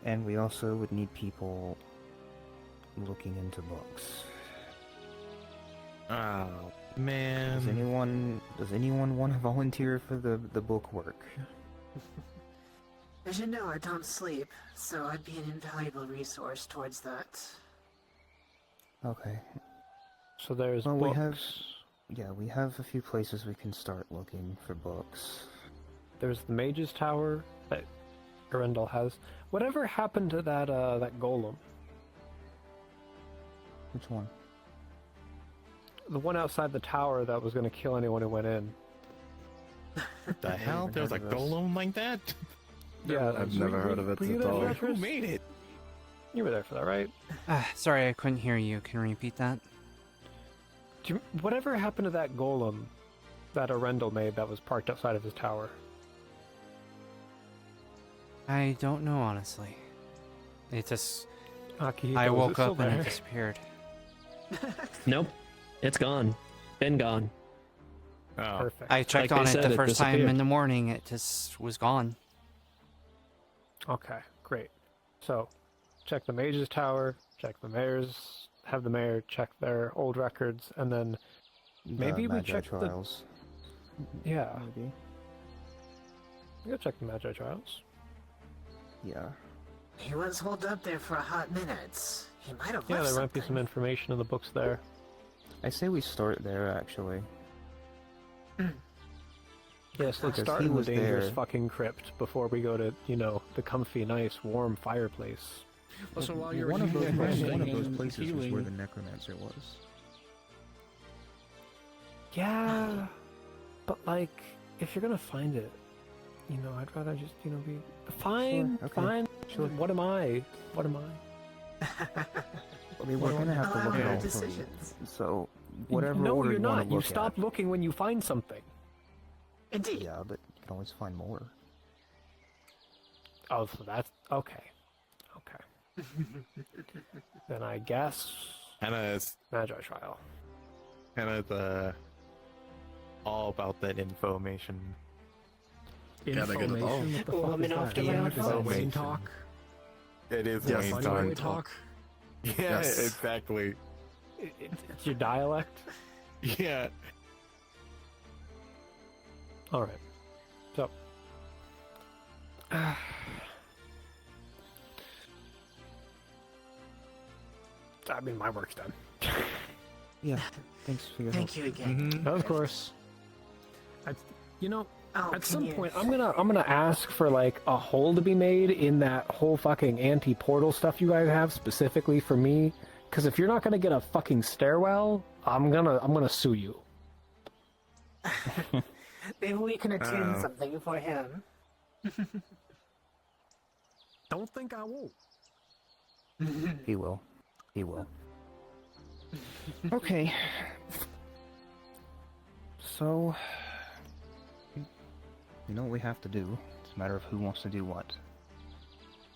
And we also would need people looking into books. Oh man. Does anyone want to volunteer for the book work? As you know, I don't sleep, so I'd be an invaluable resource towards that. Okay. So there's Well, books. we have a few places we can start looking for books. There's the Mage's Tower that Arendelle has. Whatever happened to that that golem? Which one? The one outside the tower that was going to kill anyone who went in. What the hell? There was a golem like that? Yeah, I've never heard of it were you at there all. for that, Who Chris? made it? You were there for that, right? Sorry, I couldn't hear you. Can you repeat that? Whatever happened to that golem that Arendelle made that was parked outside of his tower? I don't know, honestly. It just... Akihito, I is woke it still up and there? it disappeared. Nope. It's gone. Been gone. Oh. Perfect. I checked Like I on it said, the it first time in disappeared. the morning. It just was gone. Okay, great. So, check the Mage's Tower, check the Mayor's, have the Mayor check their old records, and then maybe we Magi check Trials. the... Yeah, Maybe. we go check the Magi Trials. Yeah. He was holed up there for a hot minute. He might have Yeah, left there might be something. some information in the books there. I say we start there, actually. Yes, let's Because start he in the was dangerous there. fucking crypt before we go to, the comfy, nice, warm fireplace. Also, while you're one of those resting places was healing, where the necromancer was. Yeah, but like, if you're gonna find it, I'd rather just, be fine, Sure, okay, fine. sure. What am I? What am I? I mean, we're gonna have to Allow look at your all three. decisions. So, whatever No, order you're you want not. to You look stop at. looking when you find something. Indeed. Yeah, but you can always find more. Oh, so that's okay. Okay. Then I guess Hannah's Magi Trial. all about that information. Yeah, they get it all. Information? What the fuck Woman is that? after Yeah, my is that heart. Wayne talk? It is Yes. Wayne Funny talk. way talk? Yeah, Yes. exactly. It's your dialect. Yeah. All right. So. I mean, my work's done. Yeah, thanks for your Thank help. you again. Of course. Oh, At can some you- point, I'm gonna ask for like a hole to be made in that whole fucking anti-portal stuff you guys have specifically for me. Because if you're not gonna get a fucking stairwell, I'm gonna sue you. Maybe we can attune something for him. Don't think I won't. He will. He will. Okay. So, you know what we have to do. It's a matter of who wants to do what.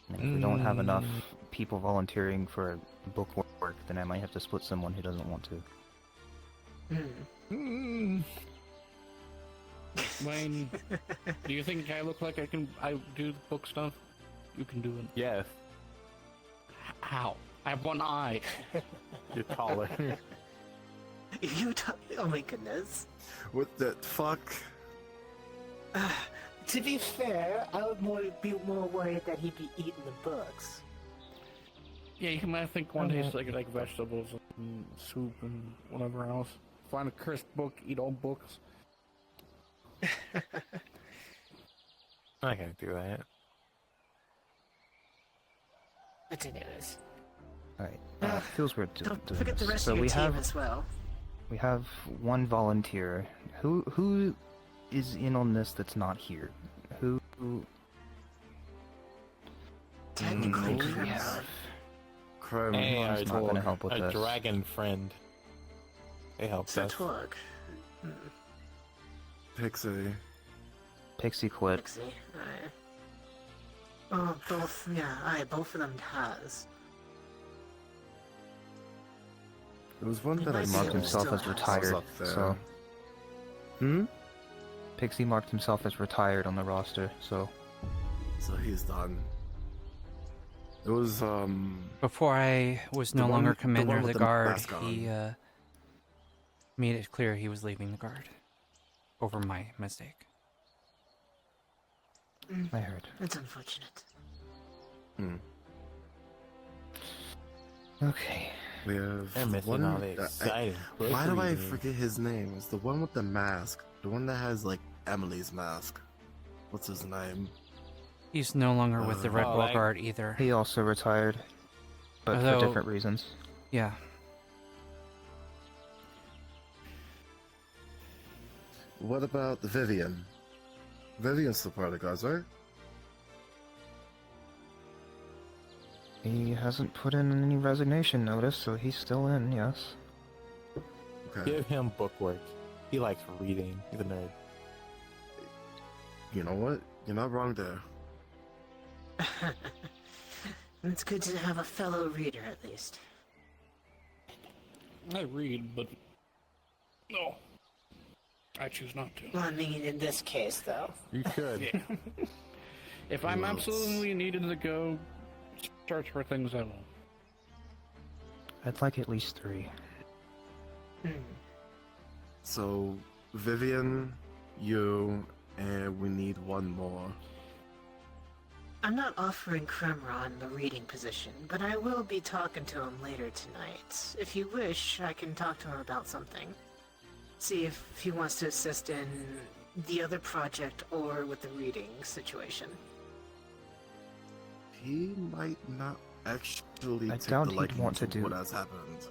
And if we don't have enough people volunteering for book work, then I might have to split someone who doesn't want to. Wayne, do you think I look like I do the book stuff? You can do it. Yes. How? I have one eye. You're taller. Oh my goodness. What the fuck? To be fair, I would be more worried that he'd be eating the books. Yeah, you might think one day like vegetables and soup and whatever else. Find a cursed book, eat all books. I can't do that. But anyways. Alright, feels weird to Don't do forget the this. rest So of your we team have as well. we have one volunteer. Who is in on this that's not here? Who Technically, do we have? Chrome. Hey, He's not gonna help with our this. dragon friend. They helped us. Twerk. Pixie. Pixie quit. Pixie. Aye. Oh, both. Yeah, both of them has. There was one that I Marked himself still as has. retired, Up there. so... Pixie marked himself as retired on the roster, so... So he's done. It was, Before I was no the one- longer the commander one of the with the guard, mask on. he made it clear he was leaving the guard. Over my mistake. I heard. It's unfortunate. Okay. We have They're missing one all the that- exciting why do I quick forget his name? It's the one with the mask. The one that has, like, Emily's mask. What's his name? He's no longer with the Red Oh, Wall that- Guard either. He also retired, but Although- for different reasons. Yeah. What about the Vivian? Vivian's still part of the guards, right? He hasn't put in any resignation notice, so he's still in, yes. Okay. Give him bookwork. He likes reading. He's a nerd. You know what? You're not wrong there. It's good to have a fellow reader, at least. I read, but no, I choose not to. Well, I mean, in this case, though. You should. Yeah. If I'm absolutely needed to go search for things, I will. I'd like at least 3. So, Vivian, you, and we need one more. I'm not offering Kremron the reading position, but I will be talking to him later tonight. If you wish, I can talk to him about something. See if he wants to assist in the other project or with the reading situation. He might not actually I take doubt the he'd liking want to to do- what has happened.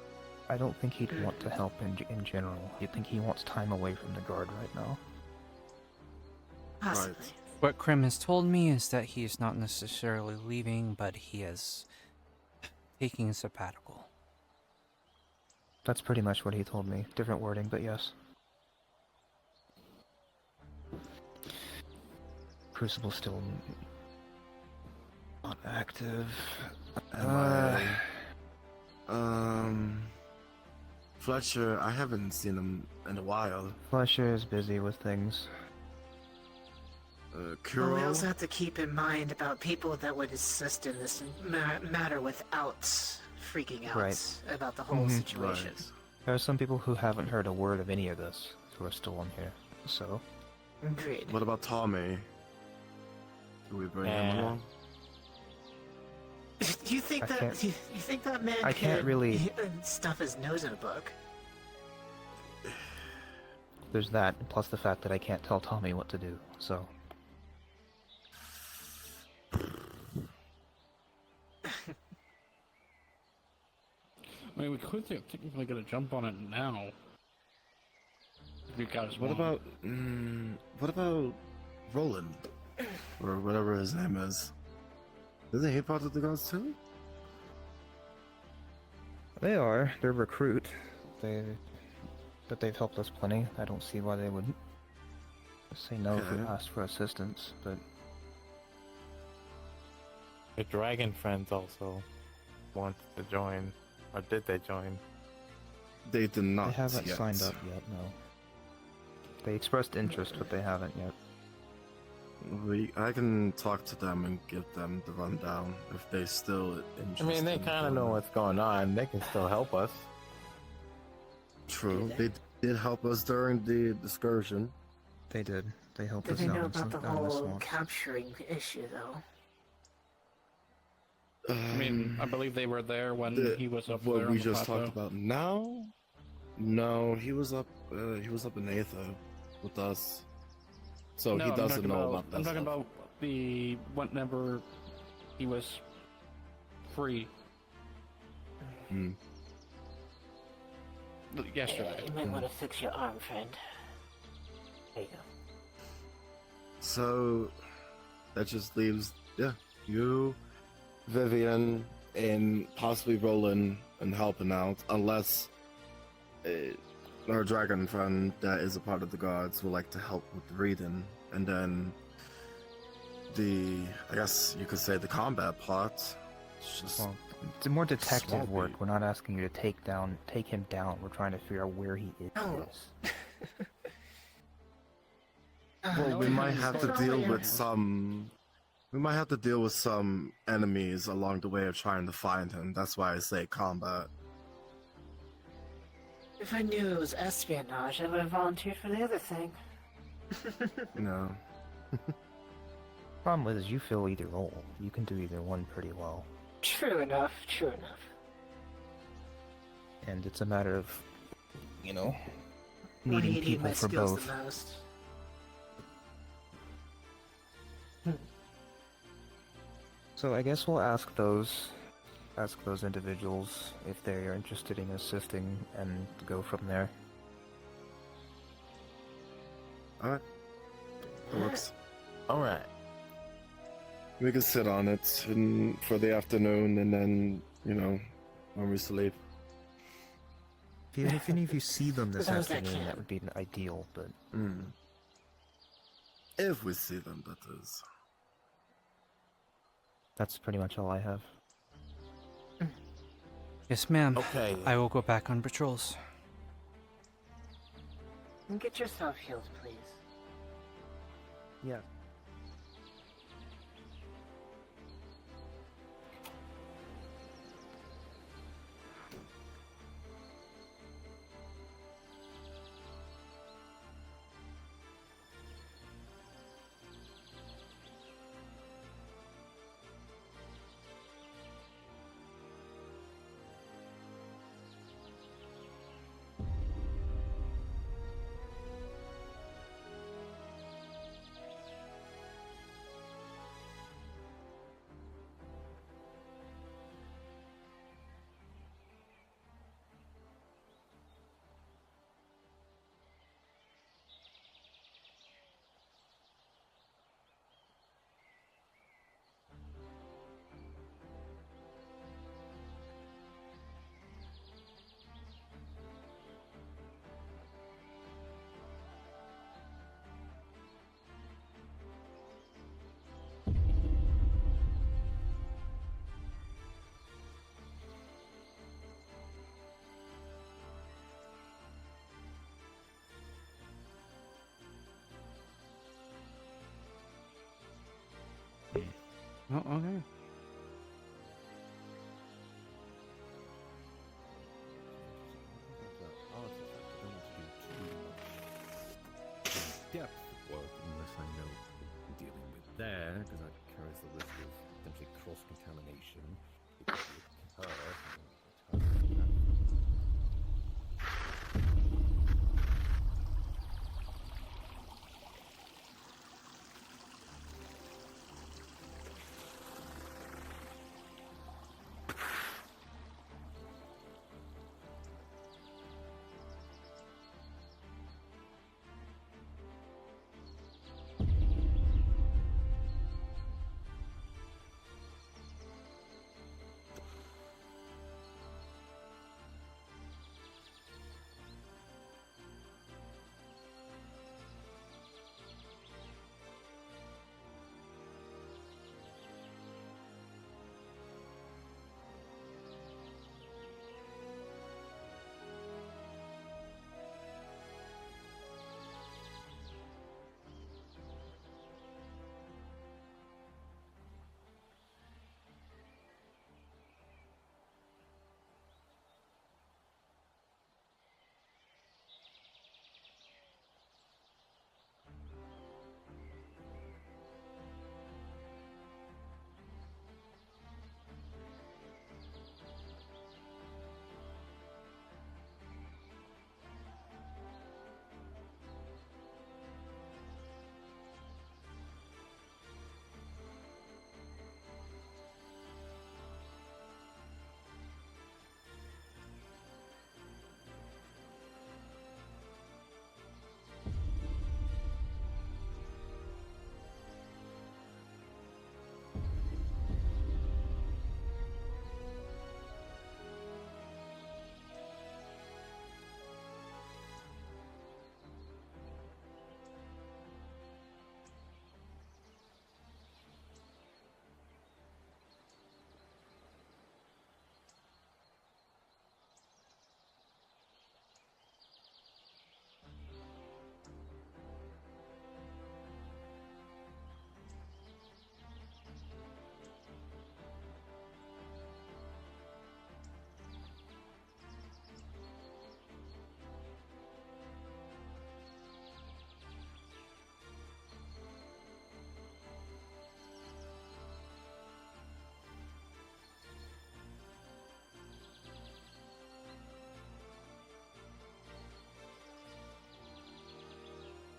I don't think he'd want to help in general. You'd think he wants time away from the guard right now. Possibly. What Krim has told me is that he is not necessarily leaving, but he is taking a sabbatical. That's pretty much what he told me. Different wording, but yes. Crucible's still not active. Fletcher, I haven't seen him in a while. Fletcher is busy with things. Well, we Kuro? also have to keep in mind about people that would assist in this matter without freaking out Right. about the whole Mhm. situation. There are some people who haven't heard a word of any of this who are still on here, so... Agreed. What about Tommy? Do we bring him along? Do you think I that can't- you think that man I can't could really- stuff his nose in a book? There's that, plus the fact that I can't tell Tommy what to do, so... I mean, we could technically get a jump on it now. If you guys What want. what about Roland? Or whatever his name is. Isn't he part of the guards too? They are. They're recruit. But they've helped us plenty. I don't see why they wouldn't say no if we Okay. asked for assistance, but... The dragon friends also wanted to join, or did they join? They did not. They haven't yet. signed up yet, no. They expressed interest, but they haven't yet. I can talk to them and give them the rundown if they still interested. I mean, they kind of know what's going on. They can still help us. True. They did help us during the excursion. They did. They helped Do us they know out in about the down the whole swamps. capturing issue, though? I mean, I believe they were there when he was up What there we on the just plateau. talked about now? No, he was up. He was up in Aether with us, so No, he I'm doesn't talking know about that. I'm talking stuff. about the whenever he was free. Hmm. Yesterday. You might want to fix your arm, friend. There you go. So that just leaves, you, Vivian, and possibly Roland and helping out, unless our dragon friend that is a part of the guards would like to help with the reading, and then I guess you could say the combat part. It's just Well, it's more detective swampy. work. We're not asking you to take him down. We're trying to figure out where he is. Well, we might have to deal with some. We might have to deal with some enemies along the way of trying to find him. That's why I say combat. If I knew it was espionage, I would have volunteered for the other thing. No. Problem is, you fill either role. You can do either one pretty well. True enough, true enough. And it's a matter of, What do needing you need people my for skills both. the most? So I guess we'll ask those individuals if they are interested in assisting and go from there. Alright. That works. Alright. We can sit on it for the afternoon and then, when we sleep. Even if any of you see them this Those that afternoon, can. that would be ideal, but If we see them, that is. that's pretty much all I have. Yes, ma'am. Okay. I will go back on patrols. And get yourself healed, please. Yeah. Oh, okay. Depth work unless I know what I'm dealing with there, because that carries the risk of potentially cross-contamination. It could occur.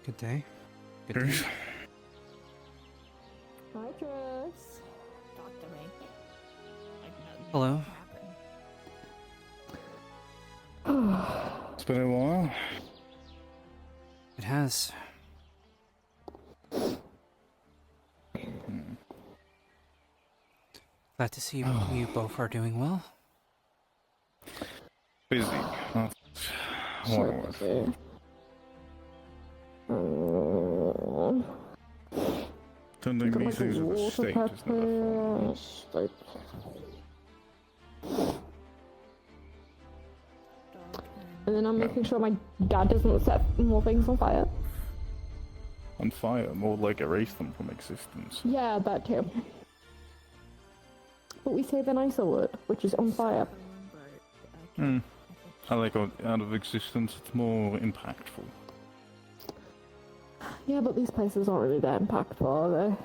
Good day. Good day. Cheers. Hi, Tris. Talk to me. Hello. It's been a while. It has. Glad to see you both are doing well. Busy. That's one word. Attending meetings with the state is never fun. And then I'm making sure my dad doesn't set more things on fire. On fire, more like erase them from existence. Yeah, that too. But we say the nicer word, which is on fire. I like out of existence, it's more impactful. Yeah, but these places aren't really that impactful, are they?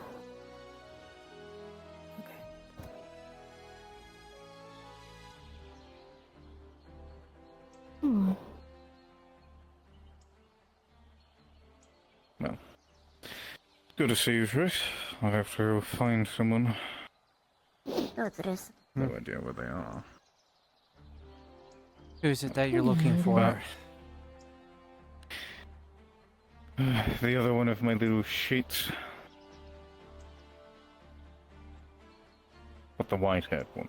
Well, good to see you, Trish. I have to find someone. Oh, Tris. No idea where they are. Who is it that you're looking for? The other one of my little shits. But the white-haired one.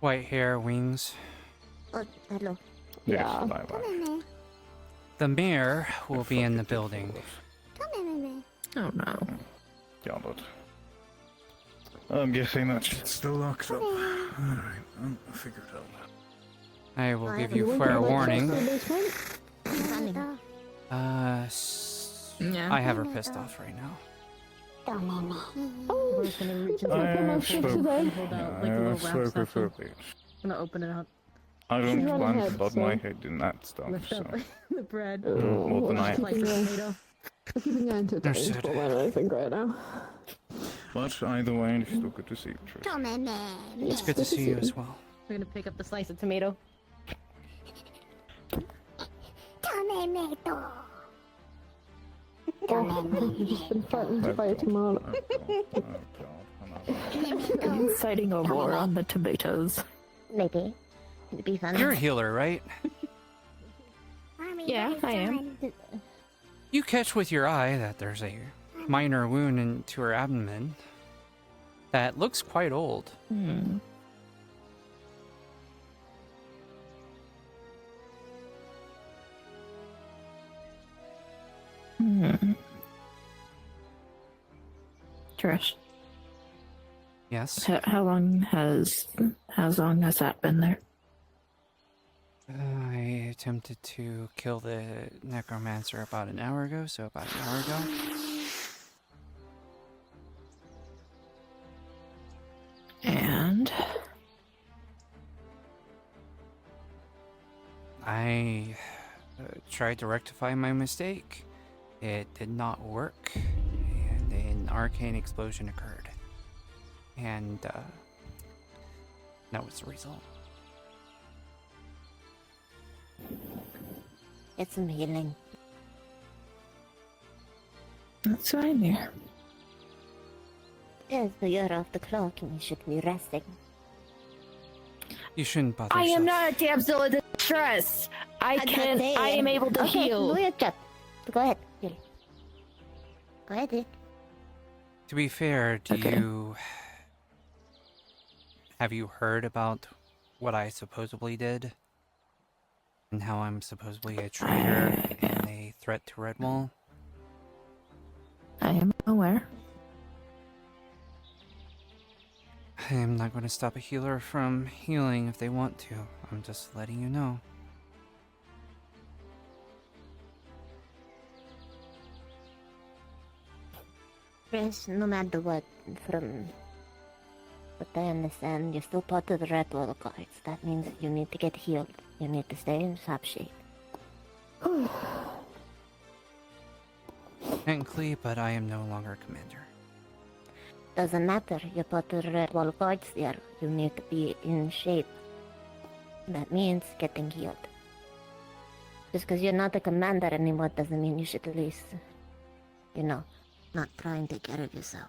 White hair, wings. Oh, hello. Yes, bye-bye. The mayor will be in the building. Oh no. Got it. I'm guessing that shit's still locked up. Alright, I'll figure it out. I will give you fair warning. I have her pissed off right now. Oh, We're gonna reach into I the have spoken. and hold out like a little wrap spoken stuff. for a bit. Gonna open it up. I don't She's running plan to ahead, bud so- my head in that stuff, Lift so... up the bread. More than I Slice of tomato. We're keeping her entertained Understood. more than anything right now. But either way, it's still good to see you, Trish. It's good to see you as well. We're gonna pick up the slice of tomato. Oh, you've just been threatened by a tomato. Inciting a war on the tomatoes. Maybe. It'd be fun. You're a healer, right? Yeah, I am. You catch with your eye that there's a minor wound into her abdomen that looks quite old. Hmm. Trish, Yes. how long has that been there? I attempted to kill the necromancer about an hour ago, so about an hour ago. And I tried to rectify my mistake. It did not work, and an arcane explosion occurred. And that was the result. Get some healing. that's fine there. Yes, but you're off the clock and you should be resting. You shouldn't bother I am yourself. not a damsel in distress. I am able to heal. VRchat. Go ahead, heal. Go ahead, heal. To be fair, have you heard about what I supposedly did? And how I'm supposedly a traitor and a threat to Redwall? I am aware. I am not going to stop a healer from healing if they want to. I'm just letting you know. Chris, no matter what, from what I understand, you're still part of the Redwall Guards. That means you need to get healed. You need to stay in top shape. Technically, but I am no longer commander. Doesn't matter, you're part of the Redwall Guards there. You need to be in shape. That means getting healed. Just because you're not the commander anymore doesn't mean you should at least, you know, not try and take care of yourself.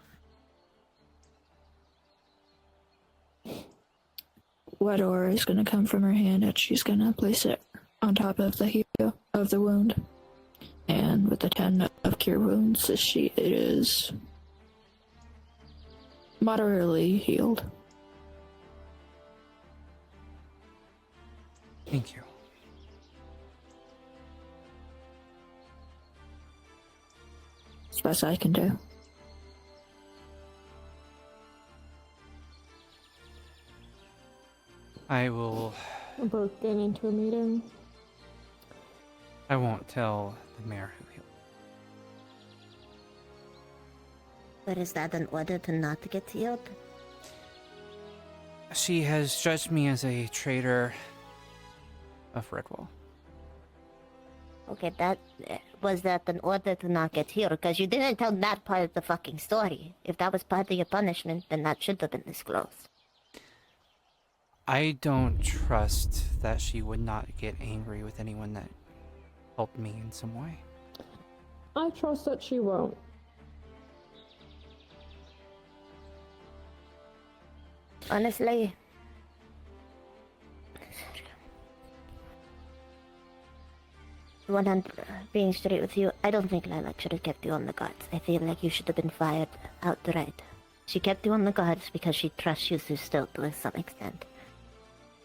Wet ore is gonna come from her hand and she's gonna place it on top of the heel of the wound. And with the 10 of cure wounds, it is moderately healed. Thank you. It's the best I can do. I will. We're both getting into a meeting. I won't tell the mayor who healed. But is that an order to not get healed? She has judged me as a traitor of Redwall. Okay, was that an order to not get healed? Because you didn't tell that part of the fucking story. If that was part of your punishment, then that should have been disclosed. I don't trust that she would not get angry with anyone that helped me in some way. I trust that she won't. Honestly, when I'm being straight with you, I don't think Lilac should have kept you on the guards. I feel like you should have been fired outright. She kept you on the guards because she trusts you still to some extent.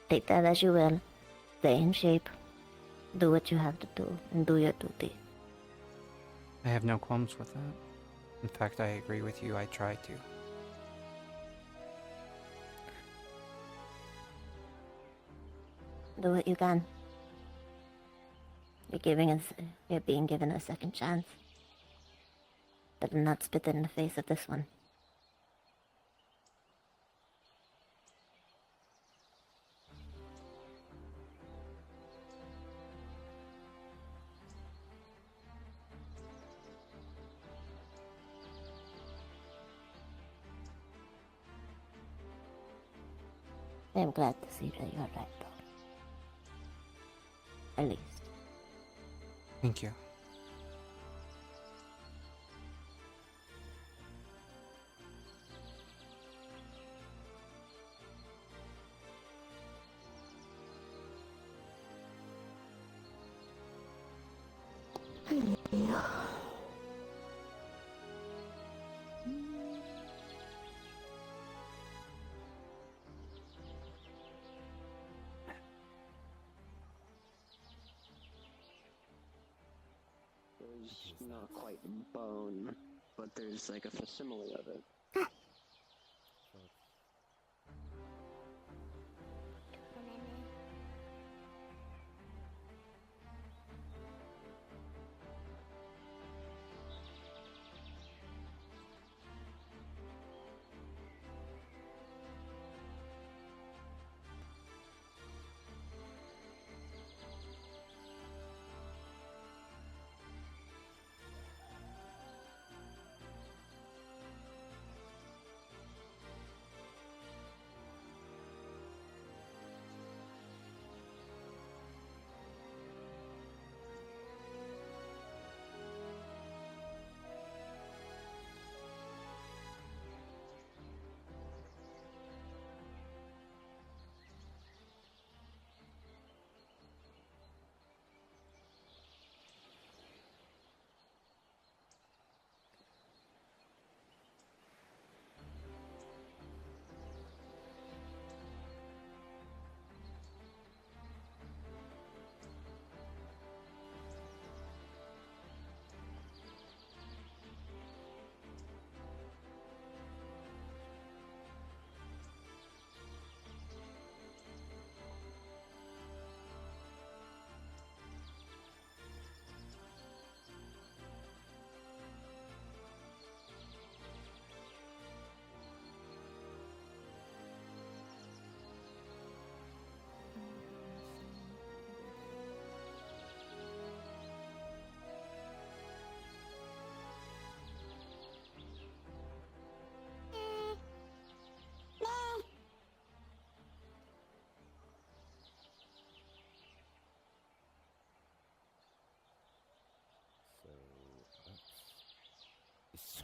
Take that as you will. Stay in shape. Do what you have to do, and do your duty. I have no qualms with that. In fact, I agree with you. I try to. Do what you can. You're being given a second chance. But do not spit in the face of this one. I am glad to see that you're right, though. At least. Thank you. There's not quite bone, but there's like a facsimile of it.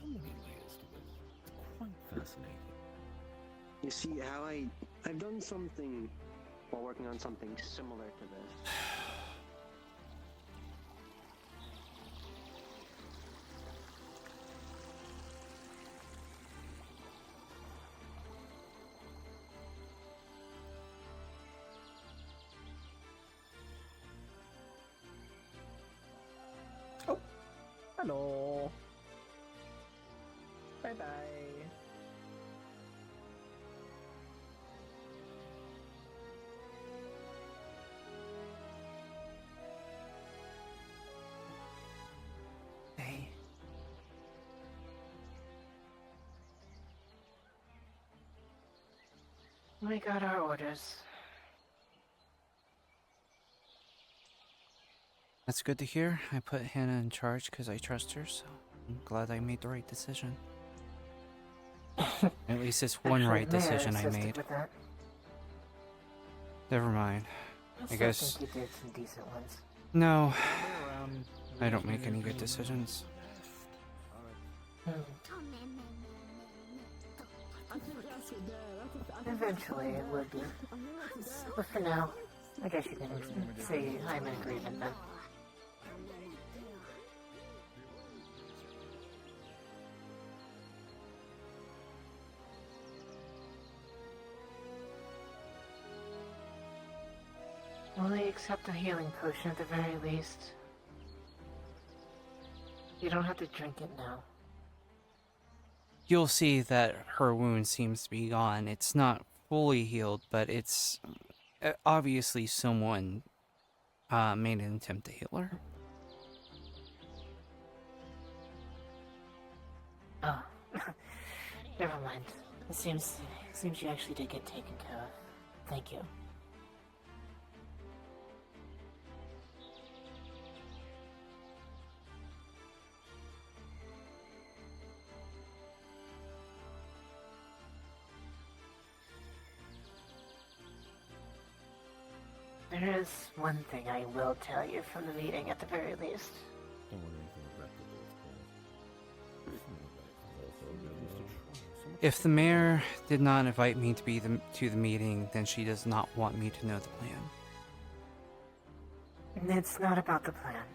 many layers to this. It's quite fascinating. You see how I've done something while working on something similar to this. Hello. Bye bye. Hey. We got our orders. That's good to hear. I put Hannah in charge because I trust her, so I'm glad I made the right decision. At least it's one Actually, right the mayor decision I assisted made. with that. Never mind. I still guess. think you did some decent ones. No. I don't make any good decisions. Eventually it would be. But for now, I guess you can say I'm in agreement then. Will they accept a healing potion at the very least? You don't have to drink it now. You'll see that her wound seems to be gone. It's not fully healed, but it's obviously someone made an attempt to heal her. Oh, never mind. It seems you actually did get taken care of. Thank you. There is one thing I will tell you from the meeting at the very least. Don't want anything replicable, of course. If the mayor did not invite me to be to the meeting, then she does not want me to know the plan. It's not about the plan.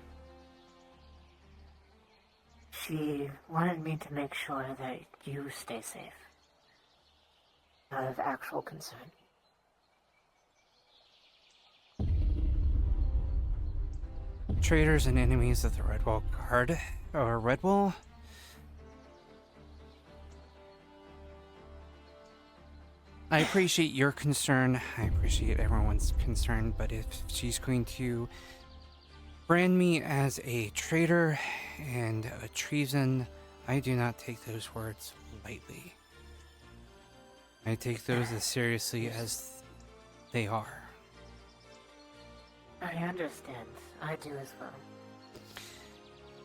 She wanted me to make sure that you stay safe. Out of actual concern. Traitors and enemies of the Redwall Guard, or Redwall? I appreciate your concern, I appreciate everyone's concern, but if she's going to brand me as a traitor and a treason, I do not take those words lightly. I take those as seriously as they are. I understand. I do as well.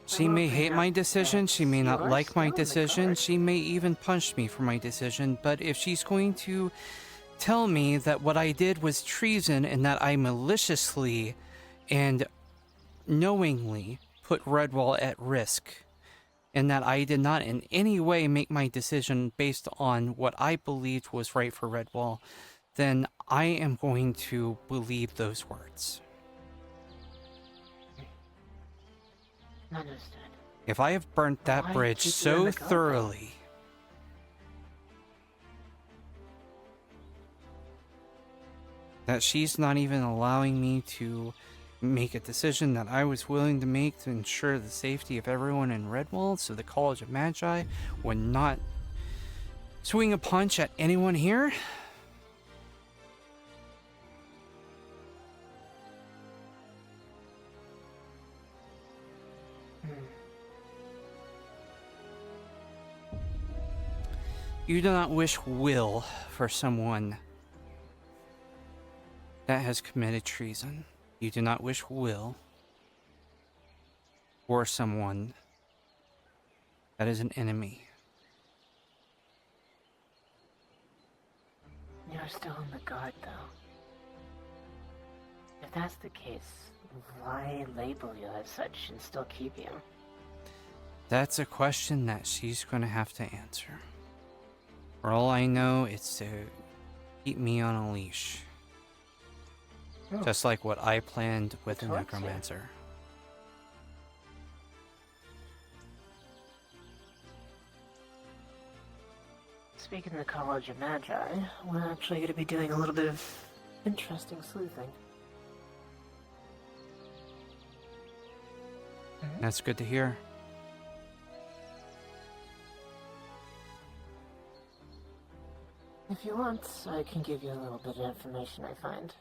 She may hate my decision, she may not like my decision, she may even punch me for my decision, but if she's going to tell me that what I did was treason and that I maliciously and knowingly put Redwall at risk, and that I did not in any way make my decision based on what I believed was right for Redwall, then I am going to believe those words. Understood. If I have burnt that Why bridge keep you in so the guard? thoroughly that she's not even allowing me to make a decision that I was willing to make to ensure the safety of everyone in Redwall, so the College of Magi would not swing a punch at anyone here. You do not wish will for someone that has committed treason. You do not wish will for someone that is an enemy. You're still on the guard, though. If that's the case, why label you as such and still keep you? That's a question that she's going to have to answer. For all I know, it's to keep me on a leash. Oh. Just like what I planned with the What? necromancer. Speaking of the College of Magi, we're actually going to be doing a little bit of interesting sleuthing. That's good to hear. If you want, I can give you a little bit of information I find.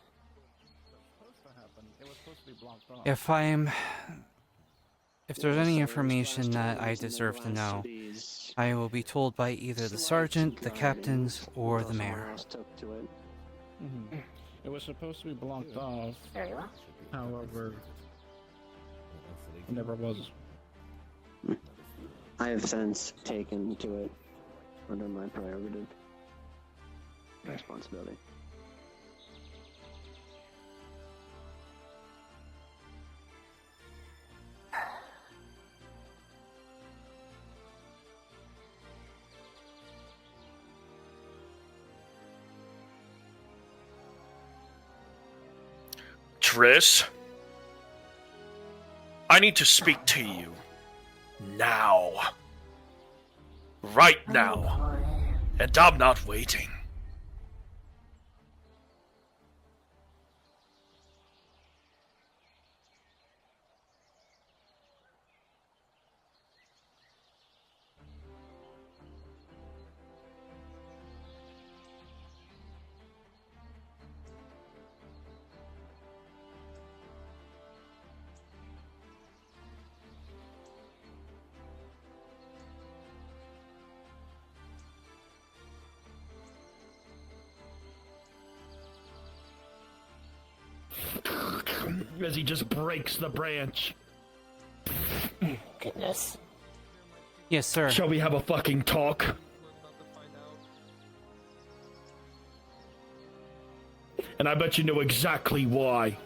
If there's any information that I deserve to know, I will be told by either the sergeant, the captains, or the mayor. Mm-hmm. It was supposed to be blocked off. Very well. However, it never was. I have since taken to it under my prerogative responsibility. Triss, I need to speak to you. Now. Right now. And I'm not waiting. As he just breaks the branch. Goodness. Yes, sir. Shall we have a fucking talk? And I bet you know exactly why.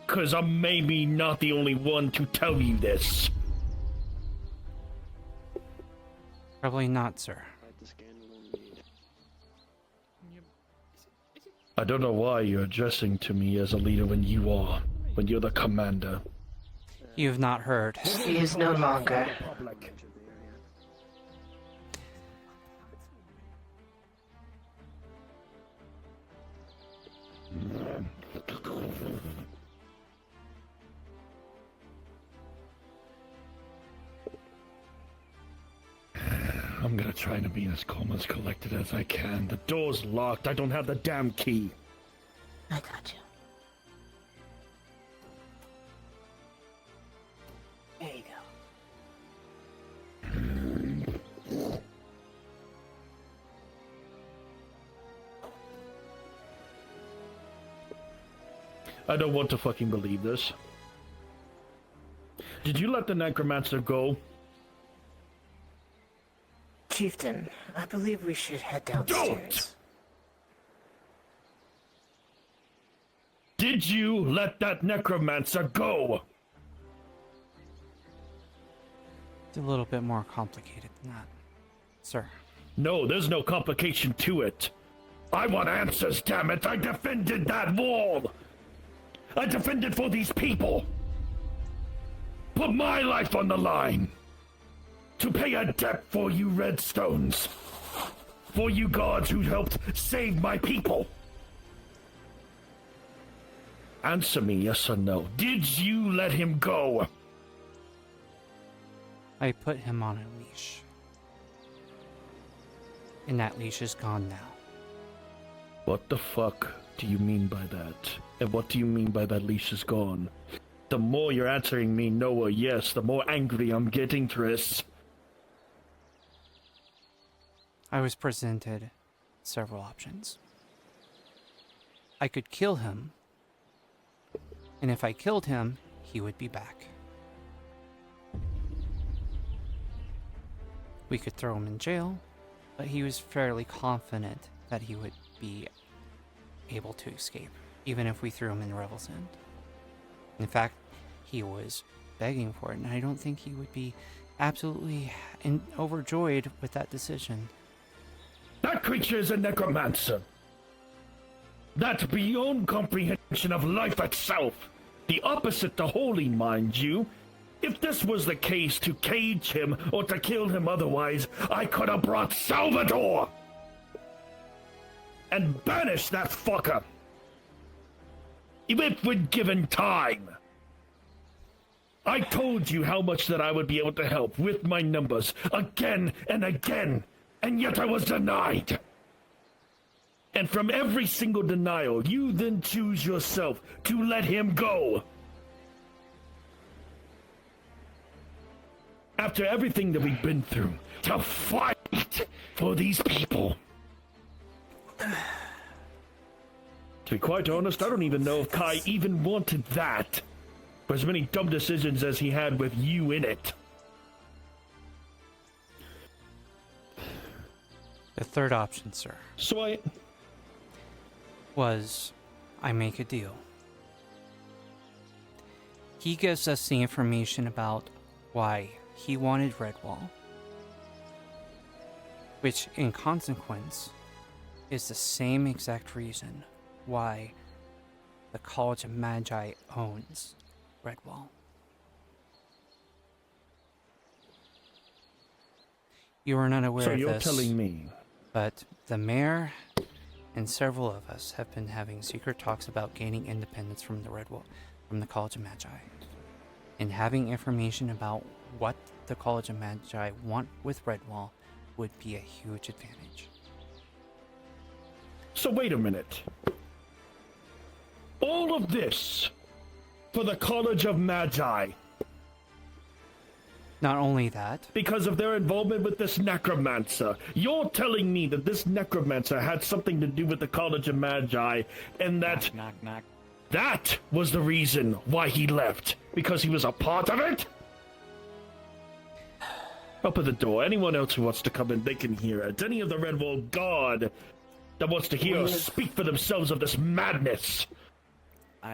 'Cause I'm maybe not the only one to tell you this. Probably not, sir. I don't know why you're addressing to me as a leader when you're the commander. You've not heard. He is no longer. I'm gonna try to be as calm as collected as I can. The door's locked. I don't have the damn key. I got you. There you go. I don't want to fucking believe this. Did you let the necromancer go? Chieftain, I believe we should head downstairs. Don't! Did you let that necromancer go? It's a little bit more complicated than that, sir. No, there's no complication to it. I want answers, damn it! I defended that wall! I defended for these people! Put my life on the line! To pay a debt for you redstones! For you gods who helped save my people! Answer me yes or no. Did you let him go? I put him on a leash. And that leash is gone now. What the fuck do you mean by that? And what do you mean by that leash is gone? The more you're answering me no or yes, the more angry I'm getting, Triss. I was presented several options. I could kill him, and if I killed him, he would be back. We could throw him in jail, but he was fairly confident that he would be able to escape, even if we threw him in Revel's End. In fact, he was begging for it, and I don't think he would be absolutely overjoyed with that decision. That creature is a necromancer. That's beyond comprehension of life itself. The opposite to holy, mind you. If this was the case, to cage him or to kill him otherwise, I could have brought Salvador and banished that fucker. If we'd given time. I told you how much that I would be able to help with my numbers again and again, and yet I was denied. And from every single denial, you then choose yourself to let him go. After everything that we've been through, to fight for these people. To be quite honest, I don't even know if Kai even wanted that. For as many dumb decisions as he had with you in it. The third option, sir, So was I make a deal. He gives us the information about why he wanted Redwall, which in consequence is the same exact reason why the College of Magi owns Redwall. You are not aware of this. So you're telling me. But the mayor and several of us have been having secret talks about gaining independence from the Redwall, from the College of Magi. And having information about what the College of Magi want with Redwall would be a huge advantage. So wait a minute. All of this for the College of Magi. Not only that, because of their involvement with this necromancer. You're telling me that this necromancer had something to do with the College of Magi, and that that was the reason why he left, because he was a part of it? Open the door. Anyone else who wants to come in, they can hear it. Any of the Redwall Guard that wants to hear us speak for themselves of this madness.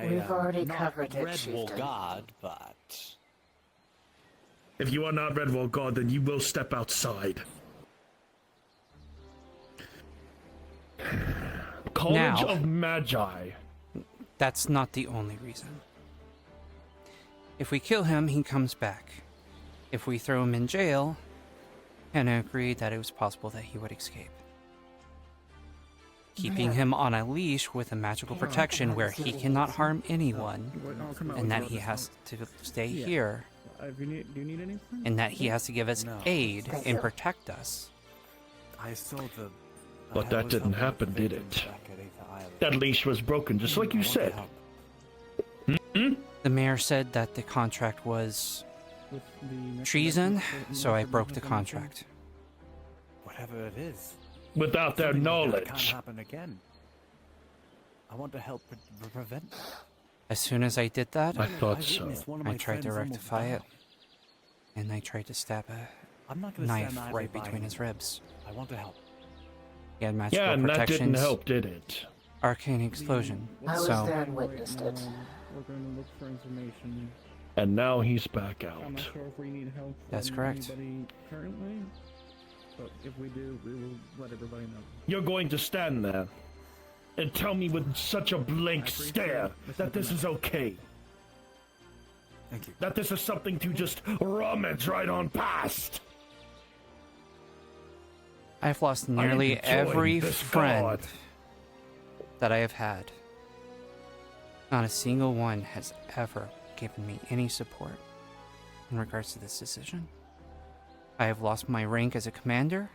We've already not covered it, Redwall Chieftain. God, but If you are not Redwall God, then you will step outside. College Now, of Magi. that's not the only reason. If we kill him, he comes back. If we throw him in jail, Hannah agreed that it was possible that he would escape. Keeping him on a leash with a magical protection where he cannot harm anyone, and that he has to stay here, Do you need anything? and that he has to give us aid and protect us. I saw the. But that didn't happen, did it? That leash was broken, just like you said. The mayor said that the contract was treason, so I broke the contract. Whatever it is. Without their Something like that knowledge. can't happen again. I want to help prevent that. As soon as I did that, I thought so. witnessed one of I my tried to friends almost rectify it, die. and I tried to stab I'm not a gonna knife stand idly right by between him. his ribs. I want to help. He had magical Yeah, and that protections. didn't help, did it? Arcane explosion. I was So there and witnessed it. We're going to look for information. And now he's back I'm out. not sure if we need help from That's correct. anybody currently, but if we do, we will let everybody know. You're going to stand there and tell me with such a blank stare that this is okay. Thank you. That this is something to just rummage right on past. I've lost I nearly enjoy every this friend god. that I have had. Not a single one has ever given me any support in regards to this decision. I have lost my rank as a commander,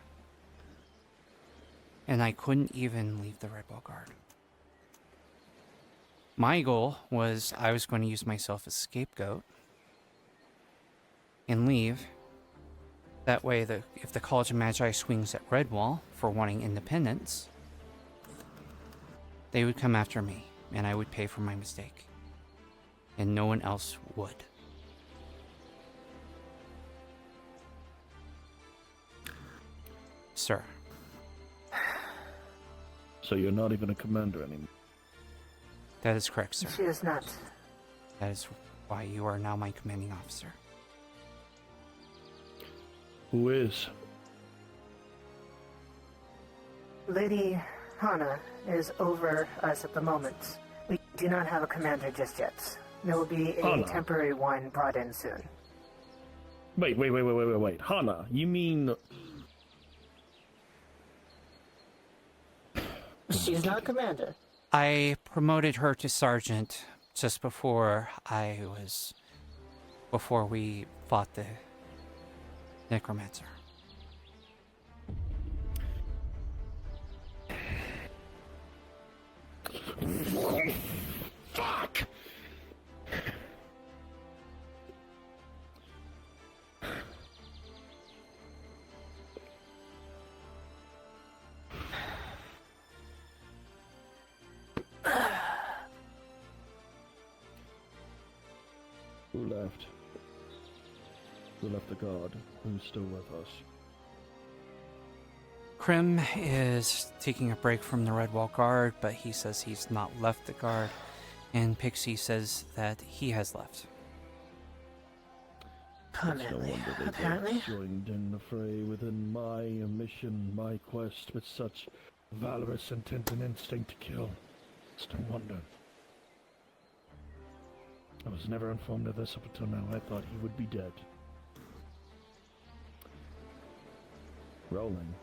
and I couldn't even leave the Redwall Guard. My goal was I was going to use myself as scapegoat and leave. That way, if the College of Magi swings at Redwall for wanting independence, they would come after me, and I would pay for my mistake. And no one else would. Sir, So you're not even a commander anymore. that is correct, sir. She is not. That is why you are now my commanding officer. Who is? Lady Hana is over us at the moment. We do not have a commander just yet. There will be a Hana. temporary one brought in soon. Wait. Hana, you mean... She's not commander. I promoted her to sergeant just before we fought the necromancer. Fuck! Who left? Who left the guard? Who's still with us? Krim is taking a break from the Redwall Guard, but he says he's not left the guard, and Pixie says that he has left. Apparently. Joined in the fray within my mission, my quest with such valorous intent and instinct to kill. It's no wonder. I was never informed of this up until now. I thought he would be dead. Rolling.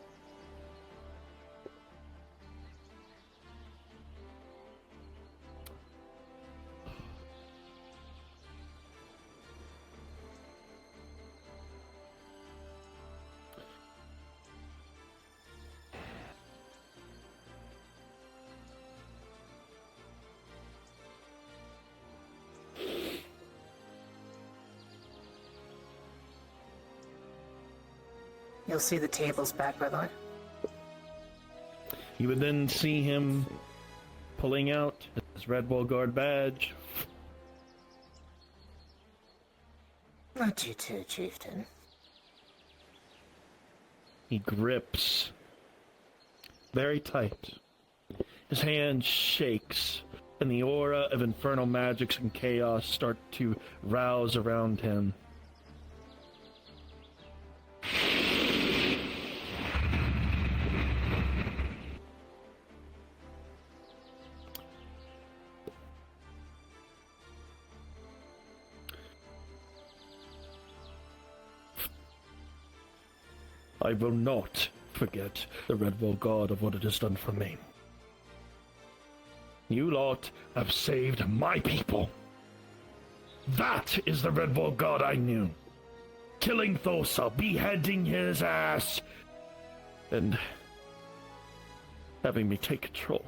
You'll see the tables back, by the way. You would then see him pulling out his Redwall Guard badge. Not you too, Chieftain. He grips very tight. His hand shakes, and the aura of infernal magics and chaos start to rouse around him. I will not forget the Redwall God of what it has done for me. You lot have saved my people. That is the Redwall God I knew. Killing Thosa, beheading his ass, and having me take control.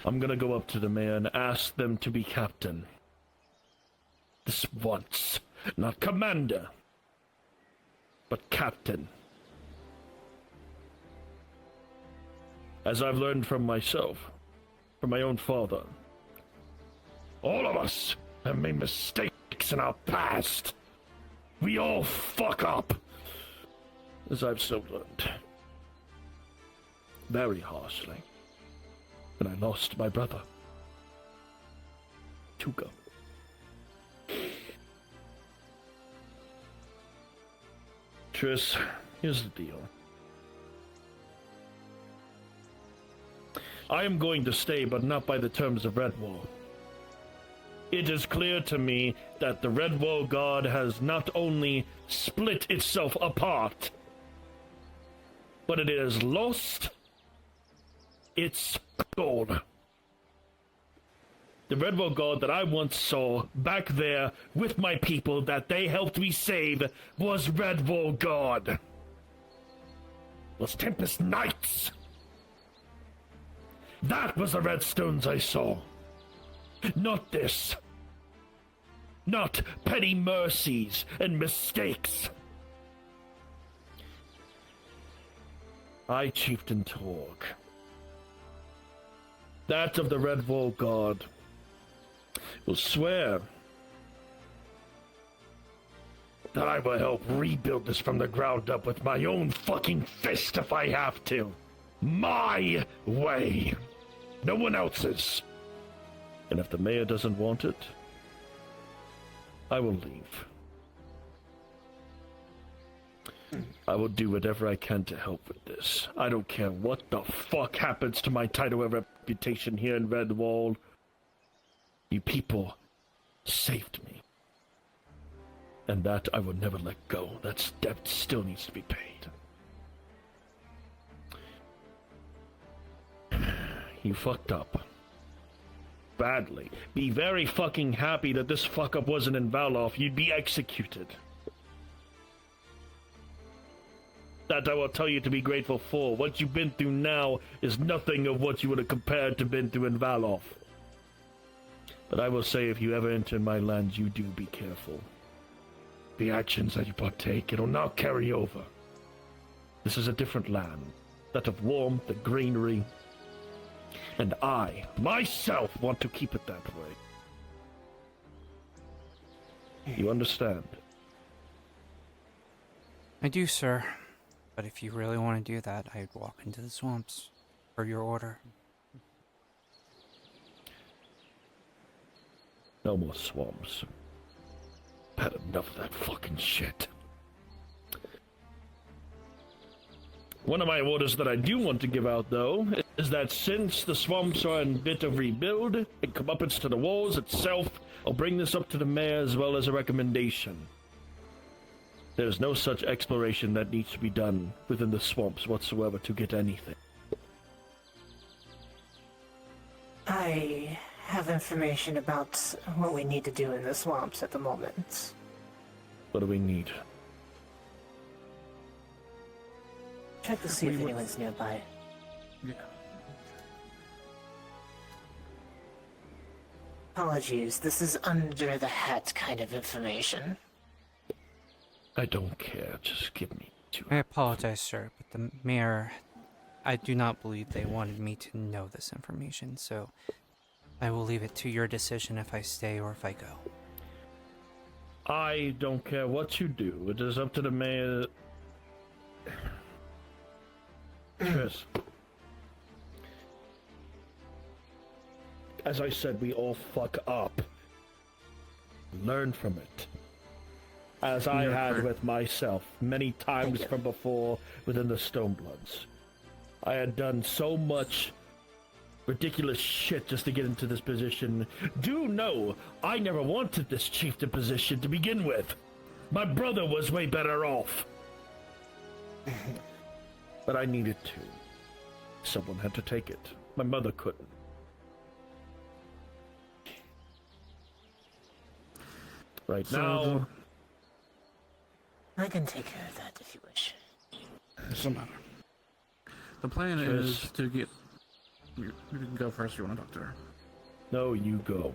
I'm gonna go up to the man, ask them to be captain. This once. Not commander, but captain. As I've learned from myself, from my own father, all of us have made mistakes in our past. We all fuck up, as I've so learned. Very harshly. When I lost my brother, Tuga. Tris, here's the deal. I am going to stay, but not by the terms of Redwall. It is clear to me that the Redwall God has not only split itself apart, but it has lost its goal. The Redwall God that I once saw back there with my people that they helped me save was Redwall God. Was Tempest Knights. That was the Redstones I saw. Not this. Not petty mercies and mistakes. I, Chieftain Torg. That of the Redwall God. Will swear that I will help rebuild this from the ground up with my own fucking fist if I have to. My way. No one else's. And if the mayor doesn't want it, I will leave. I will do whatever I can to help with this. I don't care what the fuck happens to my title and reputation here in Redwall. You people saved me. And that I will never let go. That debt still needs to be paid. You fucked up. Badly. Be very fucking happy that this fuck up wasn't in Valof. You'd be executed. That I will tell you to be grateful for. What you've been through now is nothing of what you would have compared to been through in Valof. But I will say, if you ever enter my lands, you do be careful. The actions that you partake, it'll now carry over. This is a different land. That of warmth and greenery. And I, myself, want to keep it that way. You understand? I do, sir. But if you really want to do that, I'd walk into the swamps. Per your order. No more swamps. I've had enough of that fucking shit. One of my orders that I do want to give out, though, is that since the swamps are in bit of rebuild, and comeuppance to the walls itself, I'll bring this up to the mayor as well as a recommendation. There's no such exploration that needs to be done within the swamps whatsoever to get anything. I have information about what we need to do in the swamps at the moment. What do we need? Check to see if anyone's nearby. Yeah. Apologies, this is under the hat kind of information. I don't care, just give me two. I apologize, sir, but the mayor... I do not believe they wanted me to know this information, so... I will leave it to your decision if I stay or if I go. I don't care what you do. It is up to the mayor... Chris. As I said, we all fuck up. Learn from it. As I had with myself many times from before within the Stonebloods. I had done so much ridiculous shit just to get into this position. Do know, I never wanted this chieftain position to begin with. My brother was way better off. But I needed to. Someone had to take it. My mother couldn't. Right now... I can take care of that if you wish. Doesn't matter. The plan is to get... You can go first if you want to talk to her. No, you go.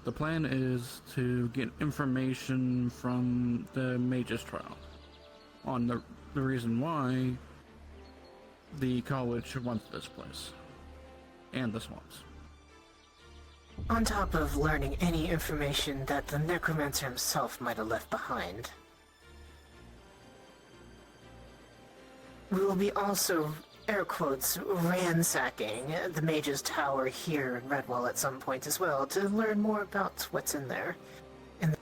The plan is to get information from the Mage's trial on the reason why the college wants this place and the swamps. On top of learning any information that the necromancer himself might have left behind. We will be also, air quotes, ransacking the Mage's Tower here in Redwall at some point as well to learn more about what's in there and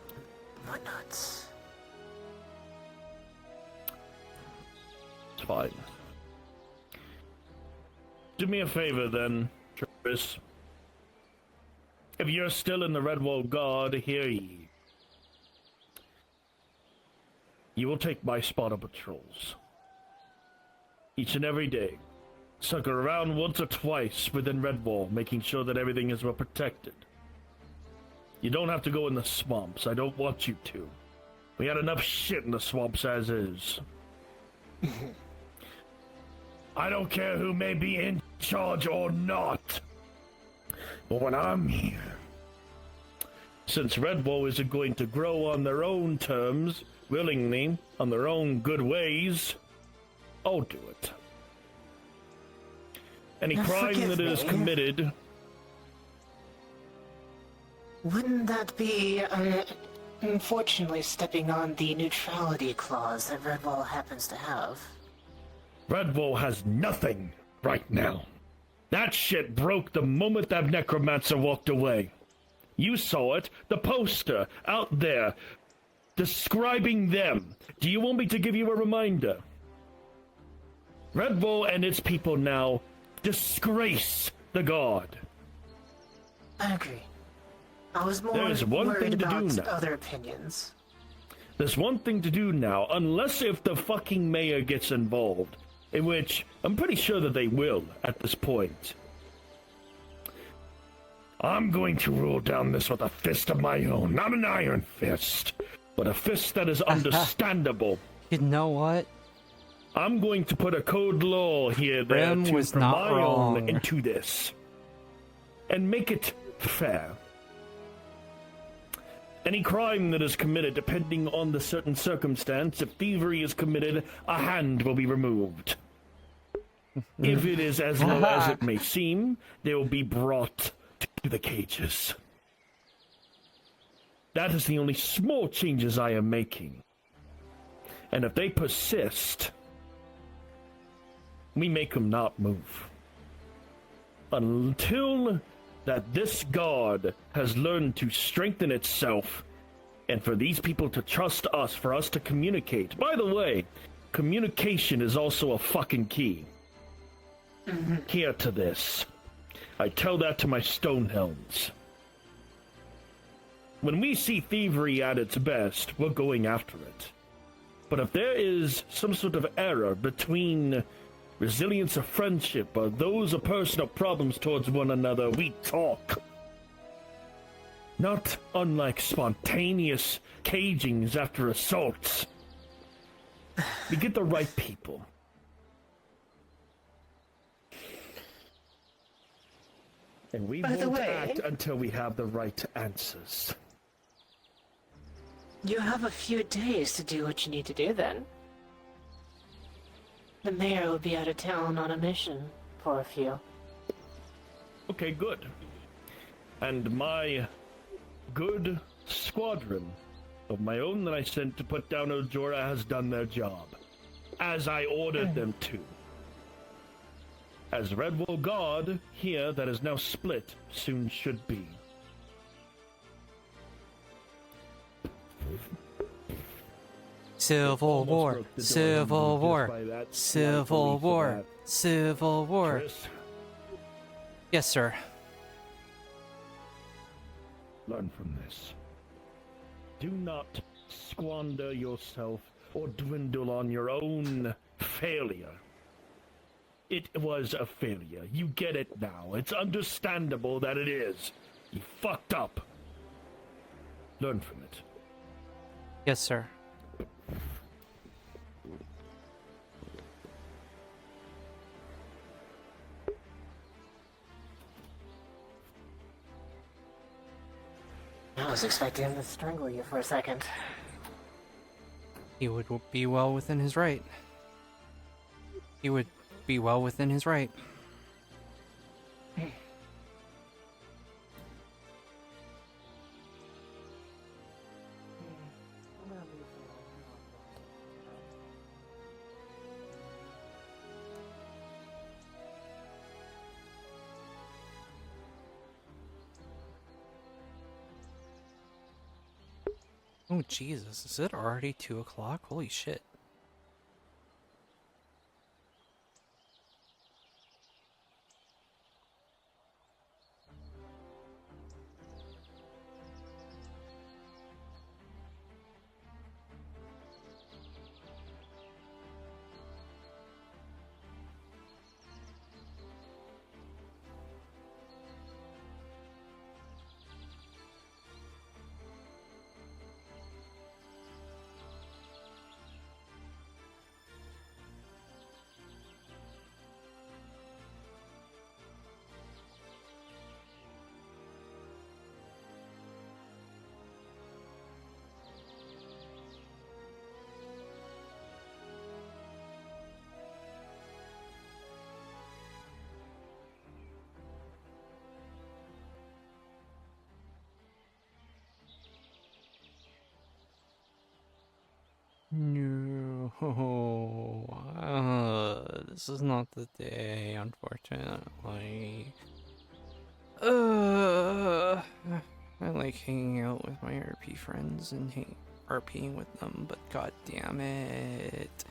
whatnot. It's fine. Do me a favor then, Tris. If you're still in the Redwall Guard, hear ye. You will take my spot on patrols. Each and every day. Sucker around once or twice within Redwall, making sure that everything is well protected. You don't have to go in the swamps. I don't want you to. We had enough shit in the swamps as is. I don't care who may be in charge or not. But when I'm here, since Redwall isn't going to grow on their own terms, willingly, on their own good ways, I'll do it. Any Now, crime forgive that is me. committed... Wouldn't that be, unfortunately stepping on the neutrality clause that Redwall happens to have? Redwall has nothing right now. That shit broke the moment that necromancer walked away. You saw it, the poster out there, describing them. Do you want me to give you a reminder? Redwall and its people now disgrace the god. I agree. I was more There's one worried thing to do about now. other opinions. There's one thing to do now, unless if the fucking mayor gets involved, in which I'm pretty sure that they will at this point. I'm going to rule down this with a fist of my own. Not an iron fist, but a fist that is understandable. You know what? I'm going to put a code law here Brim there was from not my own wrong. into this. And make it fair. Any crime that is committed, depending on the certain circumstance, if thievery is committed, a hand will be removed. If it is as low as it may seem, they will be brought to the cages. That is the only small changes I am making. And if they persist, we make them not move. Until that this god has learned to strengthen itself, and for these people to trust us, for us to communicate. By the way, communication is also a fucking key. Here to this. I tell that to my Stonehelms. When we see thievery at its best, we're going after it. But if there is some sort of error between resilience of friendship or those of personal problems towards one another, we talk. Not unlike spontaneous cagings after assaults. We get the right people. And we By the won't way- act until we have the right answers. You have a few days to do what you need to do then. The mayor will be out of town on a mission for a few. Okay, good. And my good squadron of my own that I sent to put down Ojora has done their job, as I ordered them to. As Redwall God here that is now split soon should be. Civil War, broke the door Civil just War, by that Civil slight belief of War, that. Civil War. Tris, Yes, sir. learn from this. Do not squander yourself or dwindle on your own failure. It was a failure. You get it now. It's understandable that it is. You fucked up. Learn from it. Yes, sir. I was expecting him to strangle you for a second. He would be well within his right. He would be well within his right. Oh Jesus, is it already 2 o'clock? Holy shit. No, this is not the day, unfortunately. I like hanging out with my RP friends and RPing with them, but god damn it.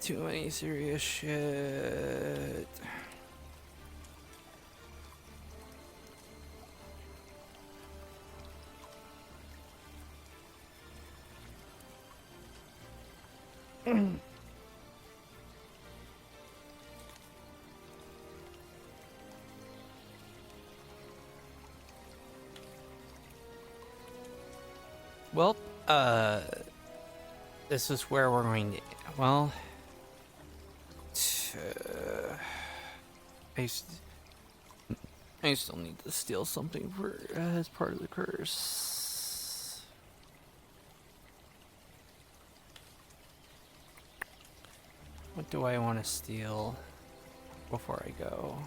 Too many serious shit. Well, this is where we're going to, well, I still need to steal something for, as part of the curse. What do I want to steal before I go?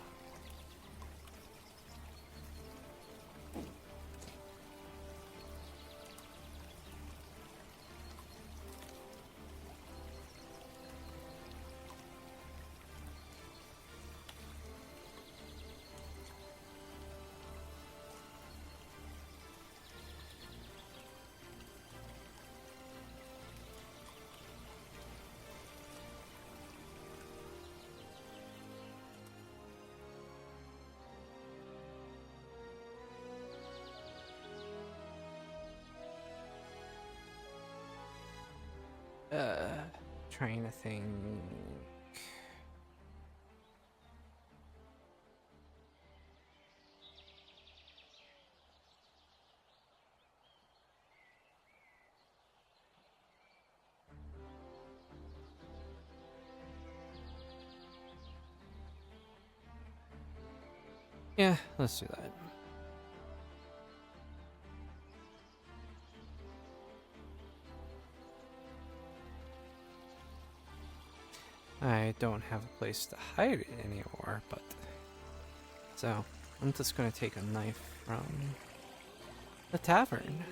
Trying to think. Yeah, let's do that. I don't have a place to hide it anymore, but... So, I'm just gonna take a knife from the tavern.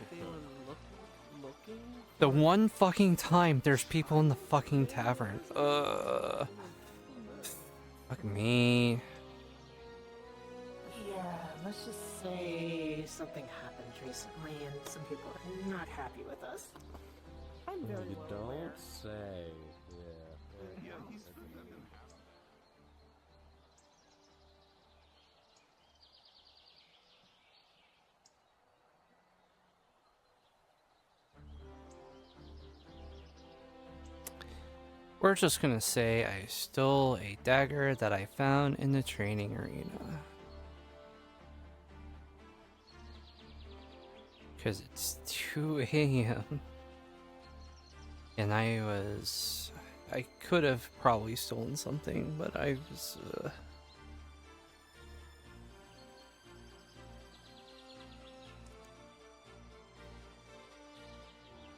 The one fucking time there's people in the fucking tavern. Fuck me. Yeah, let's just say something happened recently and some people are not happy with us. I'm very You well don't aware. say. Yeah. We're just gonna say I stole a dagger that I found in the training arena. Because it's 2 a.m. And I could have probably stolen something, but I was,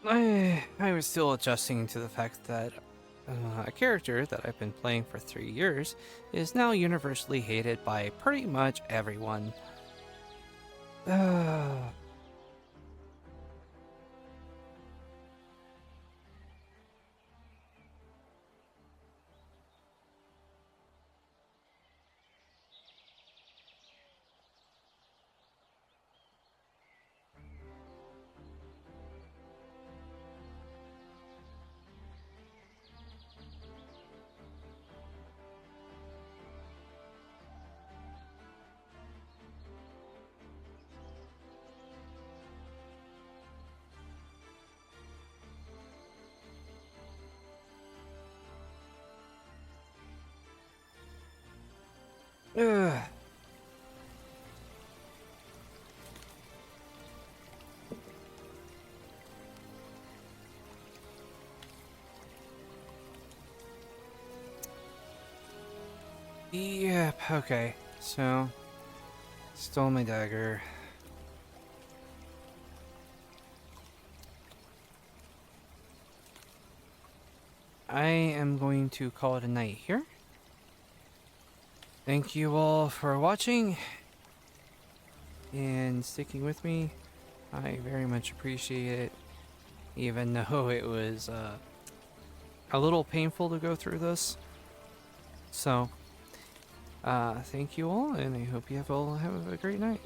I was still adjusting to the fact that a character that I've been playing for 3 years is now universally hated by pretty much everyone. Ugh. Yep, okay. So, stole my dagger. I am going to call it a night here. Thank you all for watching and sticking with me. I very much appreciate it, even though it was a little painful to go through this. So, thank you all, and I hope you all have a great night.